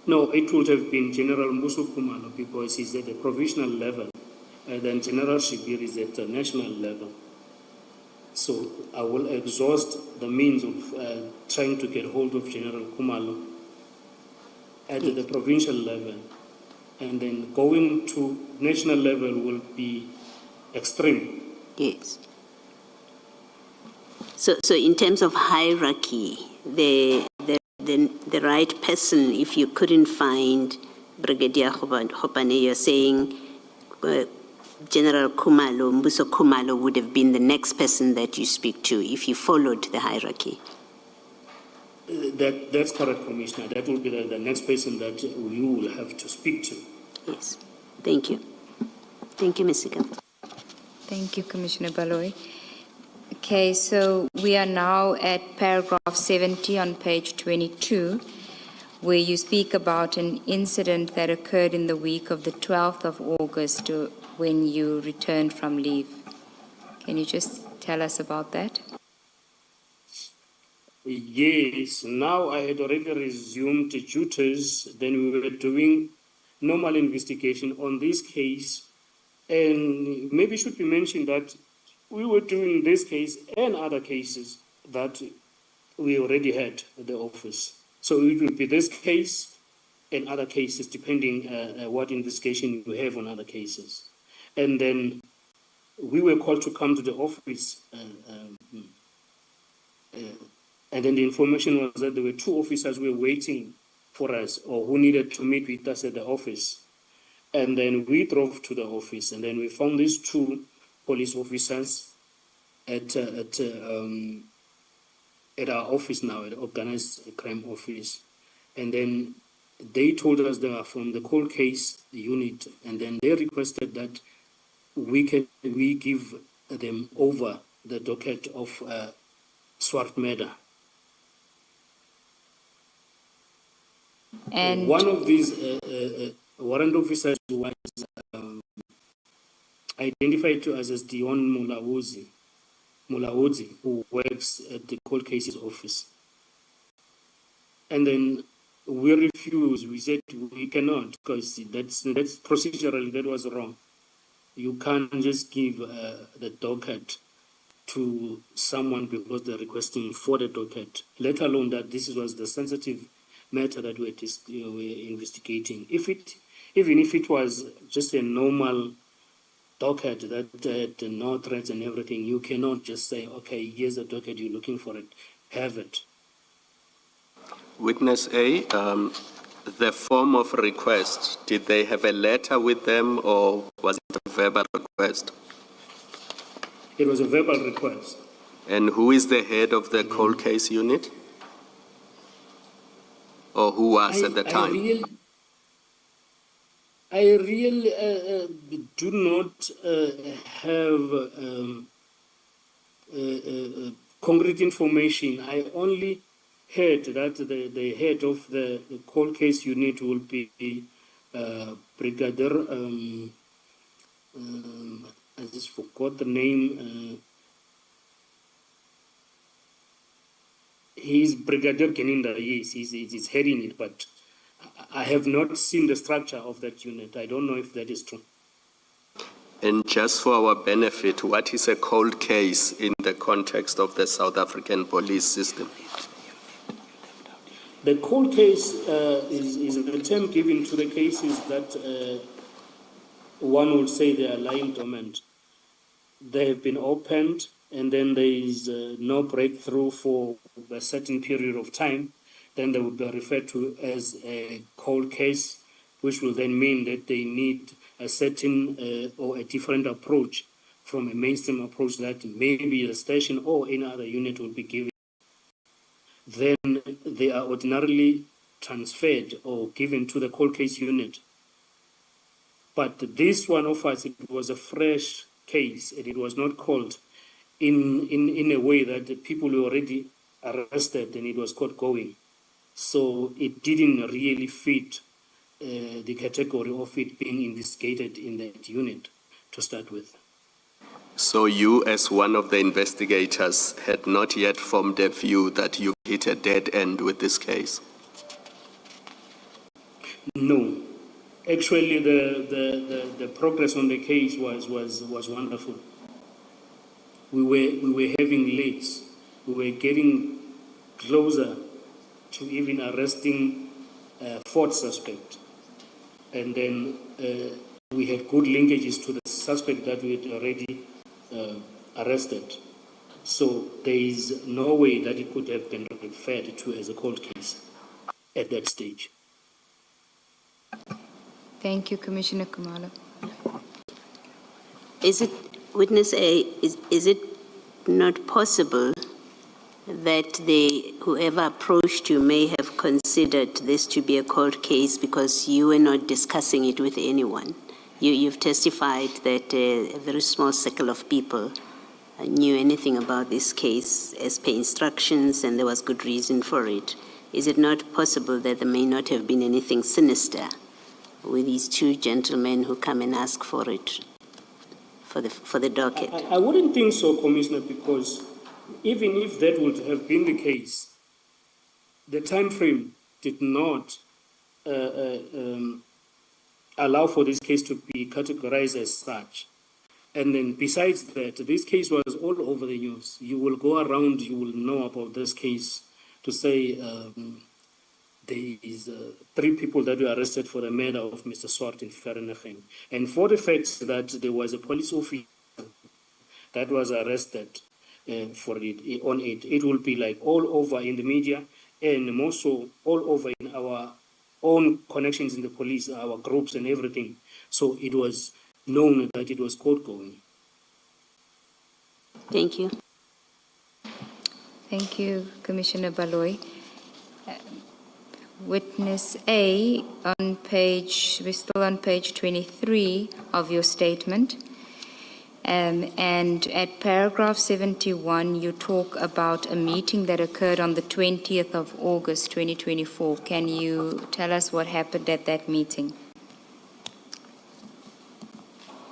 No, it would have been General Mbuso Khumalo because he's at the provisional level, and then General Shibiri is at the national level. So I will exhaust the means of trying to get hold of General Khumalo at the provincial level, and then going to national level will be extreme. Yes. So in terms of hierarchy, the right person, if you couldn't find Brigadier Hopane, you're saying General Khumalo, Mbuso Khumalo would have been the next person that you speak to if you followed the hierarchy. That's correct, Commissioner. That will be the next person that you will have to speak to. Yes. Thank you. Thank you, Ms. Sigal. Thank you, Commissioner Baloyi. Okay, so we are now at paragraph 70 on page 22, where you speak about an incident that occurred in the week of the 12th of August when you returned from leave. Can you just tell us about that? Yes, now I had already resumed duties. Then we were doing normal investigation on this case. And maybe it should be mentioned that we were doing this case and other cases that we already had at the office. So it will be this case and other cases, depending what investigation we have on other cases. And then we were called to come to the office, and then the information was that there were two officers who were waiting for us or who needed to meet with us at the office. And then we drove to the office, and then we found these two police officers at our office now, at the organized crime office. And then they told us they are from the cold case unit, and then they requested that we give them over the docket of swart murder. And one of these warrant officers was identified to us as Dion Mulaudzi, who works at the cold cases office. And then we refused. We said we cannot, because that's procedurally that was wrong. You can't just give the docket to someone because they're requesting for the docket, let alone that this was the sensitive matter that we're investigating. Even if it was just a normal docket that had no threats and everything, you cannot just say, okay, here's the docket, you're looking for it, have it. Witness A, the form of request, did they have a letter with them or was it a verbal request? It was a verbal request. And who is the head of the cold case unit? Or who was at the time? I really do not have concrete information. I only heard that the head of the cold case unit will be Brigadier. I just forgot the name. He's Brigadier Keninda. Yes, he's heading it, but I have not seen the structure of that unit. I don't know if that is true. And just for our benefit, what is a cold case in the context of the South African police system? The cold case is a term given to the cases that one would say they are lying dormant. They have been opened, and then there is no breakthrough for a certain period of time. Then they would be referred to as a cold case, which will then mean that they need a certain or a different approach from a mainstream approach that maybe the station or any other unit will be given. Then they are ordinarily transferred or given to the cold case unit. But this one of us, it was a fresh case, and it was not called in a way that the people were already arrested and it was caught going. So it didn't really fit the category of it being investigated in that unit to start with. So you, as one of the investigators, had not yet formed a view that you hit a dead end with this case? No. Actually, the progress on the case was wonderful. We were having leads. We were getting closer to even arresting a fourth suspect. And then we had good linkages to the suspect that we had already arrested. So there is no way that it could have been referred to as a cold case at that stage. Thank you, Commissioner Kumalo. Is it, witness A, is it not possible that whoever approached you may have considered this to be a cold case because you were not discussing it with anyone? You've testified that a very small circle of people knew anything about this case as per instructions, and there was good reason for it. Is it not possible that there may not have been anything sinister with these two gentlemen who come and ask for it, for the docket? I wouldn't think so, Commissioner, because even if that would have been the case, the time frame did not allow for this case to be categorized as such. And then besides that, this case was all over the news. You will go around, you will know about this case to say there is 3 people that were arrested for the murder of Mr. Swart in Vereeniging. And for the fact that there was a police officer that was arrested for it, on it, it will be like all over in the media and more so all over in our own connections in the police, our groups and everything. So it was known that it was court going. Thank you. Thank you, Commissioner Baloy. Witness A, we're still on page 23 of your statement. And at paragraph 71, you talk about a meeting that occurred on the 20th of August, 2024. Can you tell us what happened at that meeting?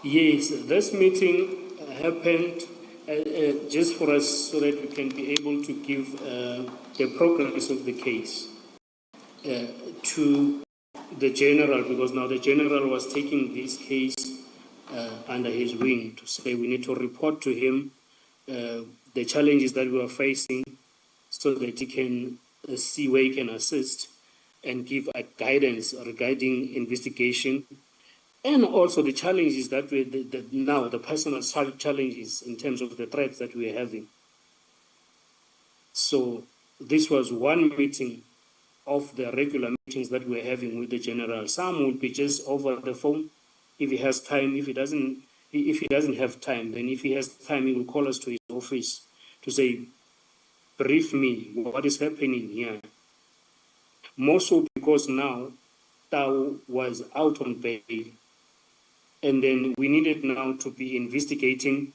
Yes, this meeting happened just for us so that we can be able to give the progress of the case to the general, because now the general was taking this case under his wing to say we need to report to him the challenges that we are facing so that he can see where he can assist and give a guidance regarding investigation, and also the challenges that now the personal challenges in terms of the threats that we are having. So this was one meeting of the regular meetings that we're having with the general. Some will be just over the phone if he has time. If he doesn't if he doesn't have time, then if he has time, he will call us to his office to say, brief me, what is happening here? More so because now Tao was out on bail, and then we needed now to be investigating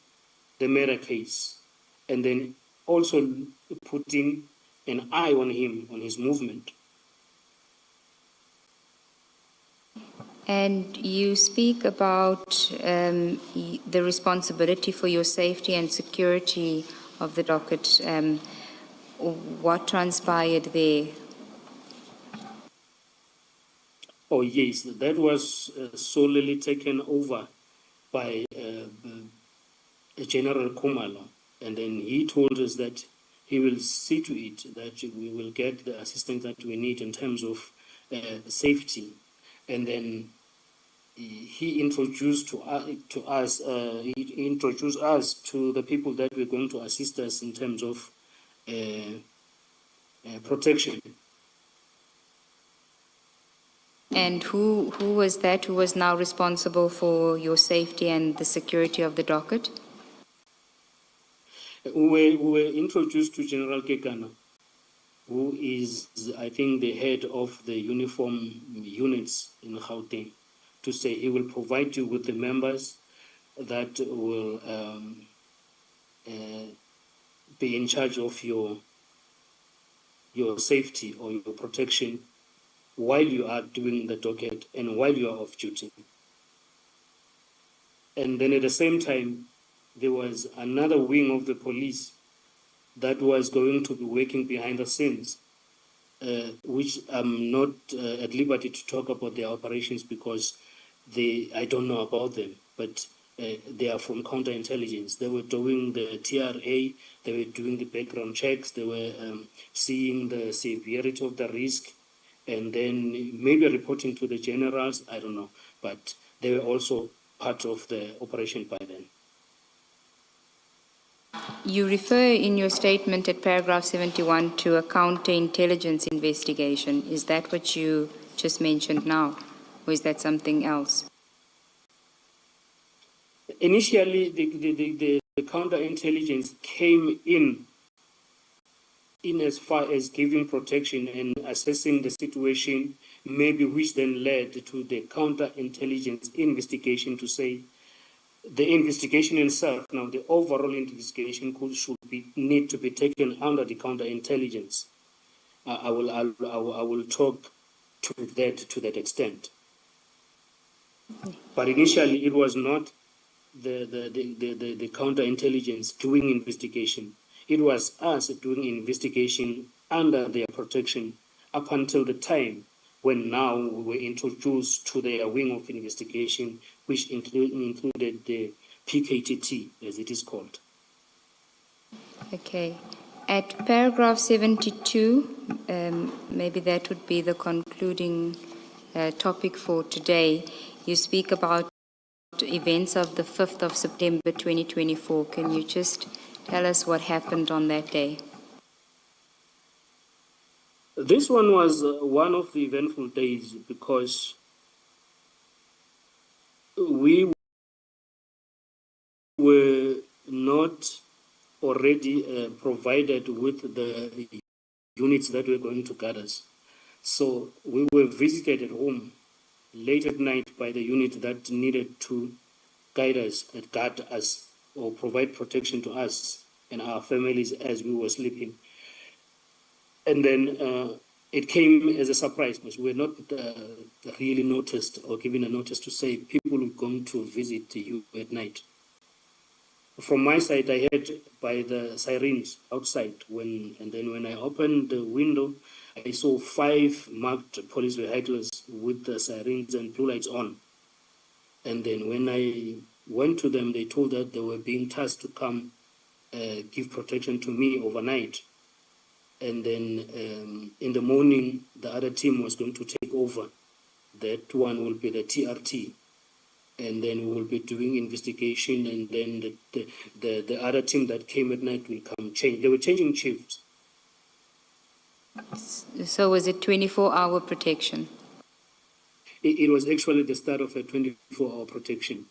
the murder case, and then also putting an eye on him, on his movement. And you speak about the responsibility for your safety and security of the docket. What transpired there? Oh yes, that was solely taken over by General Kumalo, and then he told us that he will see to it that we will get the assistance that we need in terms of safety, and then he introduced he introduced us to the people that were going to assist us in terms of protection. And who was that who was now responsible for your safety and the security of the docket? We were introduced to General Kekana, who is, I think, the head of the uniform units in Gauteng, to say he will provide you with the members that will be in charge of your safety or your protection while you are doing the docket and while you are off duty. And then at the same time, there was another wing of the police that was going to be working behind the scenes, which I'm not at liberty to talk about their operations because I don't know about them, but they are from counterintelligence. They were doing the TRA, they were doing the background checks, they were seeing the severity of the risk, and then maybe reporting to the generals, I don't know, but they were also part of the operation by then. You refer in your statement at paragraph 71 to a counterintelligence investigation. Is that what you just mentioned now, or is that something else? Initially, the counterintelligence came in as far as giving protection and assessing the situation, maybe which then led to the counterintelligence investigation to say the investigation itself, now the overall investigation need to be taken under the counterintelligence. I will talk to that extent. But initially, it was not the counterintelligence doing investigation. It was us doing investigation under their protection up until the time when now we were introduced to their wing of investigation, which included the PKTT, as it is called. Okay. At paragraph 72, maybe that would be the concluding topic for today. You speak about events of the 5th of September 2024. Can you just tell us what happened on that day? This one was one of the eventful days because we were not already provided with the units that were going to guard us. So we were visited at home late at night by the unit that needed to guide us, guard us, or provide protection to us and our families as we were sleeping. And then it came as a surprise because we were not really noticed or given a notice to say people were going to visit you at night. From my side, I heard by the sirens outside, and then when I opened the window, I saw 5 marked police vehicles with the sirens and blue lights on. And then when I went to them, they told that they were being tasked to come give protection to me overnight. And then in the morning, the other team was going to take over. That one will be the TRT. And then we will be doing investigation, and then the other team that came at night will come change. They were changing shifts. So was it 24-hour protection? It was actually the start of a 24-hour protection.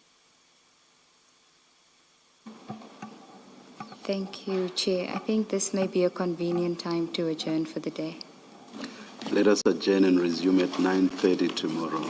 Thank you, Chair. I think this may be a convenient time to adjourn for the day. Let us adjourn and resume at 9:30 tomorrow.